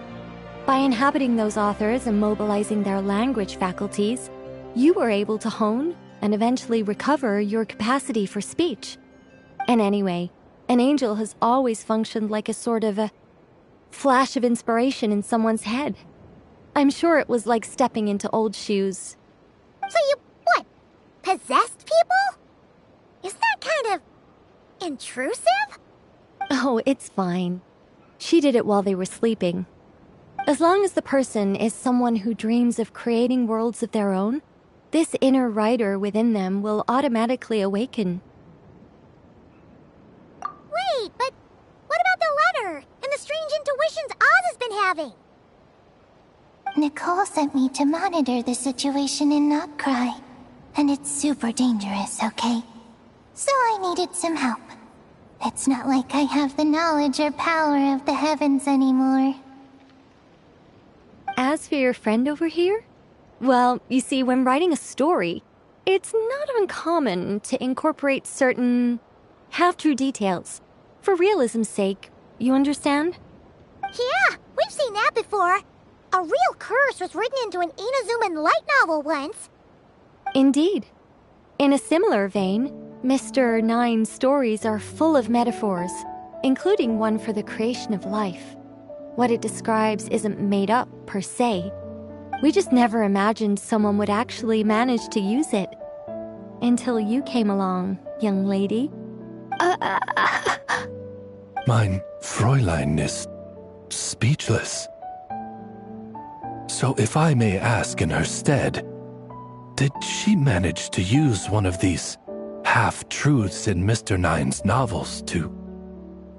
By inhabiting those authors and mobilizing their language faculties, you were able to hone and eventually recover your capacity for speech. And anyway, an angel has always functioned like a sort of a flash of inspiration in someone's head. I'm sure it was like stepping into old shoes. So you, what, possessed people? Isn't that kind of intrusive? Oh, it's fine. She did it while they were sleeping. As long as the person is someone who dreams of creating worlds of their own, this inner writer within them will automatically awaken. Wait, but what about the letter and the strange intuitions Oz has been having? Nicole sent me to monitor the situation and not cry. And it's super dangerous, okay? So I needed some help. It's not like I have the knowledge or power of the heavens anymore. As for your friend over here? Well, you see, when writing a story, it's not uncommon to incorporate certain half-true details. For realism's sake, you understand? Yeah, we've seen that before. A real curse was written into an Inazuman light novel once. Indeed. In a similar vein, Mr. Nine's stories are full of metaphors, including one for the creation of life. What it describes isn't made up, per se. We just never imagined someone would actually manage to use it. Until you came along, young lady. Mein Fräulein is speechless. So if I may ask in her stead, did she manage to use one of these half-truths in Mr. Nine's novels to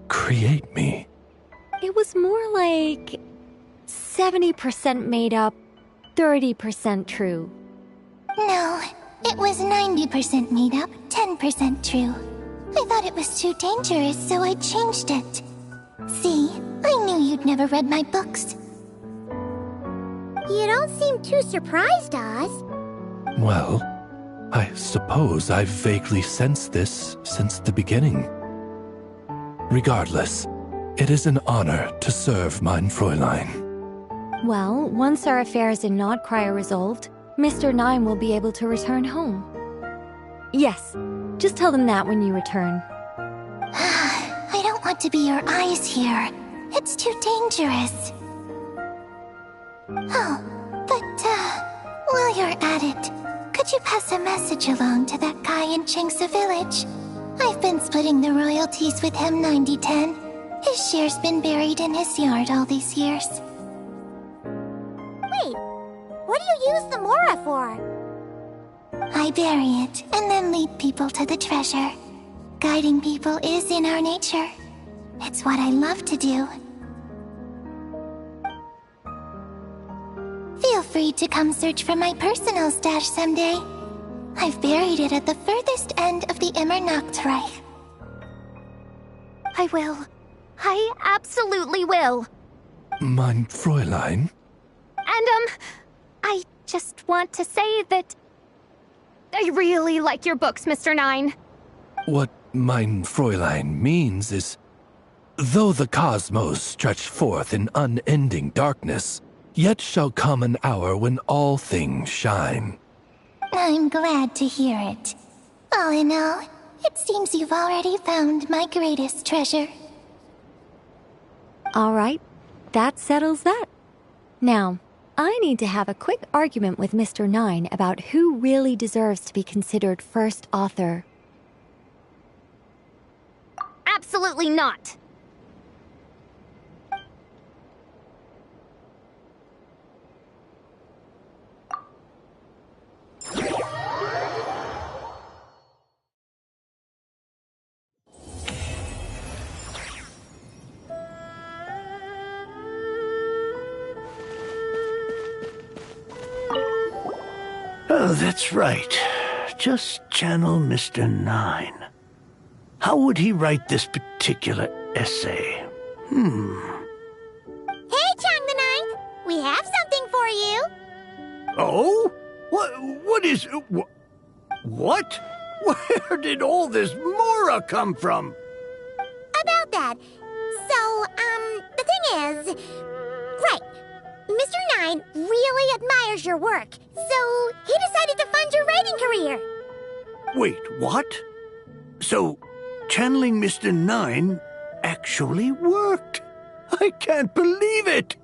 create me? It was more like 70% made up, 30% true. No, it was 90% made up, 10% true. I thought it was too dangerous, so I changed it. See, I knew you'd never read my books. You don't seem too surprised, Oz. Well, I suppose I've vaguely sensed this since the beginning. Regardless, it is an honor to serve mein Fräulein. Well, once our affairs in Nodcry are resolved, Mr. Nine will be able to return home. Yes, just tell them that when you return. I don't want to be your eyes here. It's too dangerous. Oh, but, while you're at it, could Could you pass a message along to that guy in Chingsa village? I've been splitting the royalties with him 90-10. His share's been buried in his yard all these years. Wait, what do you use the Mora for? I bury it and then lead people to the treasure. Guiding people is in our nature. It's what I love to do. Feel free to come search for my personal stash someday. I've buried it at the furthest end of the Immernachtreich. I will. I absolutely will. Mein Fräulein? And, I just want to say that I really like your books, Mr. Nine. What mein Fräulein means is, though the cosmos stretch forth in unending darkness, yet shall come an hour when all things shine. I'm glad to hear it. All in all, it seems you've already found my greatest treasure. All right, that settles that. Now, I need to have a quick argument with Mr. Nine about who really deserves to be considered first author. Absolutely not. Oh, that's right. Just channel Mr. Nine. How would he write this particular essay? Hey, Chang the Ninth! We have something for you! Oh? What is... What? Where did all this Mora come from? About that. So, the thing is... Right. Mr. Nine really admires your work, so he decided to fund your writing career. Wait, what? So, channeling Mr. Nine actually worked. I can't believe it.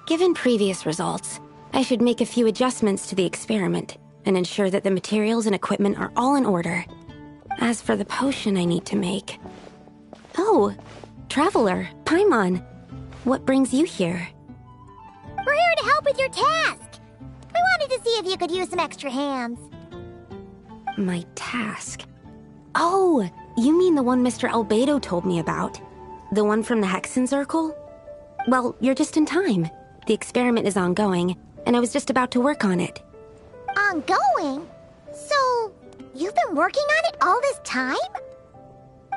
Given previous results, I should make a few adjustments to the experiment and ensure that the materials and equipment are all in order. As for the potion I need to make... Oh, Traveler, Paimon, what brings you here? We're here to help with your task. We wanted to see if you could use some extra hands. My task? Oh, you mean the one Mr. Albedo told me about? The one from the Hexenzirkel? Well, you're just in time. The experiment is ongoing, and I was just about to work on it. Ongoing? So, you've been working on it all this time?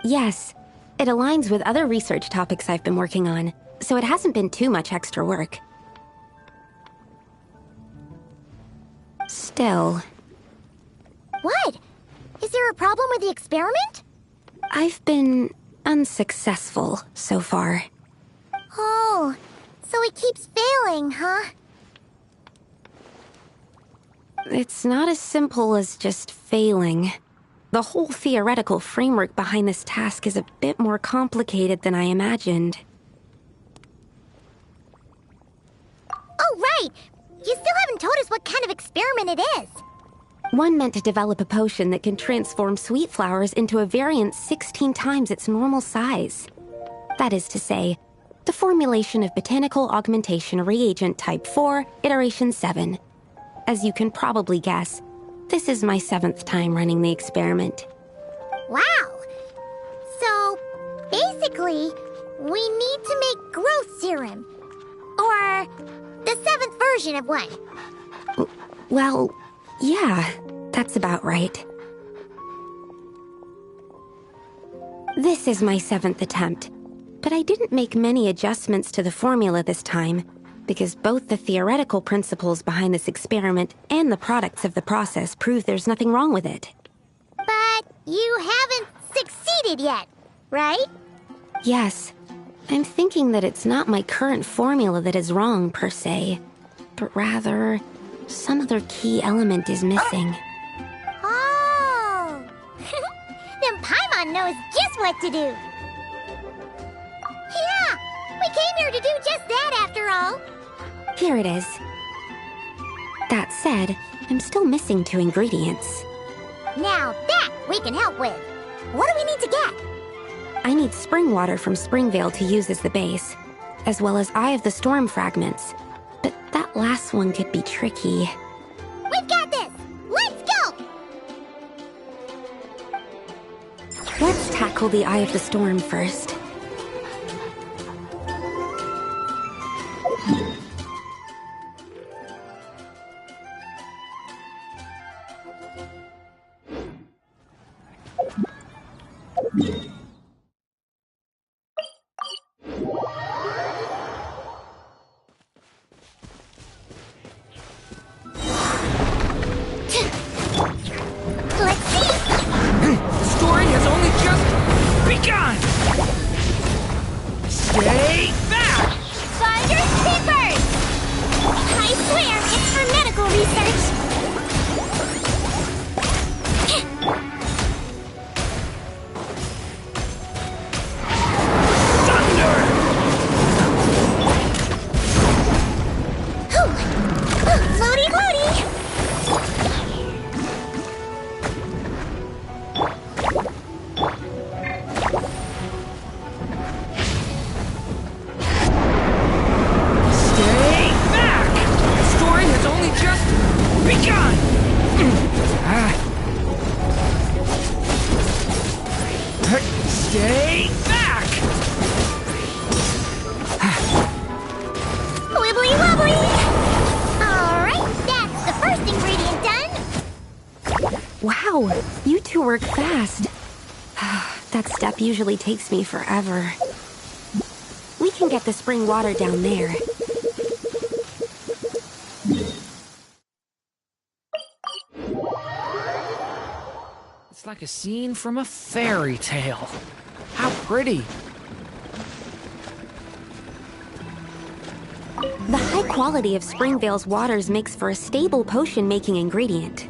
Yes. It aligns with other research topics I've been working on, so it hasn't been too much extra work. Still... What? Is there a problem with the experiment? I've been unsuccessful so far. Oh, so it keeps failing, huh? It's not as simple as just failing. The whole theoretical framework behind this task is a bit more complicated than I imagined. Oh, right! You still haven't told us what kind of experiment it is. One meant to develop a potion that can transform sweet flowers into a variant 16 times its normal size. That is to say, the formulation of Botanical Augmentation Reagent Type 4, Iteration 7. As you can probably guess, this is my 7th time running the experiment. Wow! So, basically, we need to make growth serum. Or the 7th version of one. Well, yeah, that's about right. This is my 7th attempt, but I didn't make many adjustments to the formula this time, because both the theoretical principles behind this experiment and the products of the process prove there's nothing wrong with it. But you haven't succeeded yet, right? Yes. I'm thinking that it's not my current formula that is wrong, per se, but rather, some other key element is missing. Oh! Then Paimon knows just what to do. Yeah! We came here to do just that, after all. Here it is. That said, I'm still missing 2 ingredients. Now that we can help with. What do we need to get? I need spring water from Springvale to use as the base, as well as Eye of the Storm fragments. But that last one could be tricky. We've got this! Let's go! Let's tackle the Eye of the Storm first. Usually takes me forever. We can get the spring water down there. It's like a scene from a fairy tale. How pretty. The high quality of Springvale's waters makes for a stable potion-making ingredient.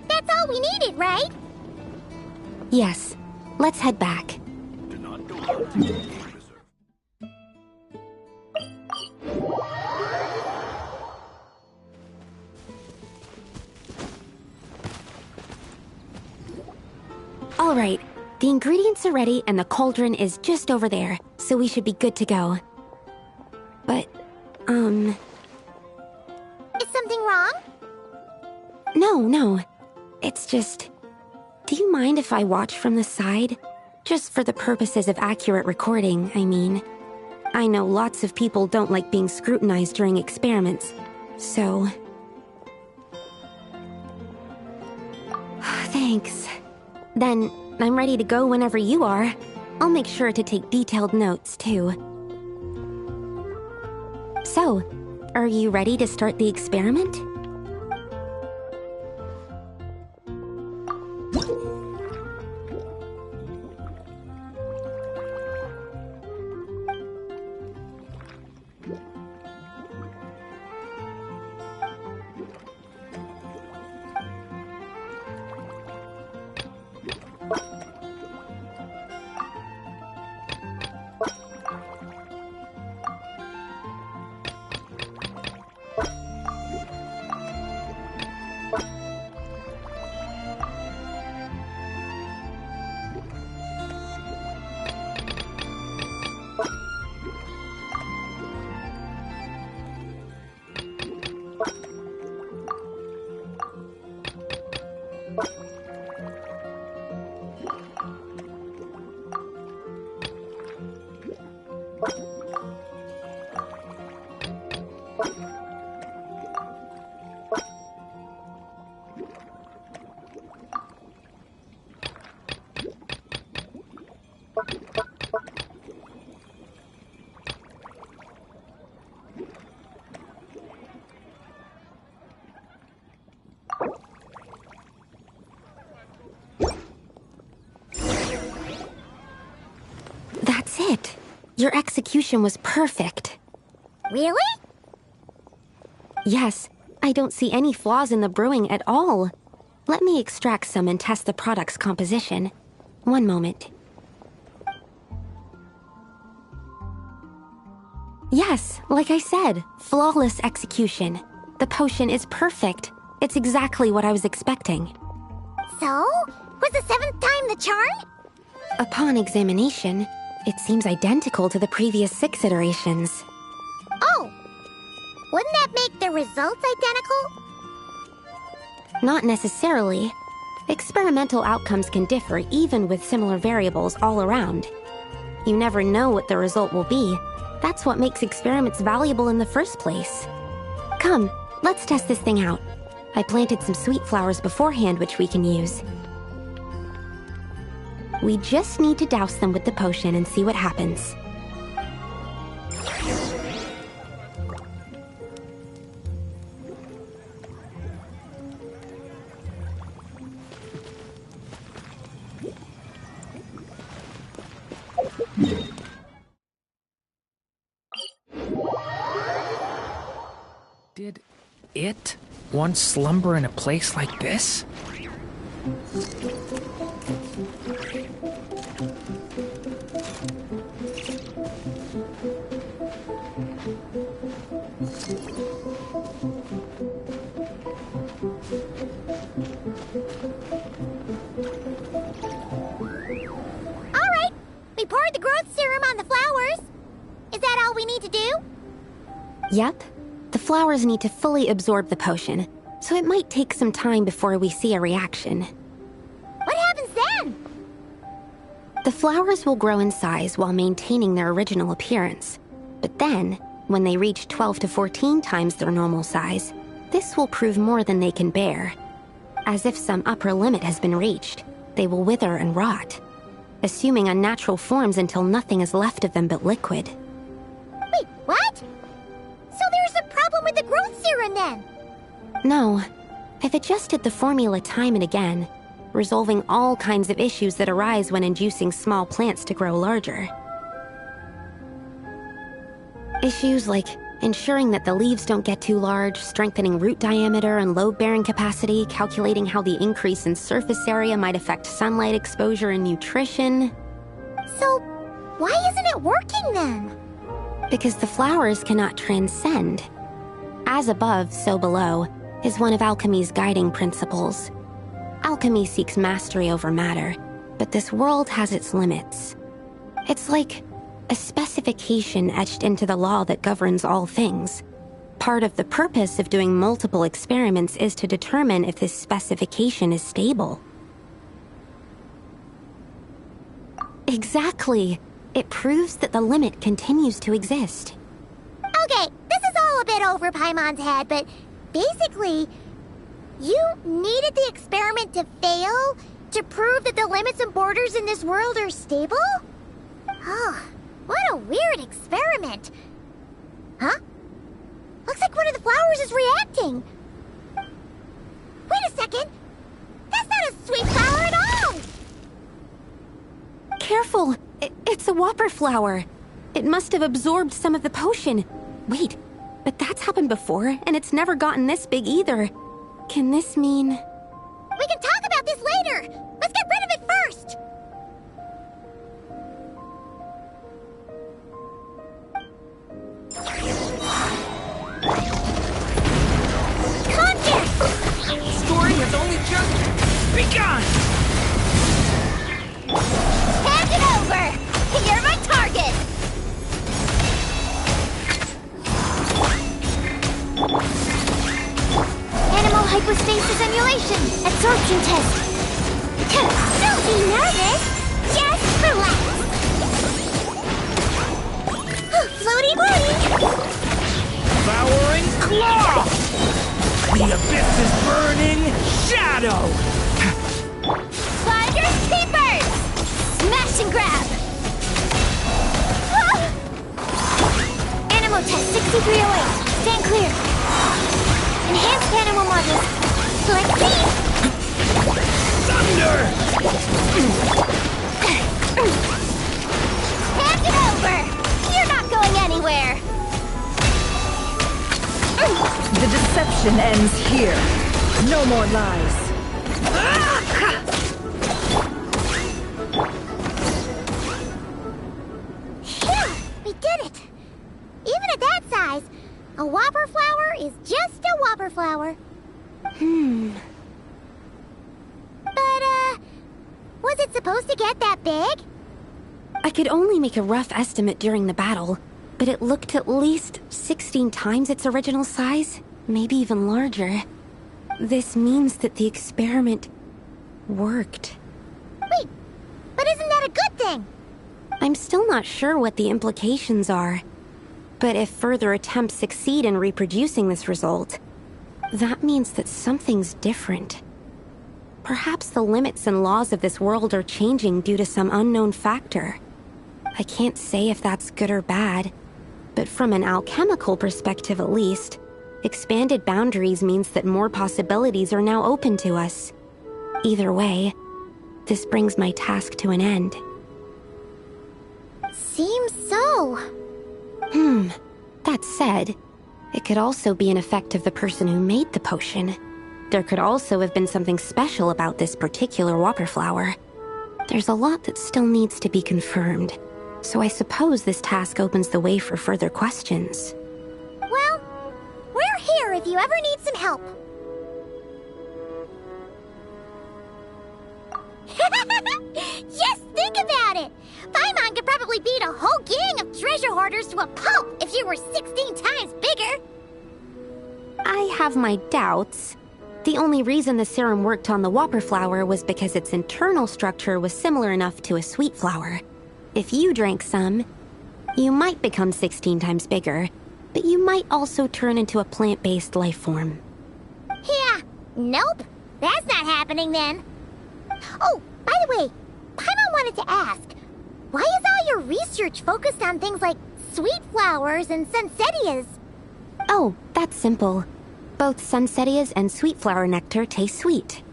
That's all we needed, right? Yes. Let's head back. All right, the ingredients are ready and the cauldron is just over there, so we should be good to go. But, Is something wrong? No. It's just... Do you mind if I watch from the side? Just for the purposes of accurate recording, I mean. I know lots of people don't like being scrutinized during experiments, so... Thanks. Then, I'm ready to go whenever you are. I'll make sure to take detailed notes, too. So, are you ready to start the experiment? Your execution was perfect. Really? Yes, I don't see any flaws in the brewing at all. Let me extract some and test the product's composition. One moment. Yes, like I said, flawless execution. The potion is perfect. It's exactly what I was expecting. So? Was the 7th time the charm? Upon examination, it seems identical to the previous 6 iterations. Oh! Wouldn't that make the results identical? Not necessarily. Experimental outcomes can differ even with similar variables all around. You never know what the result will be. That's what makes experiments valuable in the first place. Come, let's test this thing out. I planted some sweet flowers beforehand which we can use. We just need to douse them with the potion and see what happens. Did it once slumber in a place like this? Alright, we poured the growth serum on the flowers. Is that all we need to do? Yep. The flowers need to fully absorb the potion, so it might take some time before we see a reaction. What happens then? The flowers will grow in size while maintaining their original appearance. But then, when they reach 12 to 14 times their normal size, this will prove more than they can bear. As if some upper limit has been reached, they will wither and rot, assuming unnatural forms until nothing is left of them but liquid. Wait, what? So there's a problem with the growth serum then? No. I've adjusted the formula time and again, resolving all kinds of issues that arise when inducing small plants to grow larger. Issues like ensuring that the leaves don't get too large, strengthening root diameter and load-bearing capacity, calculating how the increase in surface area might affect sunlight exposure and nutrition. So, why isn't it working then? Because the flowers cannot transcend. As above, so below, is one of alchemy's guiding principles. Alchemy seeks mastery over matter, but this world has its limits. It's like a specification etched into the law that governs all things. Part of the purpose of doing multiple experiments is to determine if this specification is stable. Exactly. It proves that the limit continues to exist. Okay, this is all a bit over Paimon's head, but basically, you needed the experiment to fail to prove that the limits and borders in this world are stable? Oh, what a weird experiment. Huh? Looks like one of the flowers is reacting. Wait a second. That's not a sweet flower at all! Careful! It's a whopper flower. It must have absorbed some of the potion. Wait, but that's happened before, and it's never gotten this big either. Can this mean... We can talk about this later! Let's get rid of it first! Contact! The story has only just begun! Hand it over! You're my target! Animal hypostasis emulation! Absorption test! Don't be nervous! Just relax! Floaty floaty! Devouring claw! The abyss's burning shadow! Finders keepers! Smash and grab! Animal test 6308. Stand clear. Enhanced animal module. Select C. Thunder! Hand it over! The deception ends here. No more lies. Phew! We did it! Even at that size, a whopper flower is just a whopper flower. But, was it supposed to get that big? I could only make a rough estimate during the battle, but it looked at least 16 times its original size, maybe even larger. This means that the experiment worked. Wait, but isn't that a good thing? I'm still not sure what the implications are. But if further attempts succeed in reproducing this result, that means that something's different. Perhaps the limits and laws of this world are changing due to some unknown factor. I can't say if that's good or bad, but from an alchemical perspective at least, expanded boundaries means that more possibilities are now open to us. Either way, this brings my task to an end. Seems so. That said, it could also be an effect of the person who made the potion. There could also have been something special about this particular whopper flower. There's a lot that still needs to be confirmed, so I suppose this task opens the way for further questions. Well, we're here if you ever need some help. Just think about it! Paimon could probably beat a whole gang of treasure hoarders to a pulp if you were 16 times bigger! I have my doubts. The only reason the serum worked on the whopper flower was because its internal structure was similar enough to a sweet flower. If you drank some, you might become 16 times bigger, but you might also turn into a plant-based life form. Yeah, nope. That's not happening then. Oh, by the way, Paimon wanted to ask, why is all your research focused on things like sweet flowers and sunsettias? Oh, that's simple. Both sunsettias and sweet flower nectar taste sweet.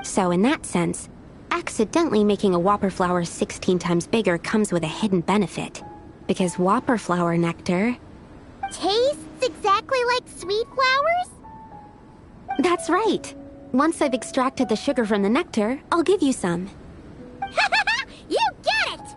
So in that sense, accidentally making a whopper flower 16 times bigger comes with a hidden benefit. Because whopper flower nectar... tastes exactly like sweet flowers? That's right. Once I've extracted the sugar from the nectar, I'll give you some. You get it!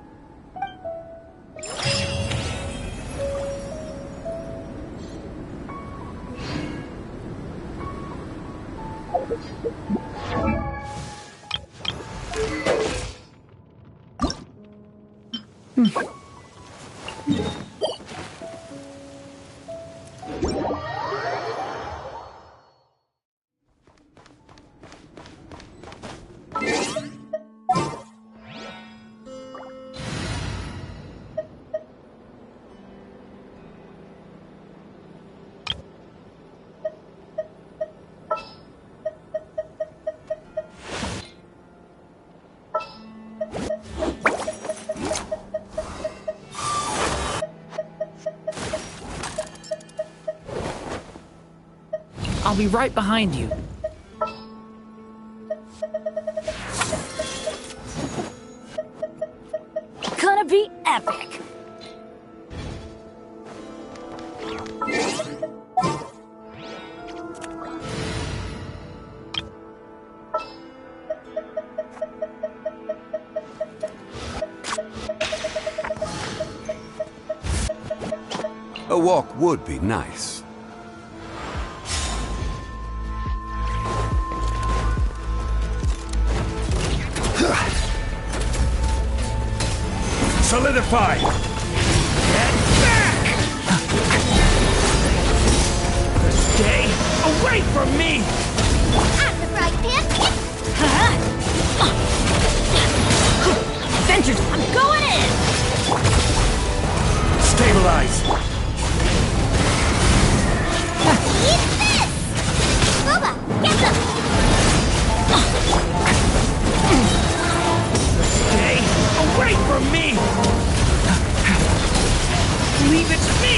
I'll be right behind you. Gonna be epic! A walk would be nice. Solidify! Get back! Stay away from me! I'm the fried pan! Adventures, I'm going in! Stabilize! Eat this! Boba, get them! Stay away from me! Leave it to me!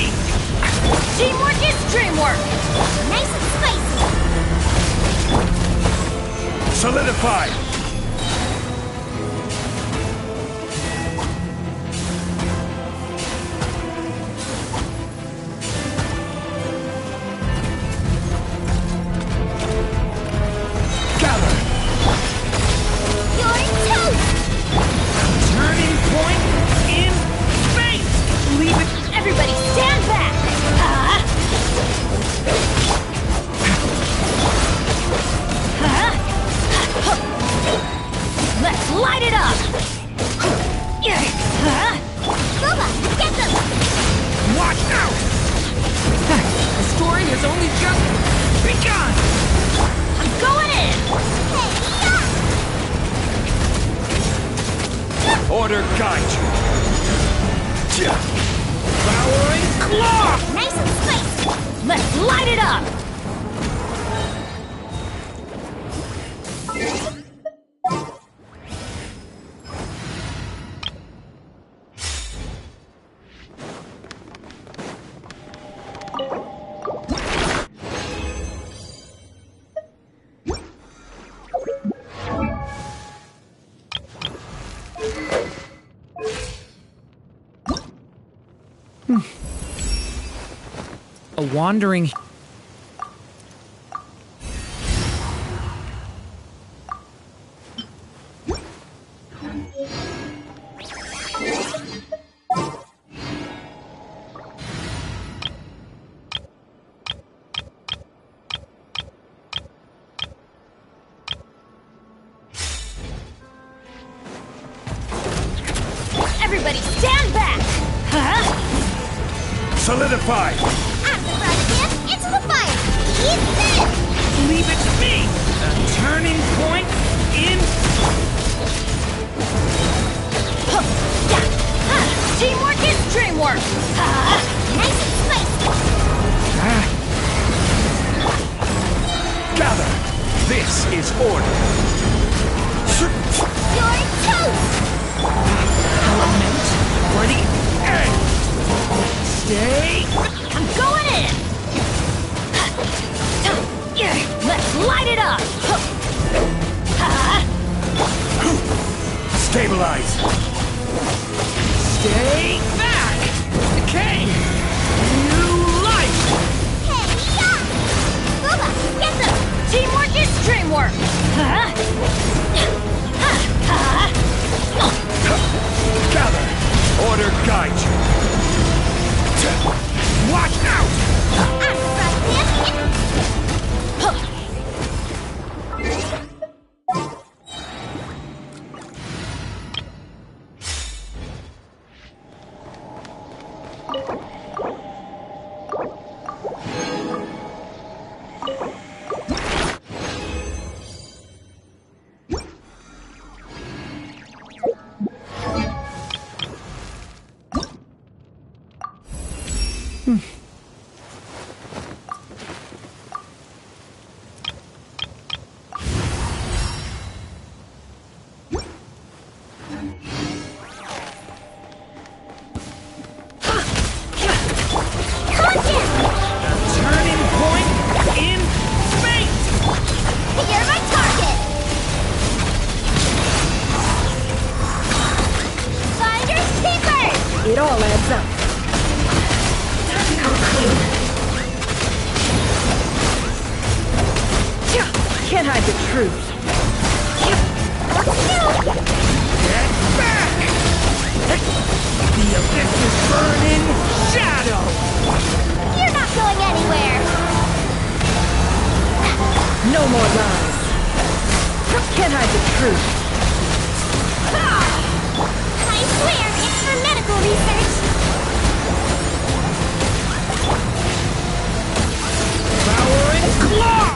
Teamwork is dreamwork! Nice and spicy! Solidify! Order guide you. Flowering claw! Nice and spicy! Let's light it up! A wandering... Everybody stand back! Huh? Solidify! After Frostgift, into the fire! Eat this! Leave it to me! A turning point in... Teamwork is dreamwork! Nice and spicy! Gather! This is order! You're toast! Element for the end! Stay... I'm going in! Let's light it up! Stabilize! Stay back! Decay! New life! Hey, yeah! Booba, get them! Teamwork is dreamwork! Gather! Order guide you! Watch out! After Frostgift, Turning point in fate! you're my target! Finders keepers! It all adds up. Can't hide the truth. Get back! The abyss is burning shadow! You're not going anywhere! No more lies. Can't hide the truth. I swear, it's for medical research! Flowering claw!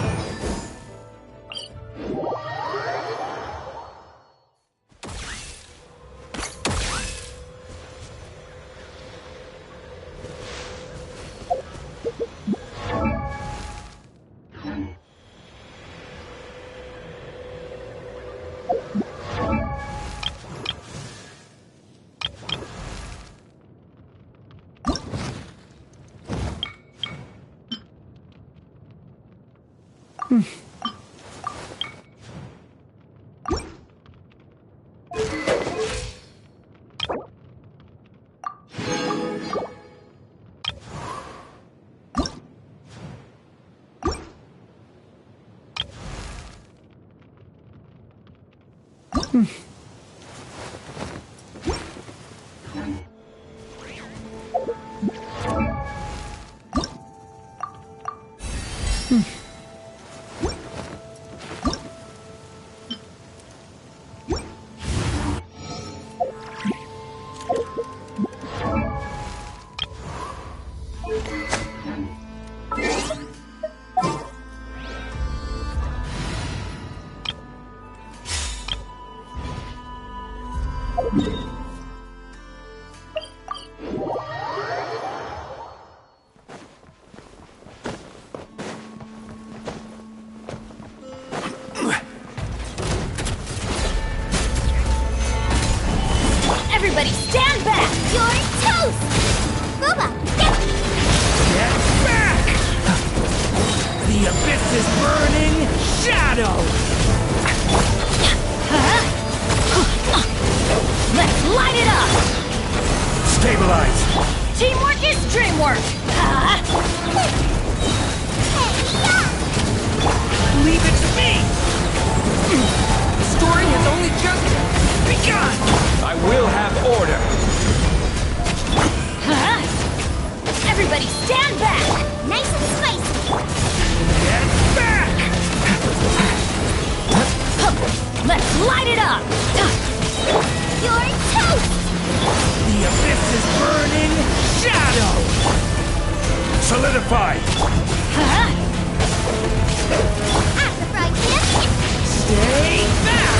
stand back! Nice and spicy! Get back! Let's light it up! You're toast! The abyss is burning shadow! Solidify! At the fried pan! Stay back!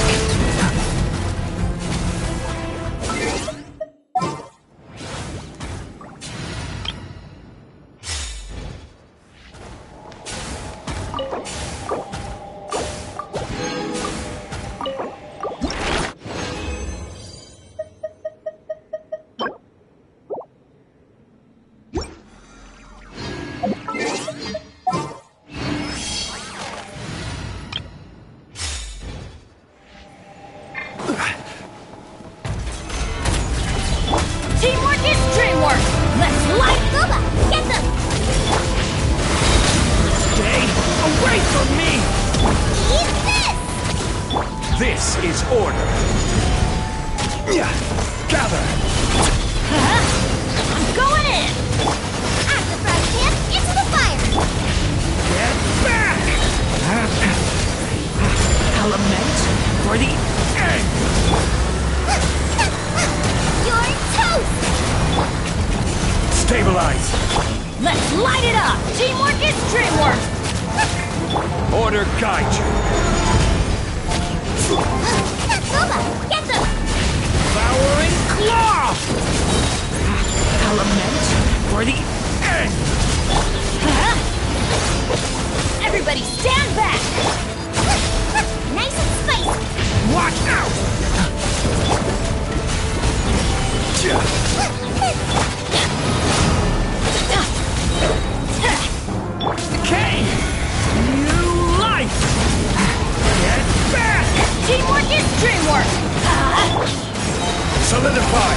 Teamwork is dreamwork! Let's light Booba! Get them! Stay away from me! Eat this! This is order. Gather! I'm going in! At the fried pan, into the fire! Get back! Element for the end! You're toast! Stabilize! Let's light it up! Teamwork is dreamwork! Order guide you. Booba, get them! Devouring claw! Element for the end! Everybody stand back! Nice and spicy! Watch out! Decay! New life! Get back! Teamwork is dreamwork! Solidify!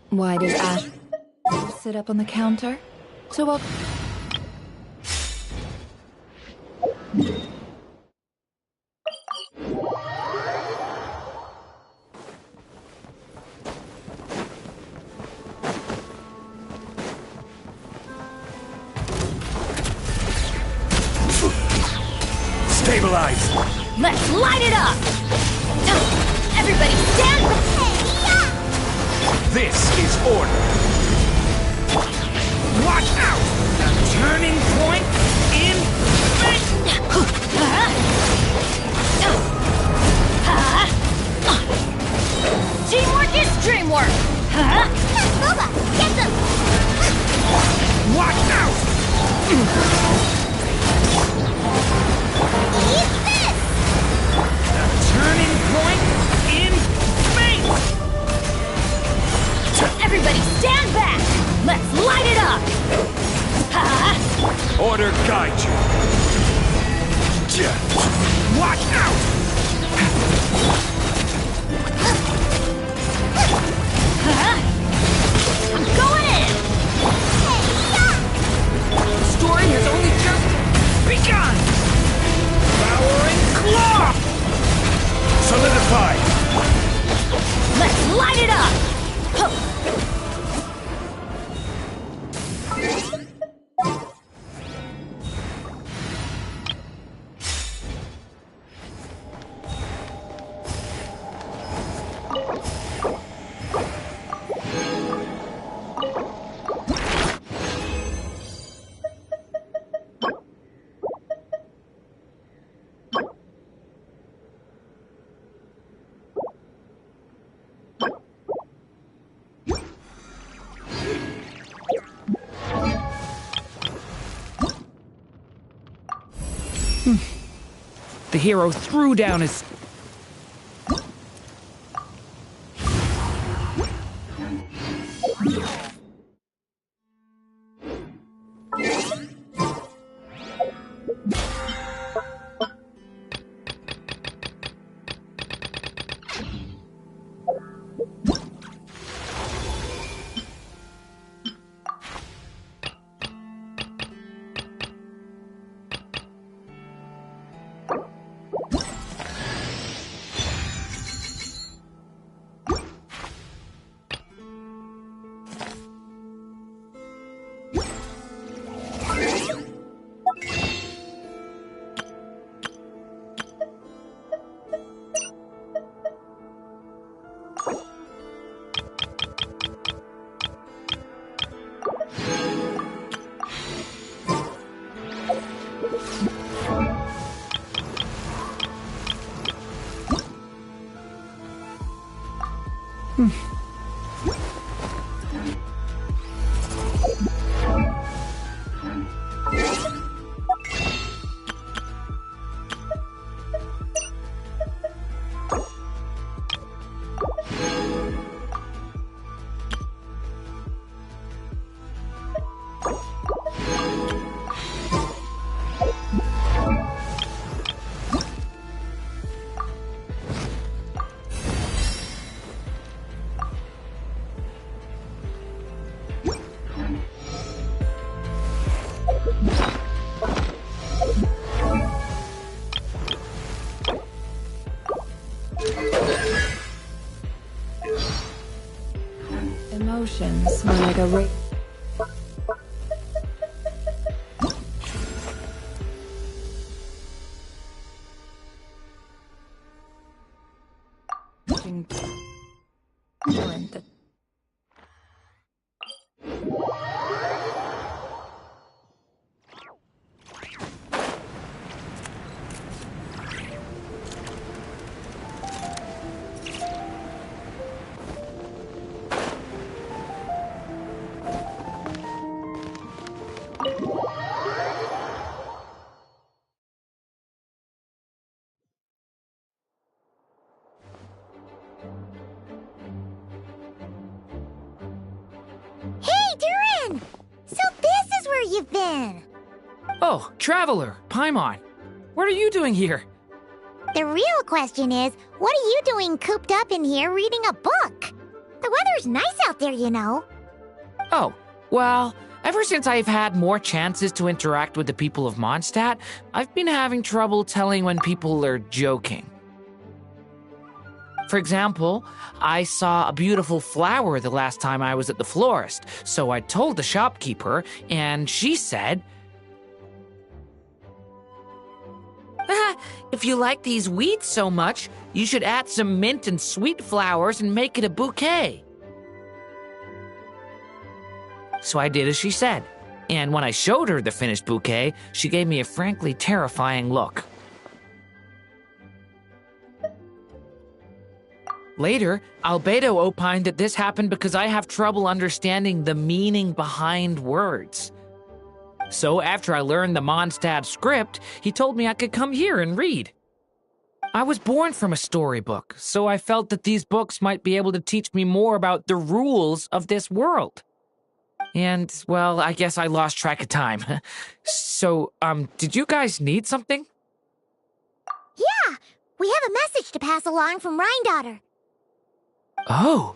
Why does Ash sit up on the counter? So well. Stabilize! Let's light it up! Everybody stand back! This is order. Watch out! A turning point in fate! Teamwork is dreamwork! Booba, get them! Watch out! Eat this! A turning point in fate! Everybody stand back! Let's light it up! Order guide you. Watch out! I'm going in! The story has only just begun! Devouring claw! Solidify! Let's light it up! The hero threw down his... Emotions are like a raging torrent. You've been? Oh, Traveler, Paimon. What are you doing here? The real question is, what are you doing cooped up in here reading a book? The weather's nice out there, you know. Oh, well, ever since I've had more chances to interact with the people of Mondstadt, I've been having trouble telling when people are joking. For example, I saw a beautiful flower the last time I was at the florist, so I told the shopkeeper, and she said, if you like these weeds so much, you should add some mint and sweet flowers and make it a bouquet. So I did as she said, and when I showed her the finished bouquet, she gave me a frankly terrifying look. Later, Albedo opined that this happened because I have trouble understanding the meaning behind words. So after I learned the Mondstadt script, he told me I could come here and read. I was born from a storybook, so I felt that these books might be able to teach me more about the rules of this world. And, well, I guess I lost track of time. So, did you guys need something? Yeah, we have a message to pass along from Rhindaughter. Oh,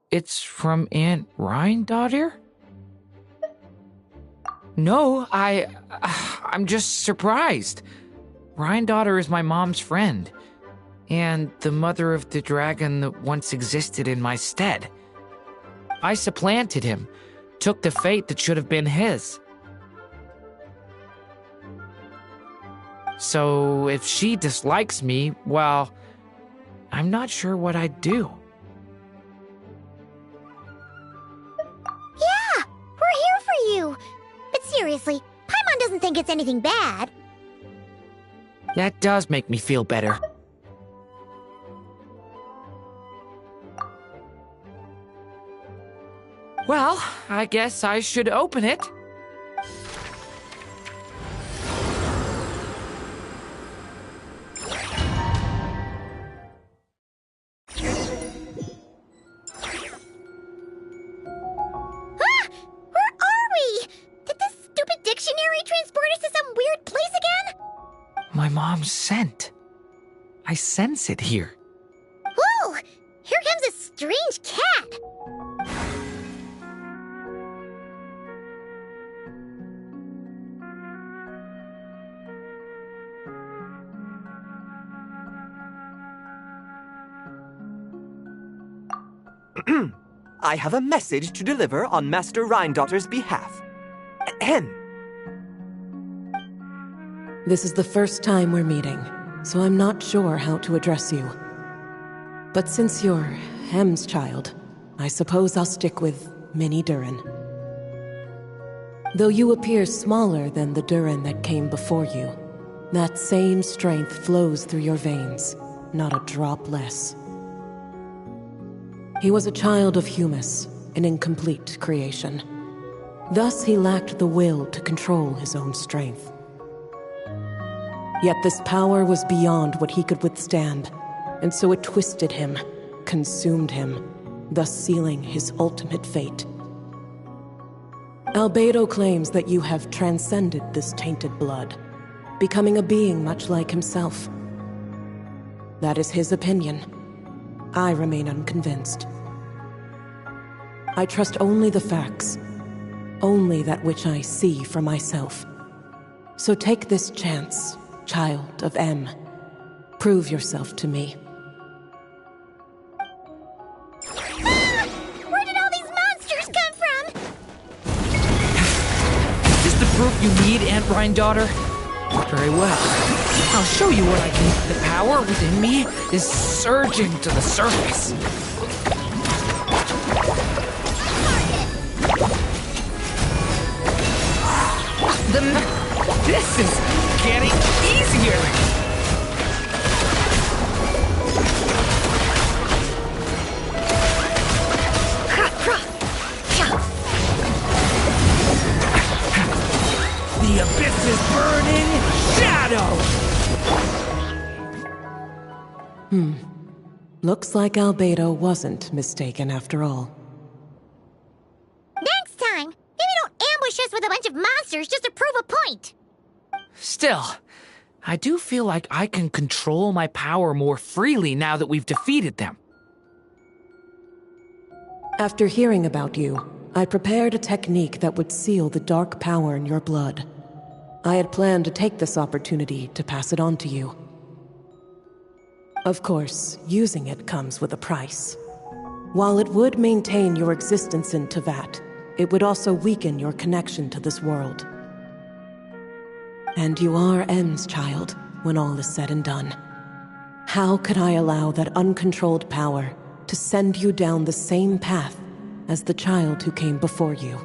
it's from Aunt Rhindaughter? No, I'm just surprised. Rhindaughter is my mom's friend, and the mother of the dragon that once existed in my stead. I supplanted him, took the fate that should have been his. So if she dislikes me, well, I'm not sure what I'd do. Yeah, we're here for you. But seriously, Paimon doesn't think it's anything bad. That does make me feel better. Well, I guess I should open it. My mom's scent. I sense it here. Whoa! Here comes a strange cat! I have a message to deliver on Master Rhindaughter's behalf. Ahem. This is the first time we're meeting, so I'm not sure how to address you. But since you're Hem's child, I suppose I'll stick with Mini Durin. Though you appear smaller than the Durin that came before you, that same strength flows through your veins, not a drop less. He was a child of Humus, an incomplete creation. Thus he lacked the will to control his own strength. Yet this power was beyond what he could withstand, and so it twisted him, consumed him, thus sealing his ultimate fate. Albedo claims that you have transcended this tainted blood, becoming a being much like himself. That is his opinion. I remain unconvinced. I trust only the facts, only that which I see for myself. So take this chance, child of M. Prove yourself to me. Ah! Where did all these monsters come from? Is this the proof you need, Aunt Rhindaughter? Very well. I'll show you what I can. The power within me is surging to the surface. This is getting easier. The abyss is burning shadow. Looks like Albedo wasn't mistaken after all. Next time, maybe don't ambush us with a bunch of monsters just to prove a point. Still, I do feel like I can control my power more freely now that we've defeated them. After hearing about you, I prepared a technique that would seal the dark power in your blood. I had planned to take this opportunity to pass it on to you. Of course, using it comes with a price. While it would maintain your existence in Tevat, it would also weaken your connection to this world. And you are M's child, when all is said and done. How could I allow that uncontrolled power to send you down the same path as the child who came before you?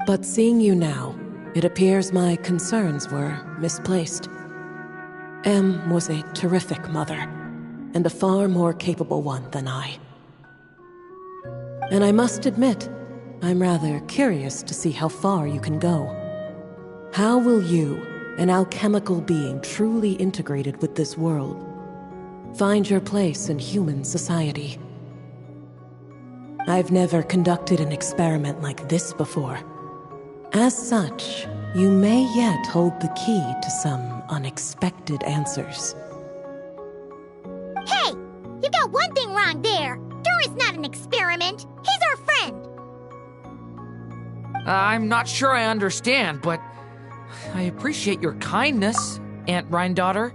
But seeing you now, it appears my concerns were misplaced. M was a terrific mother, and a far more capable one than I. And I must admit, I'm rather curious to see how far you can go. How will you, an alchemical being truly integrated with this world, find your place in human society? I've never conducted an experiment like this before. As such, you may yet hold the key to some unexpected answers. Hey! You got one thing wrong there! Durin's not an experiment! He's our friend! I'm not sure I understand, but I appreciate your kindness, Aunt Rhindaughter.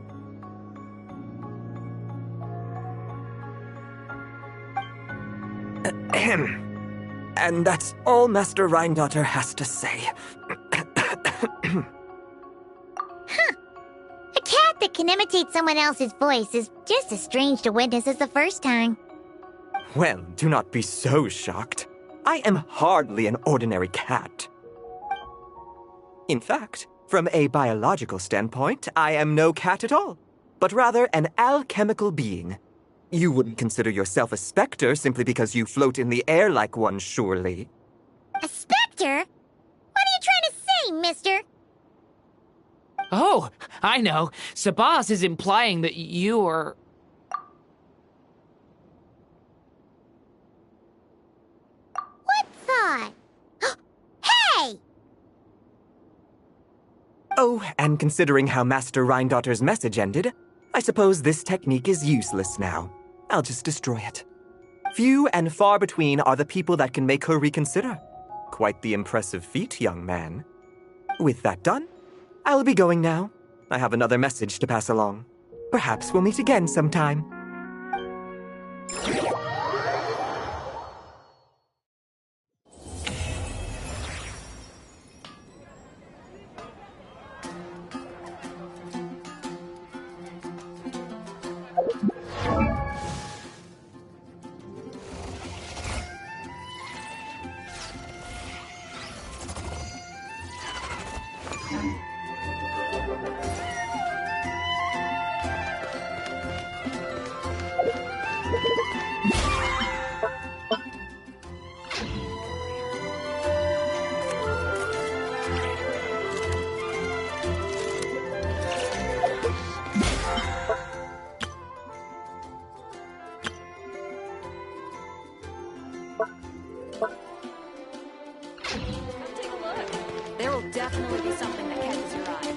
And that's all Master Rhindaughter has to say. A cat that can imitate someone else's voice is just as strange to witness as the first time. Well, do not be so shocked. I am hardly an ordinary cat. In fact, from a biological standpoint, I am no cat at all, but rather an alchemical being. You wouldn't consider yourself a specter simply because you float in the air like one, surely. A specter? What are you trying to say, mister? Oh, I know. Sabaz is implying that you are... What thought? Hey! Oh, and considering how Master Rhindotter's message ended, I suppose this technique is useless now. I'll just destroy it. Few and far between are the people that can make her reconsider. Quite the impressive feat, young man. With that done, I'll be going now. I have another message to pass along. Perhaps we'll meet again sometime. There will definitely be something that catches your eye.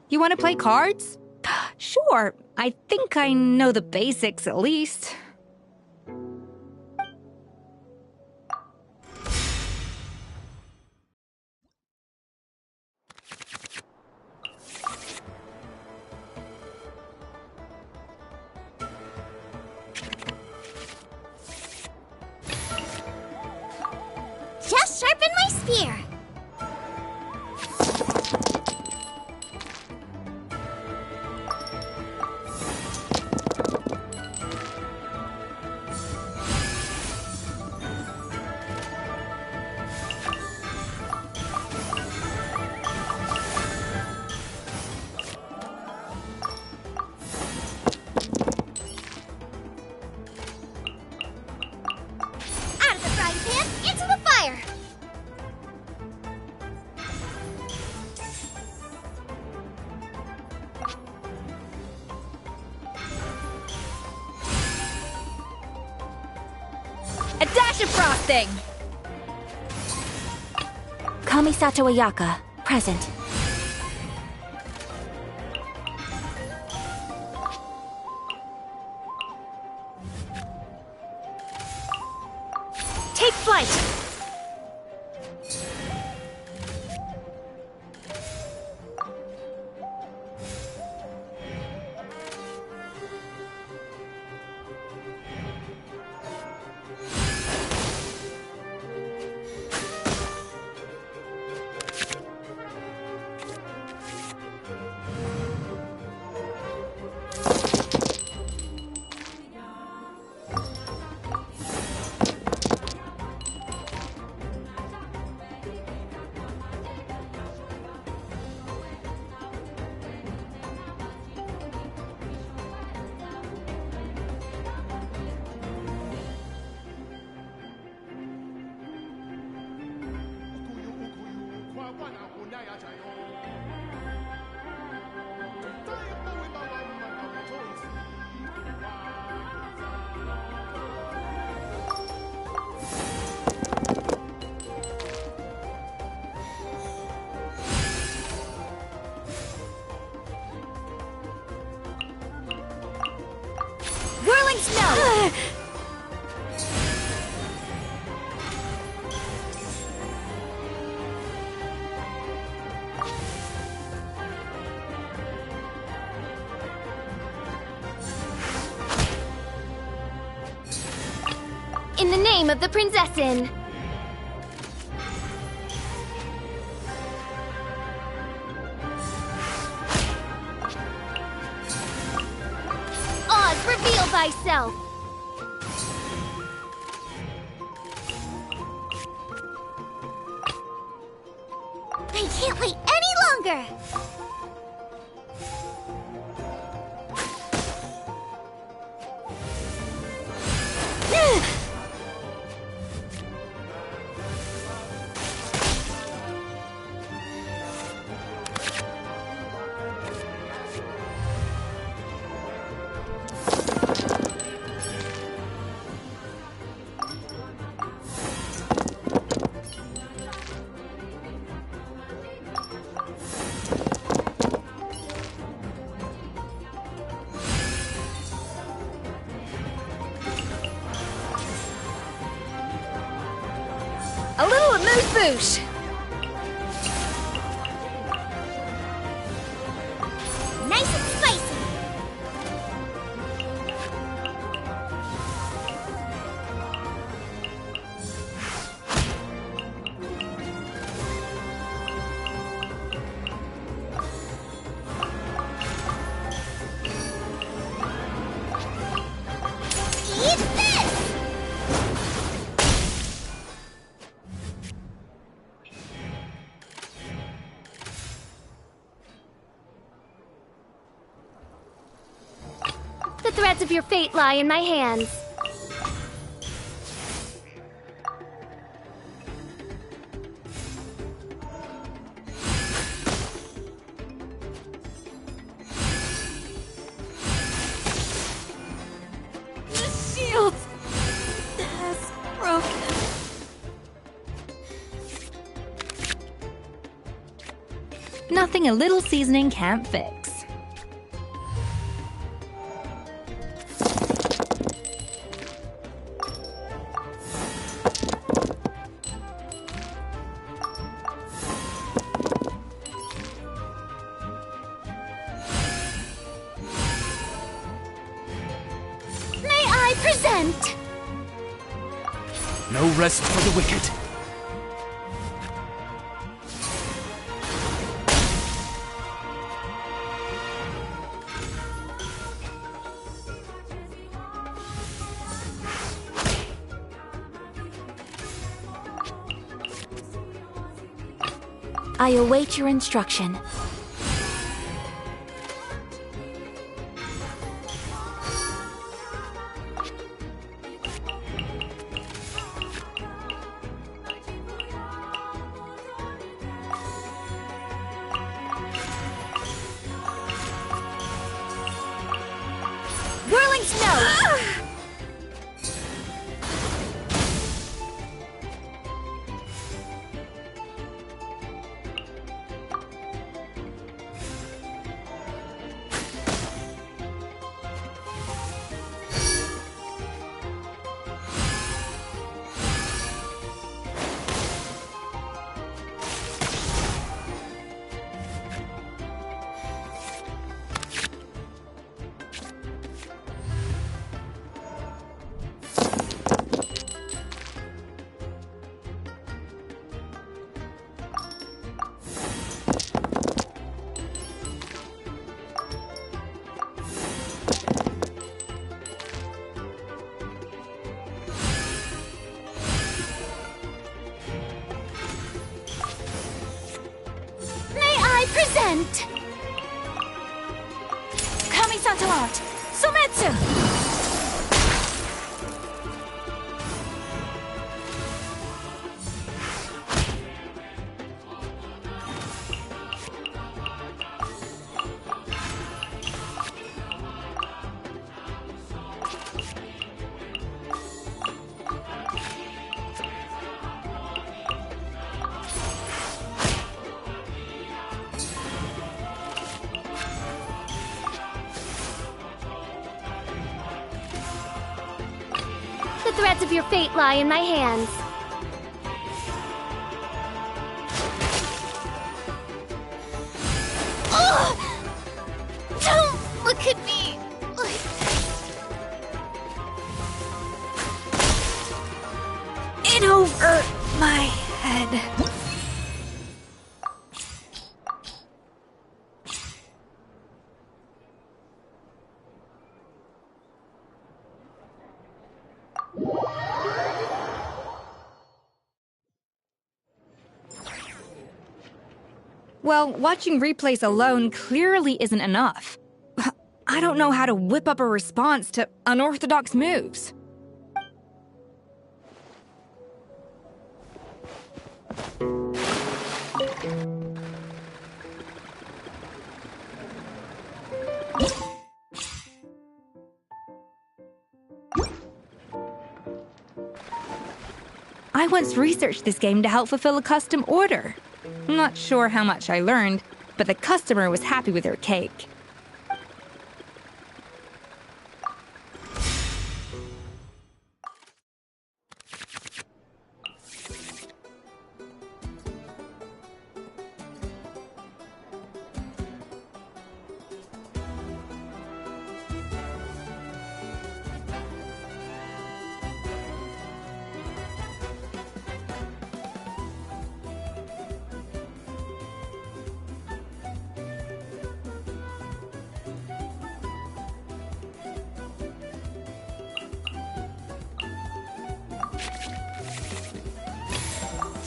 You want to play cards? Sure, I think I know the basics at least. Just sharpen my spear. A dash of frosting! Kamisato Ayaka, present. Take flight! Whirling snow! In the name of the Prinzessin! Oz, reveal thyself! I can't wait any longer! A little amuse-bouche! Nice and spicy! Eat this! The threads of your fate lie in my hands. The shield has broken. Nothing a little seasoning can't fix. May I present? No rest for the wicked. I await your instruction. Whirling snow! present Kamisato art Sumetsu. The threads of your fate lie in my hands. Ugh! Don't look at me like it over my head. Well, watching replays alone clearly isn't enough. I don't know how to whip up a response to unorthodox moves. I once researched this game to help fulfill a custom order. I'm not sure how much I learned, but the customer was happy with her cake.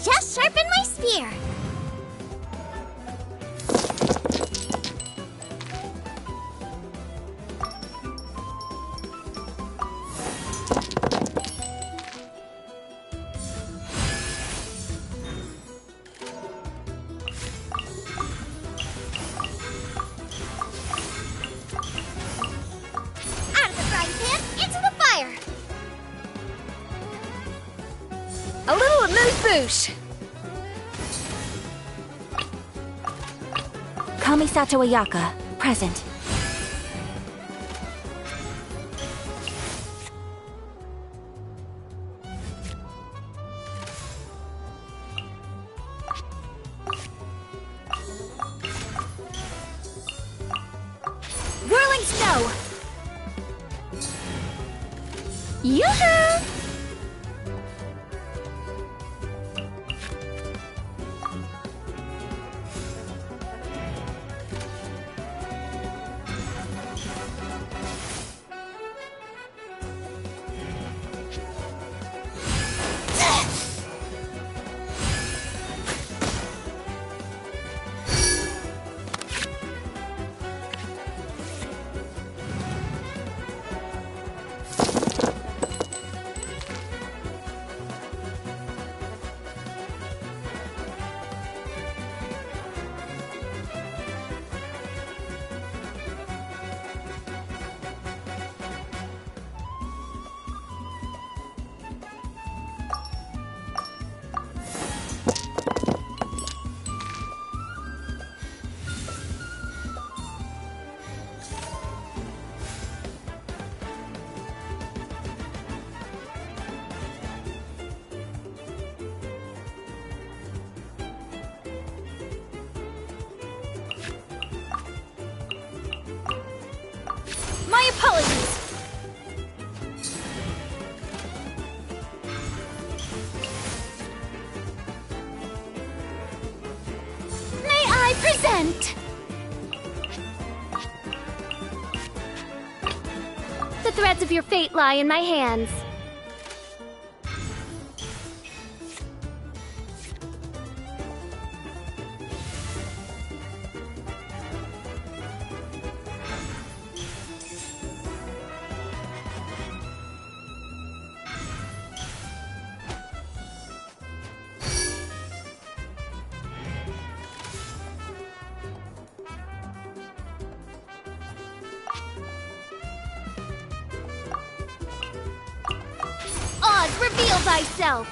Just sharpen my spear. Out of the frying pan, into the fire. A little amuse-bouche! Kamisato Ayaka, present. Whirling snow! Yoo-hoo! My apologies. May I present? The threads of your fate lie in my hands. Reveal thyself!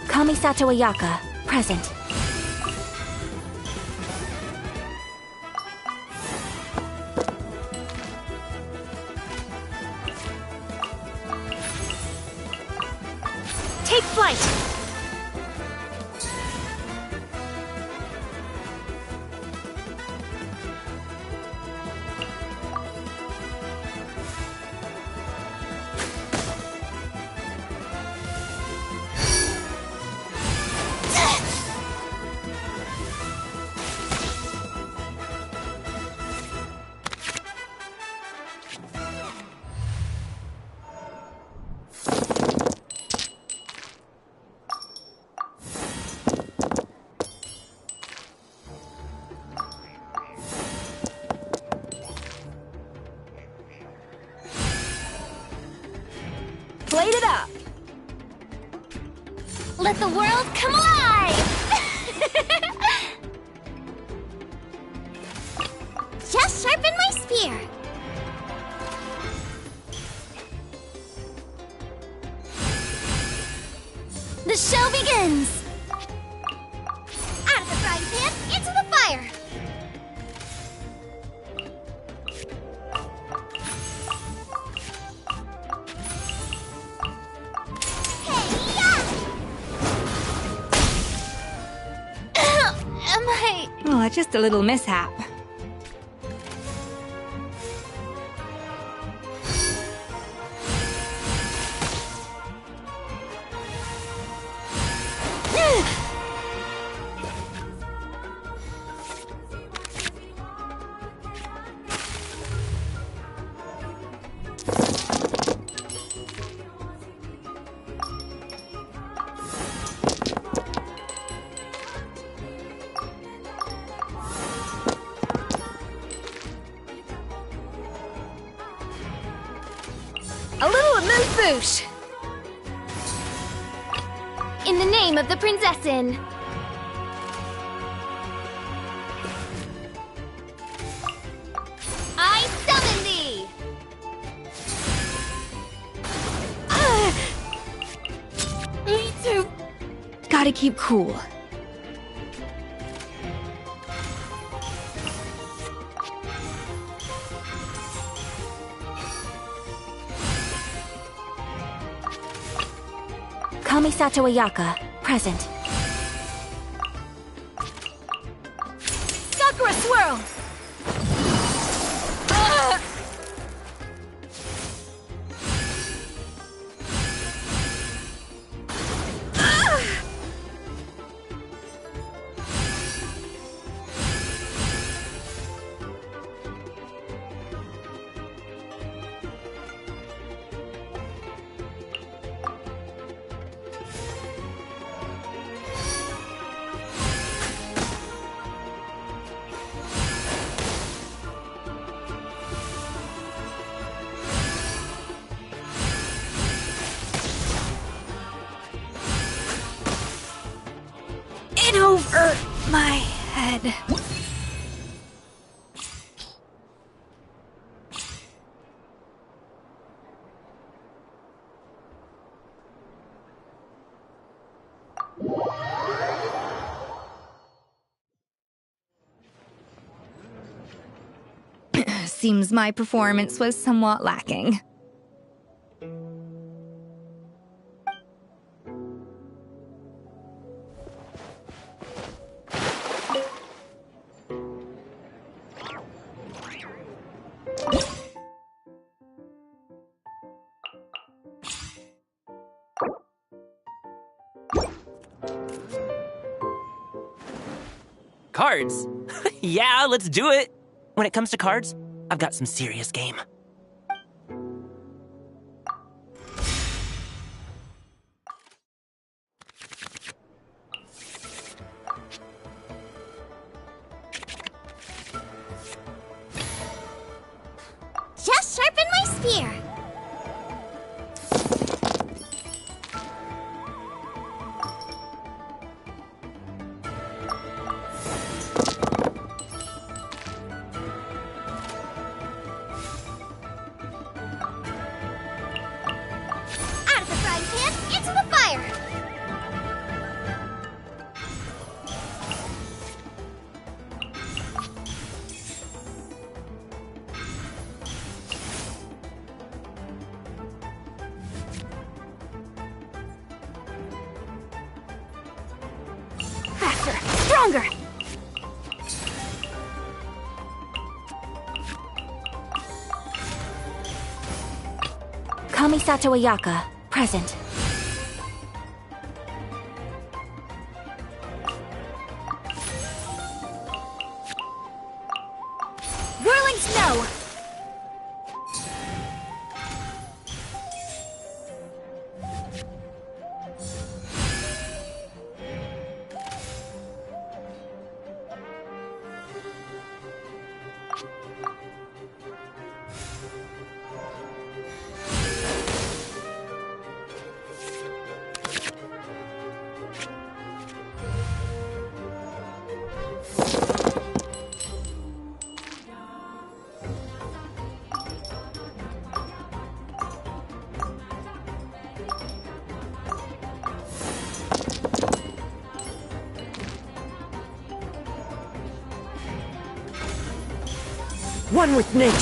Kamisato Ayaka, present. Take flight! Blade it up! Let the world come alive! Just sharpen my spear! The show begins! Out of the frying pan, into the fire! Oh, just a little mishap. A little amuse-bouche! In the name of the Prinzessin! I summon thee! Me too. Gotta keep cool. Kamisato Ayaka, present. Sakura Swirl! It over my head. Seems my performance was somewhat lacking. Cards? Yeah, let's do it! When it comes to cards, I've got some serious game. Just sharpen my spear! Into the fire! Faster! Stronger! Kamisato Ayaka, present. Whirling snow! One with nature!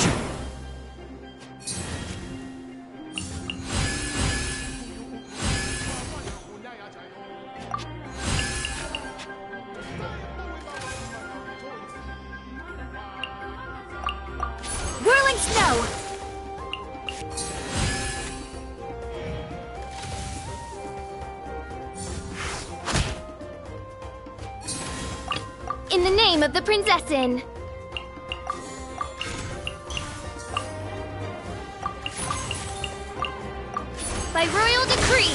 Whirling snow! In the name of the Prinzessin! By royal decree!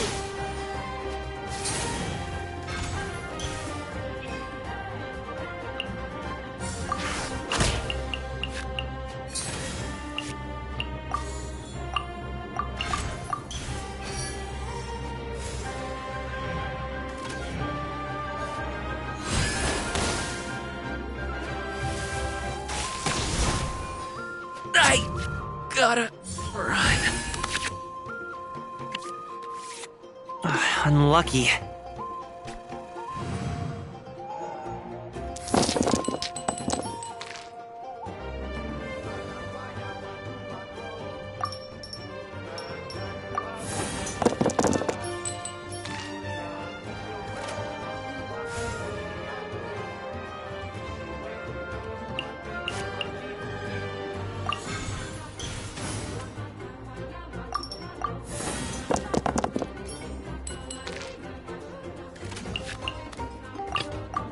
I gotta run. Unlucky.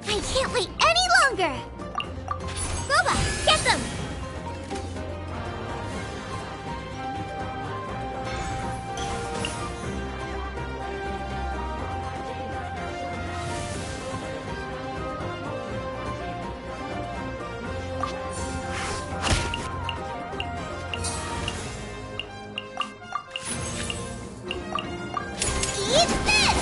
I can't wait any longer! Boba, get them! Eat this!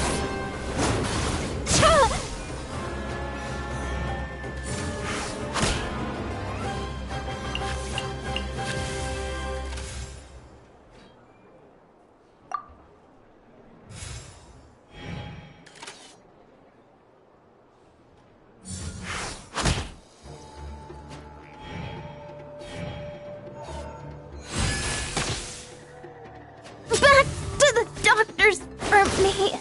Back to the doctors for me!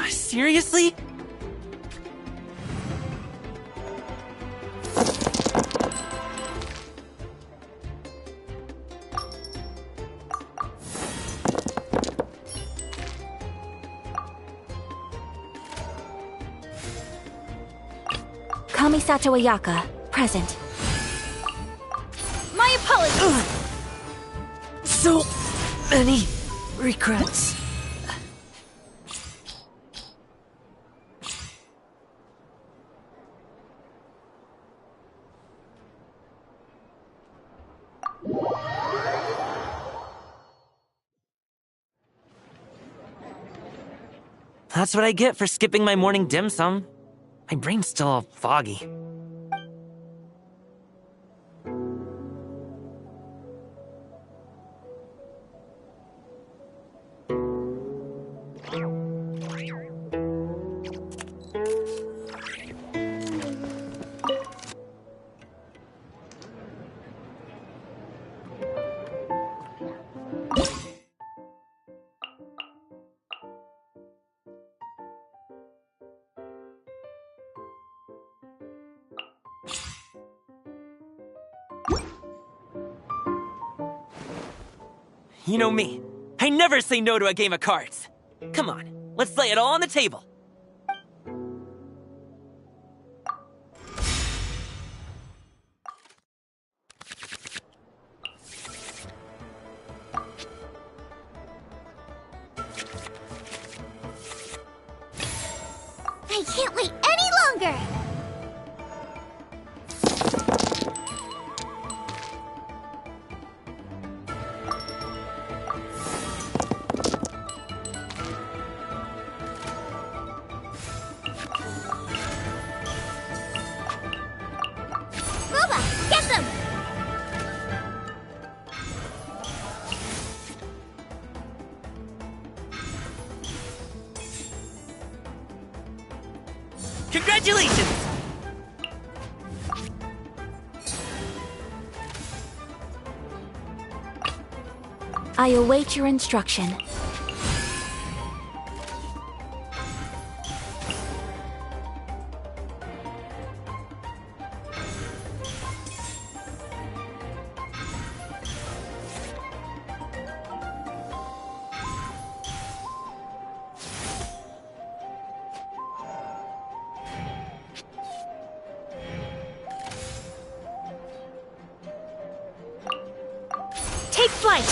Seriously? Kamisato Ayaka, present. My apologies! So many regrets. That's what I get for skipping my morning dim sum. My brain's still all foggy. You know me. I never say no to a game of cards. Come on, let's lay it all on the table. I can't wait any longer! Boba, get them! Congratulations! I await your instruction. Take flight!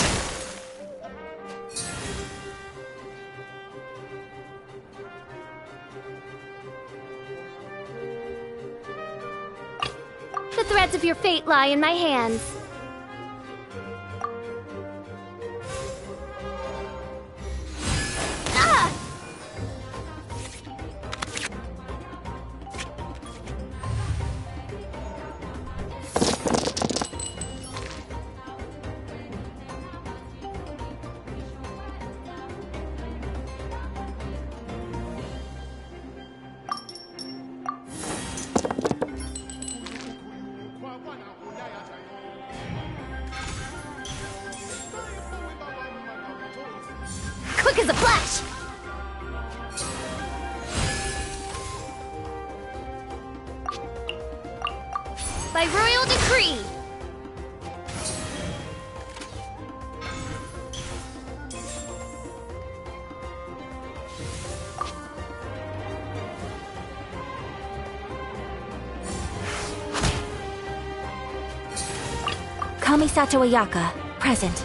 The threads of your fate lie in my hands. Ah! Quick as a flash! By royal decree! Kamisato Ayaka, present.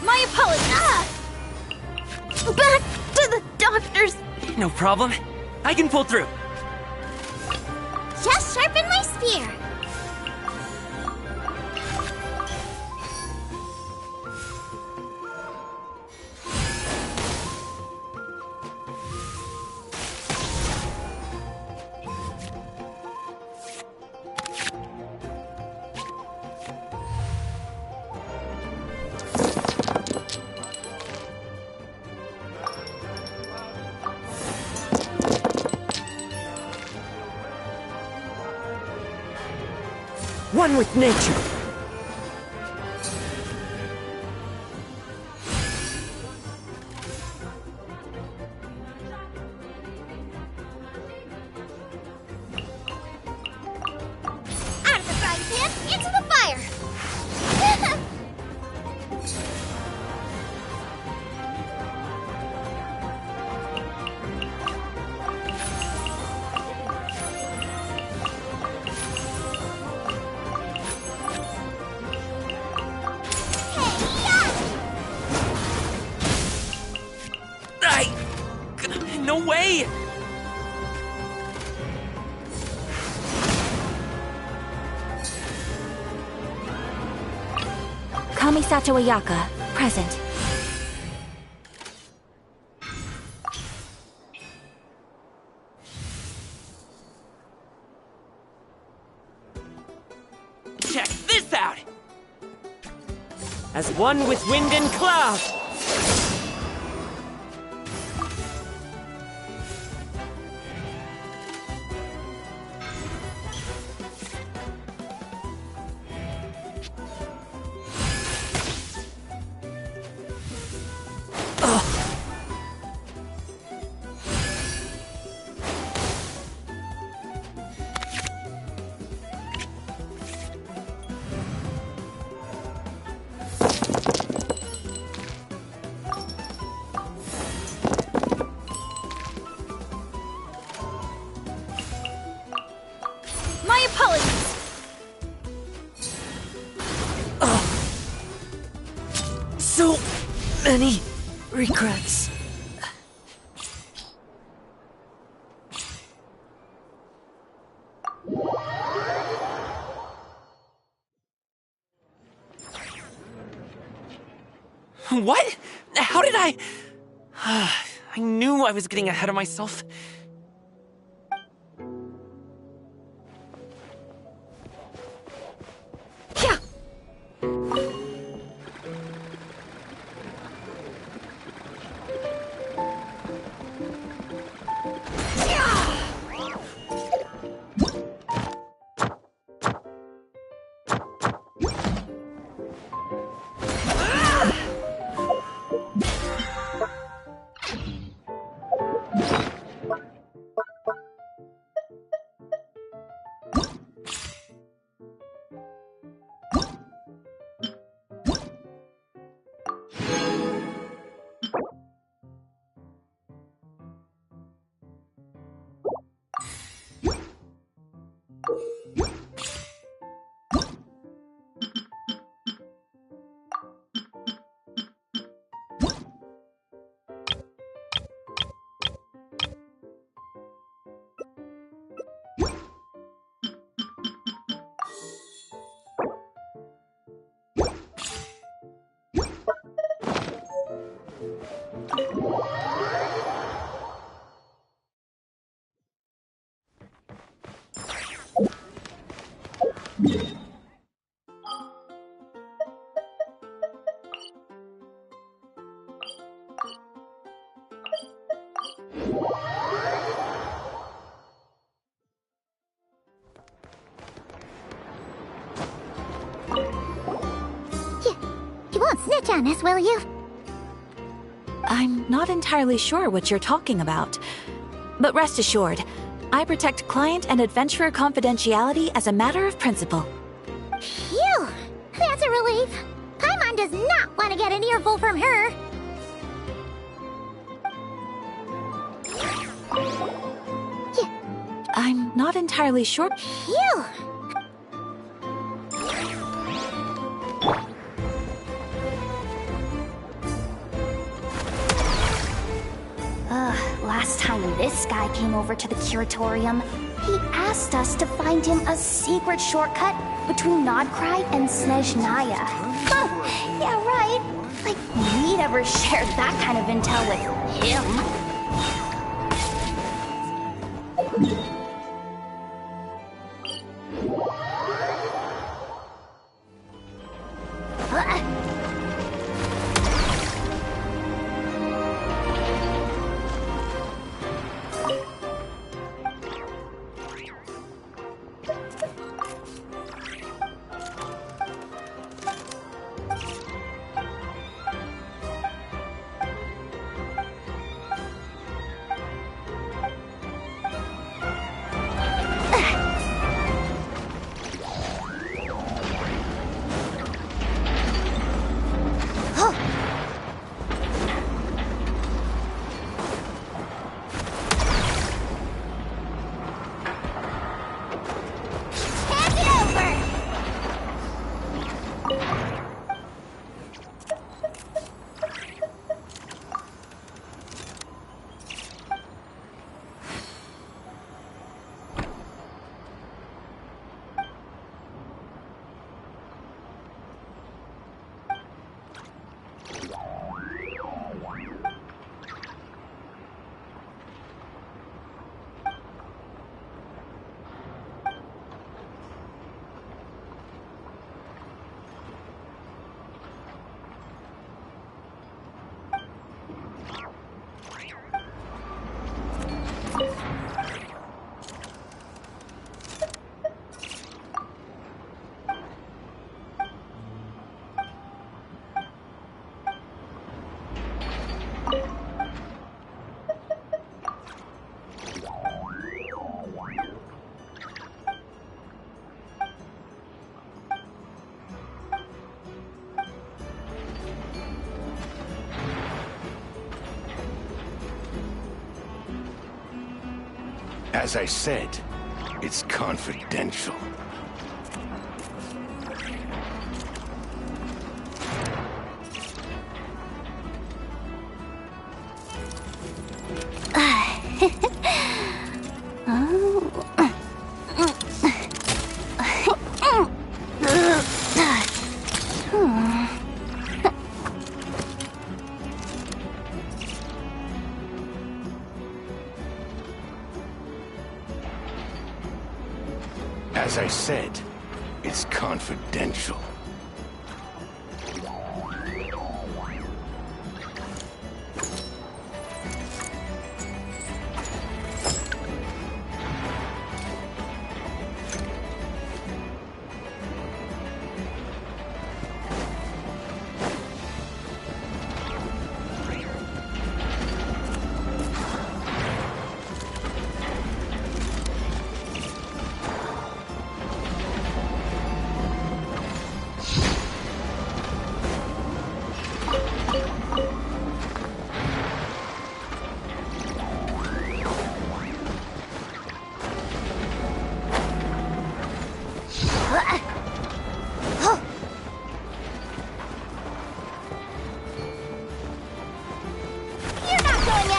My apologies! Ah! Back to the doctors! No problem. I can pull through. Just sharpen my spear! One with nature. Out of the frying pan, into the fire! No way! Kamisato Ayaka, present. Check this out! As one with wind and cloud! My apologies! So many regrets. What? How did I... I knew I was getting ahead of myself. You won't snitch on us, will you? I'm not entirely sure what you're talking about. But rest assured, I protect client and adventurer confidentiality as a matter of principle. Phew! That's a relief. Paimon does not want to get an earful from her. I'm not entirely sure. Phew! Last time this guy came over to the curatorium, he asked us to find him a secret shortcut between Nodcry and Snezhnaya. Yeah, right. Like, we'd ever shared that kind of intel with him. As I said, It's confidential. As I said, it's confidential.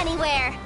Anywhere.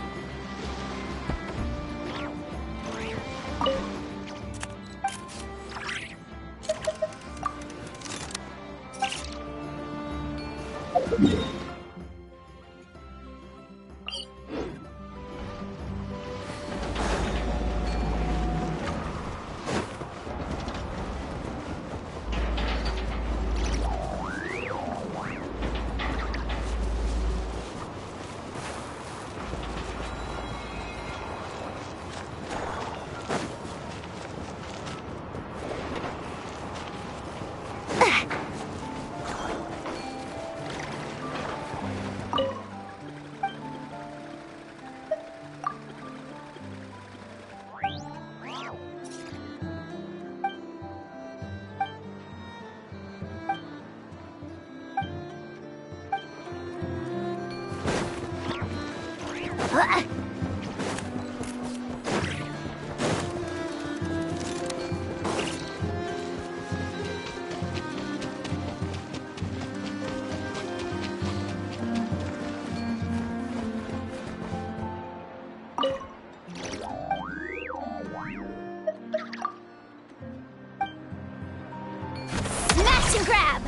Smash and grab!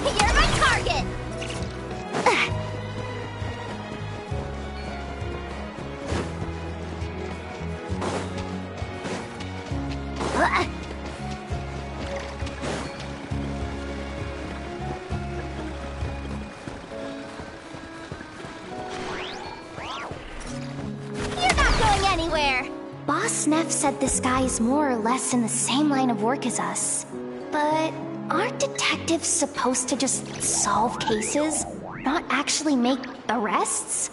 You're my target! Anywhere. Boss Neff said this guy is more or less in the same line of work as us. But aren't detectives supposed to just solve cases, not actually make arrests?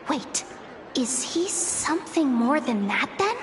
Wait, is he something more than that then?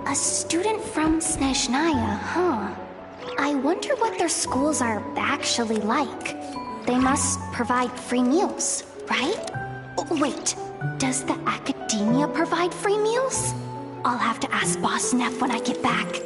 A student from Snezhnaya, huh? I wonder what their schools are actually like. They must provide free meals, right? Oh, wait, does the academia provide free meals? I'll have to ask Boss Neff when I get back.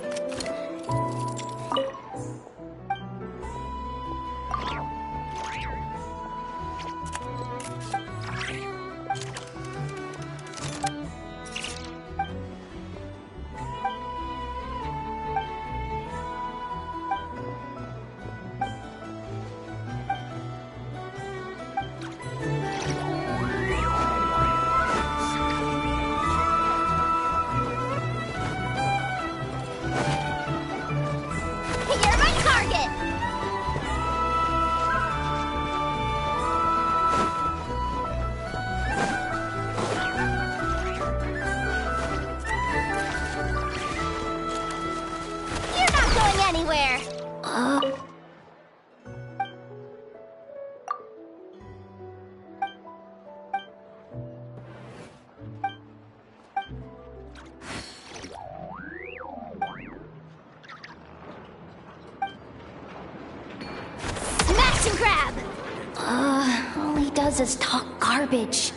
All he does is talk garbage.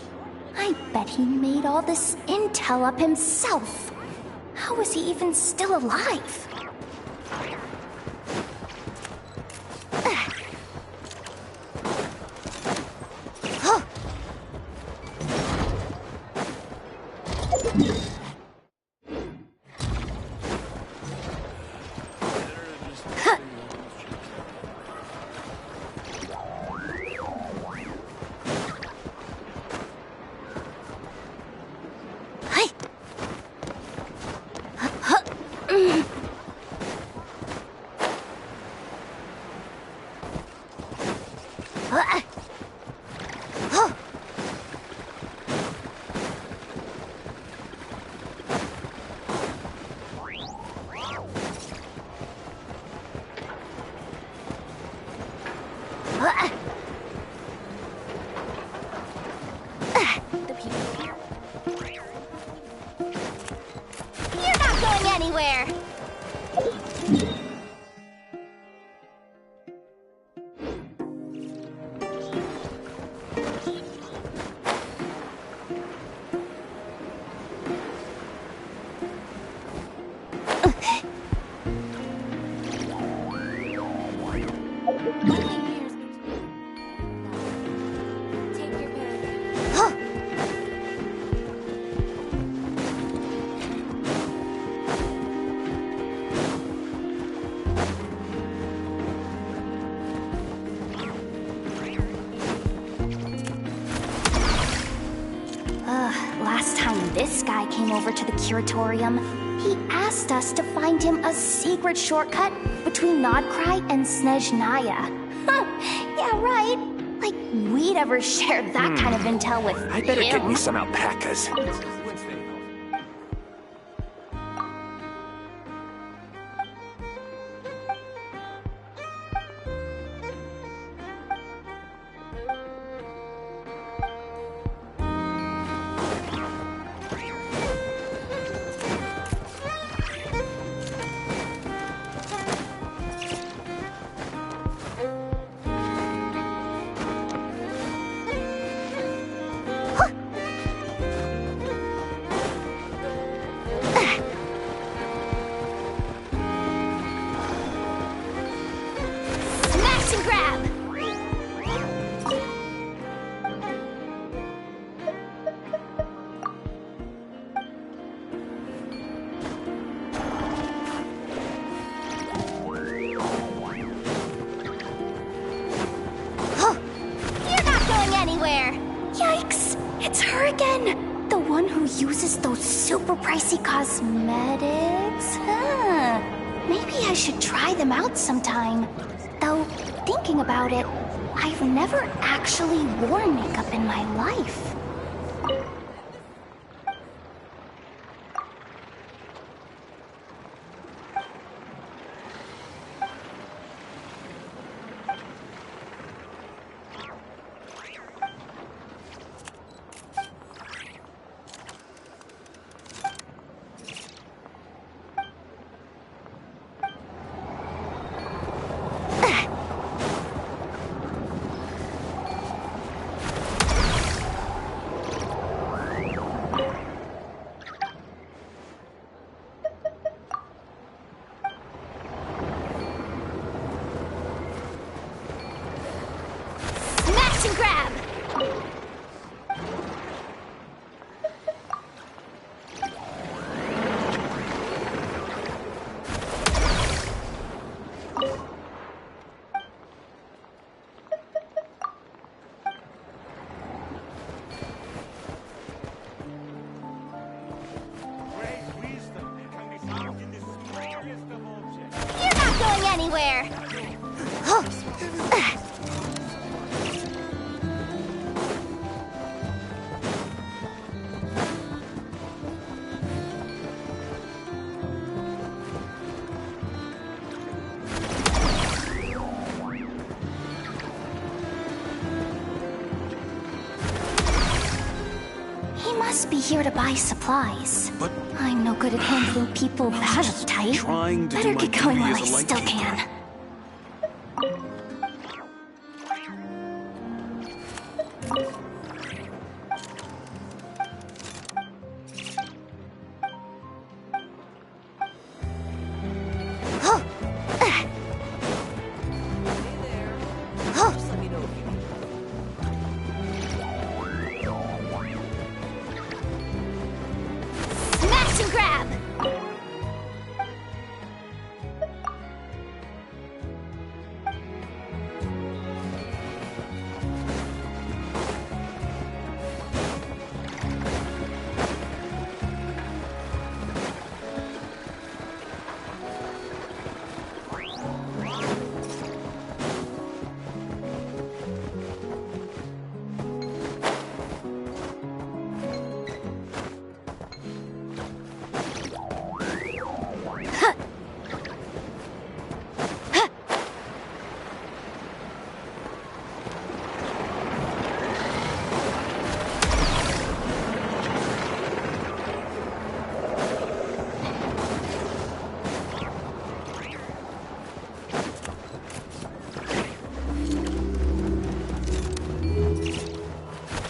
I bet he made all this intel up himself. How is he even still alive? You're not going anywhere! Last time this guy came over to the curatorium, he asked us to find him a secret shortcut between Nodcry and Snezhnaya. Yeah, right. Like we'd ever share that kind of intel with I better him. get me some alpacas. who uses those super pricey cosmetics? Huh. Maybe I should try them out sometime. Though, thinking about it, I've never actually worn makeup in my life. And grab! You're not going anywhere! He must be here to buy supplies. But I'm no good at handling people that uptight. Better get going while I still can. Smash and grab!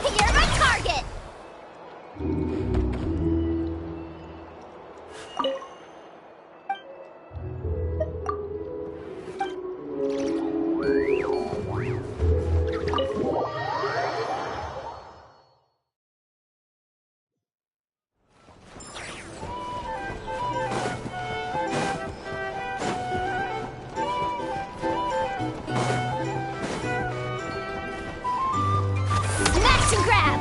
You're my target! Smash and grab!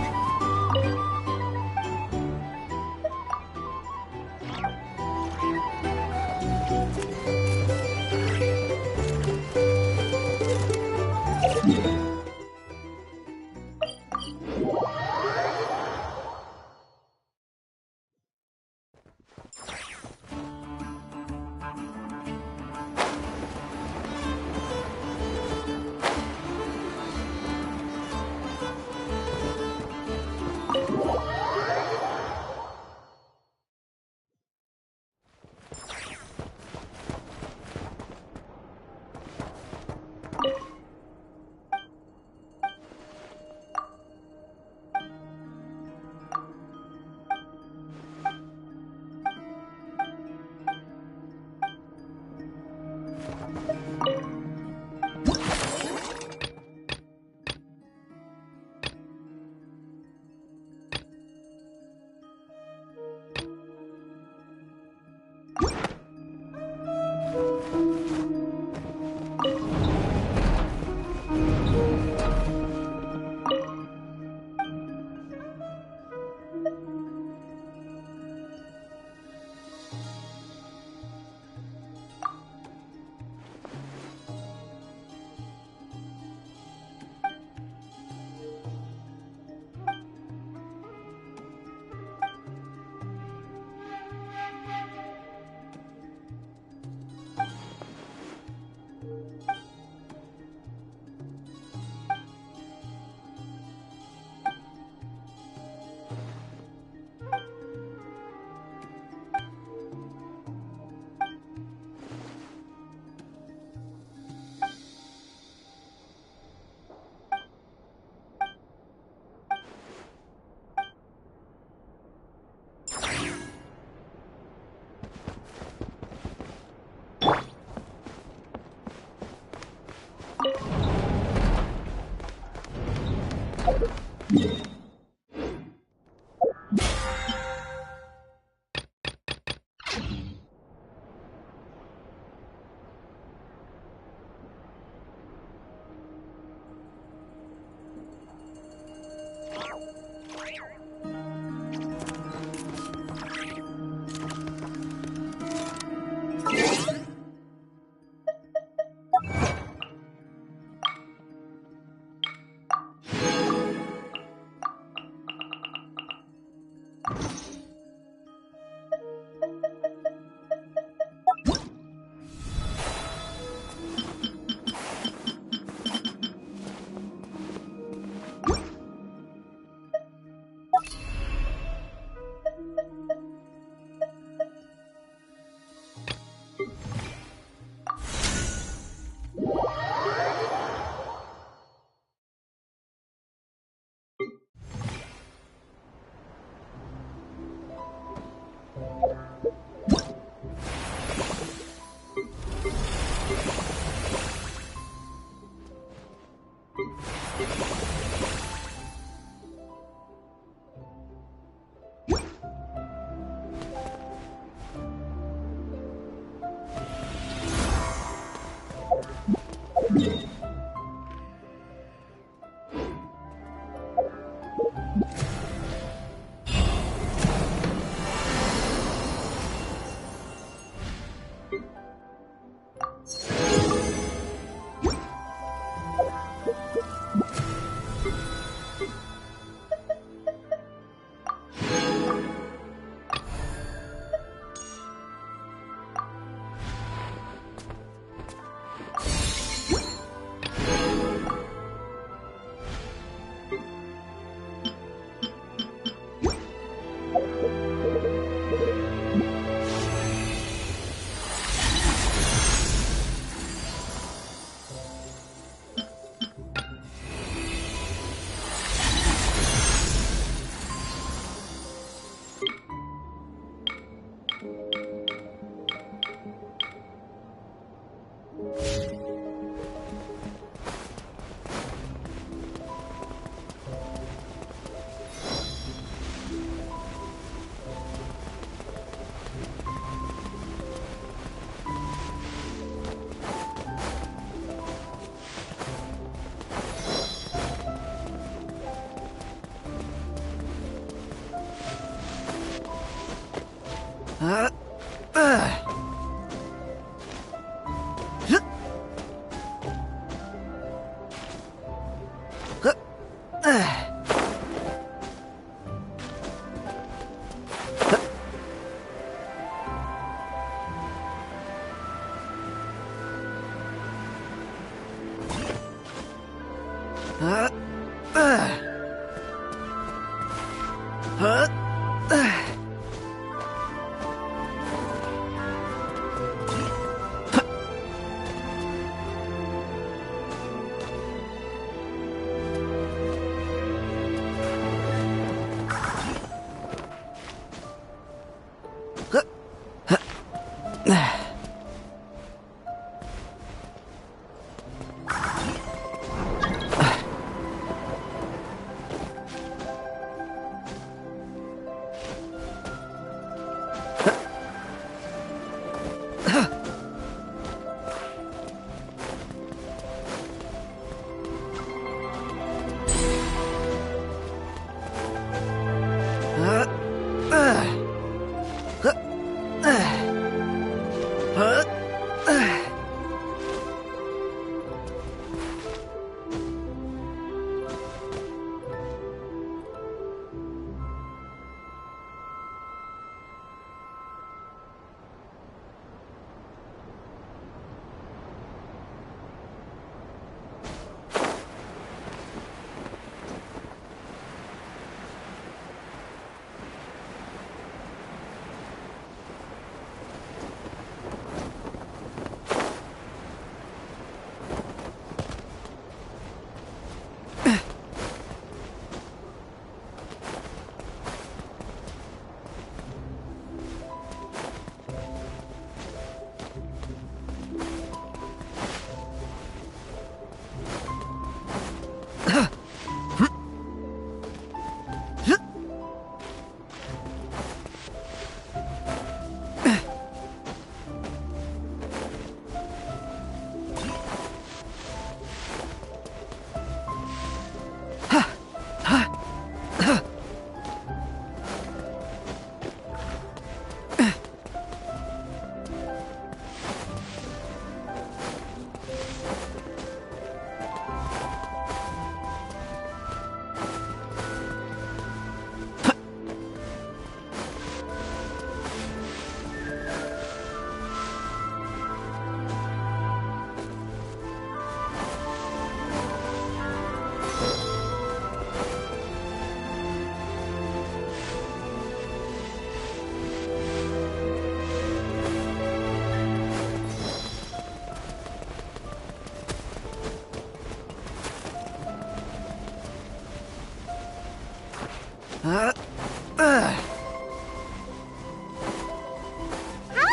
How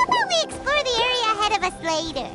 about we explore the area ahead of us later?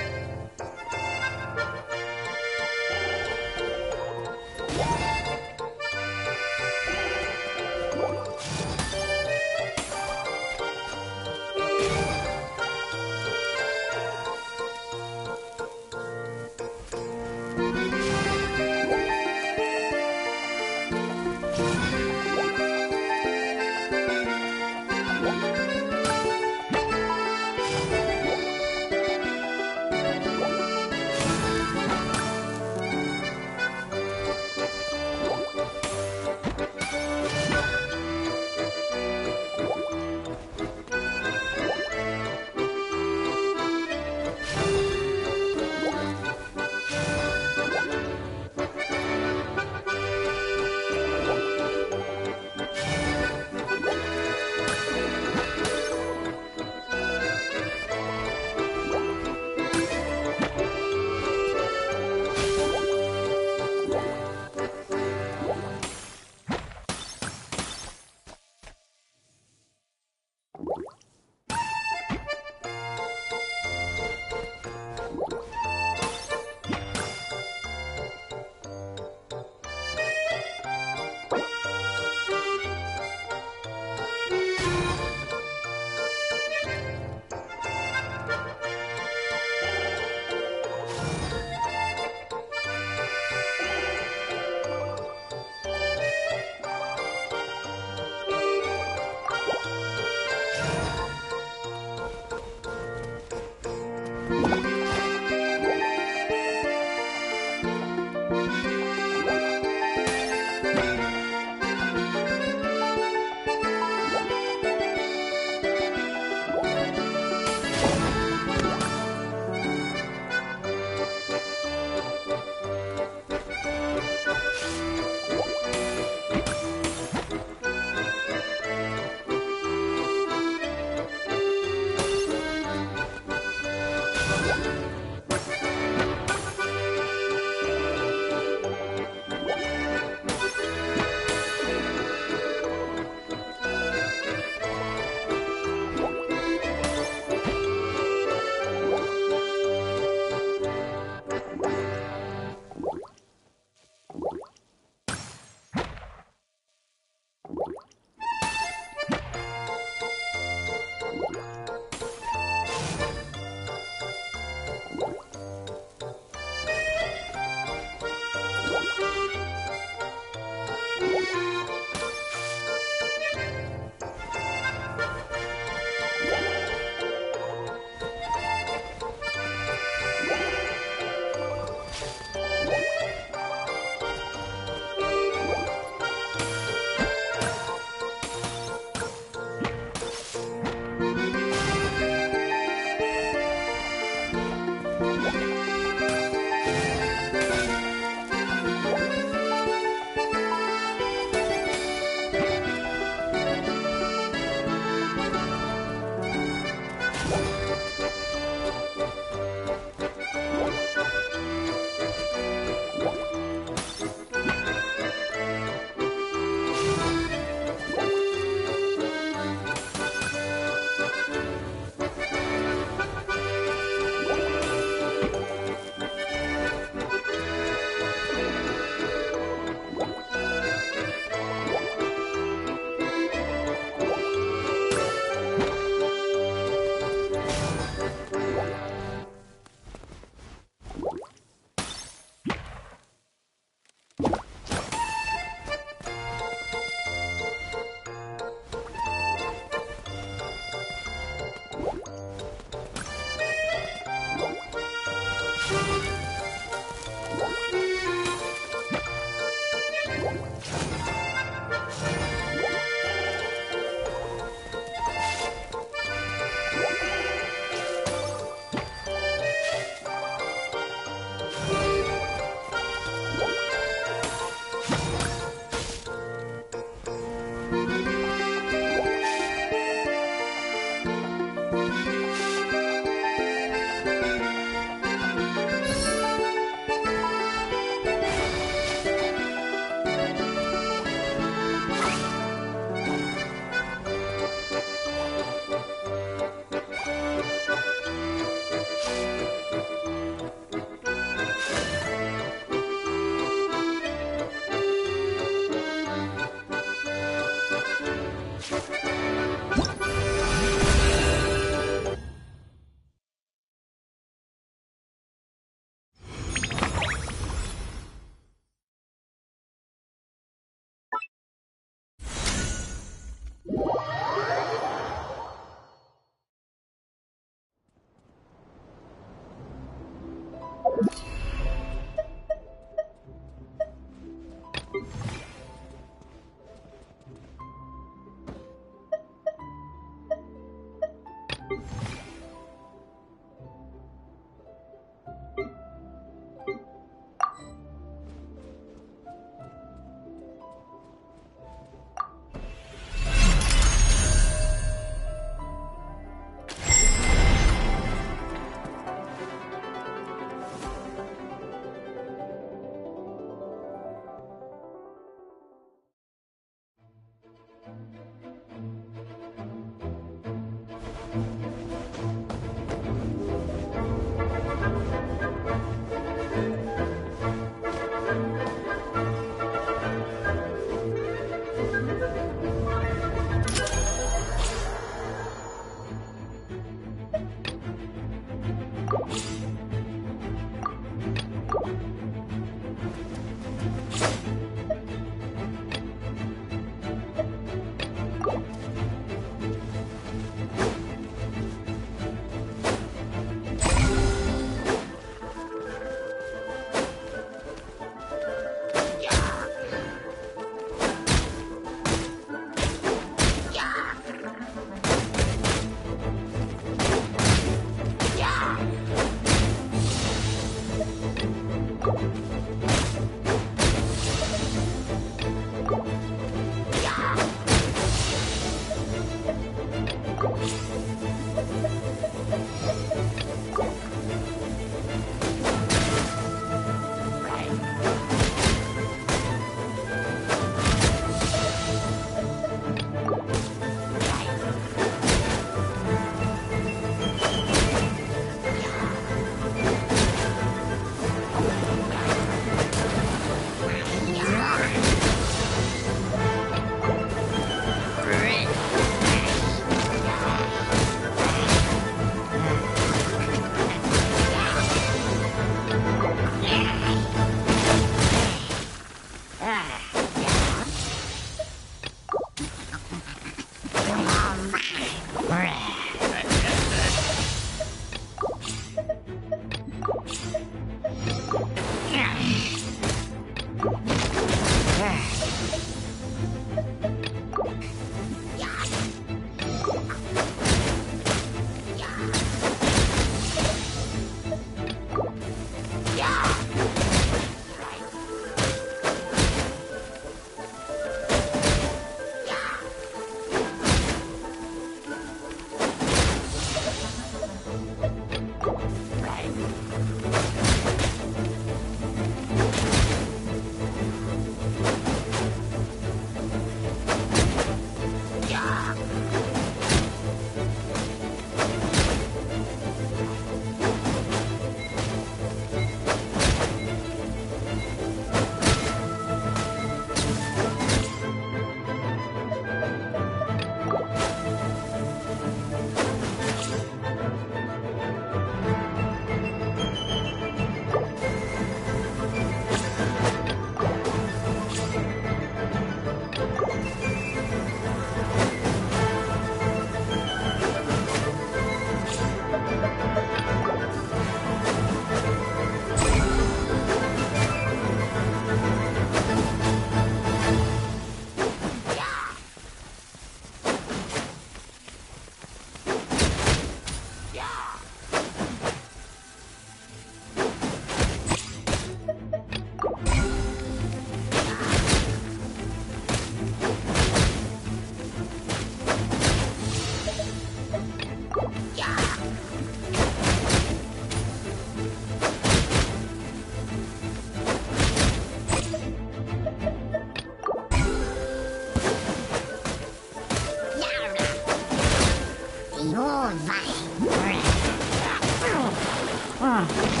Huh?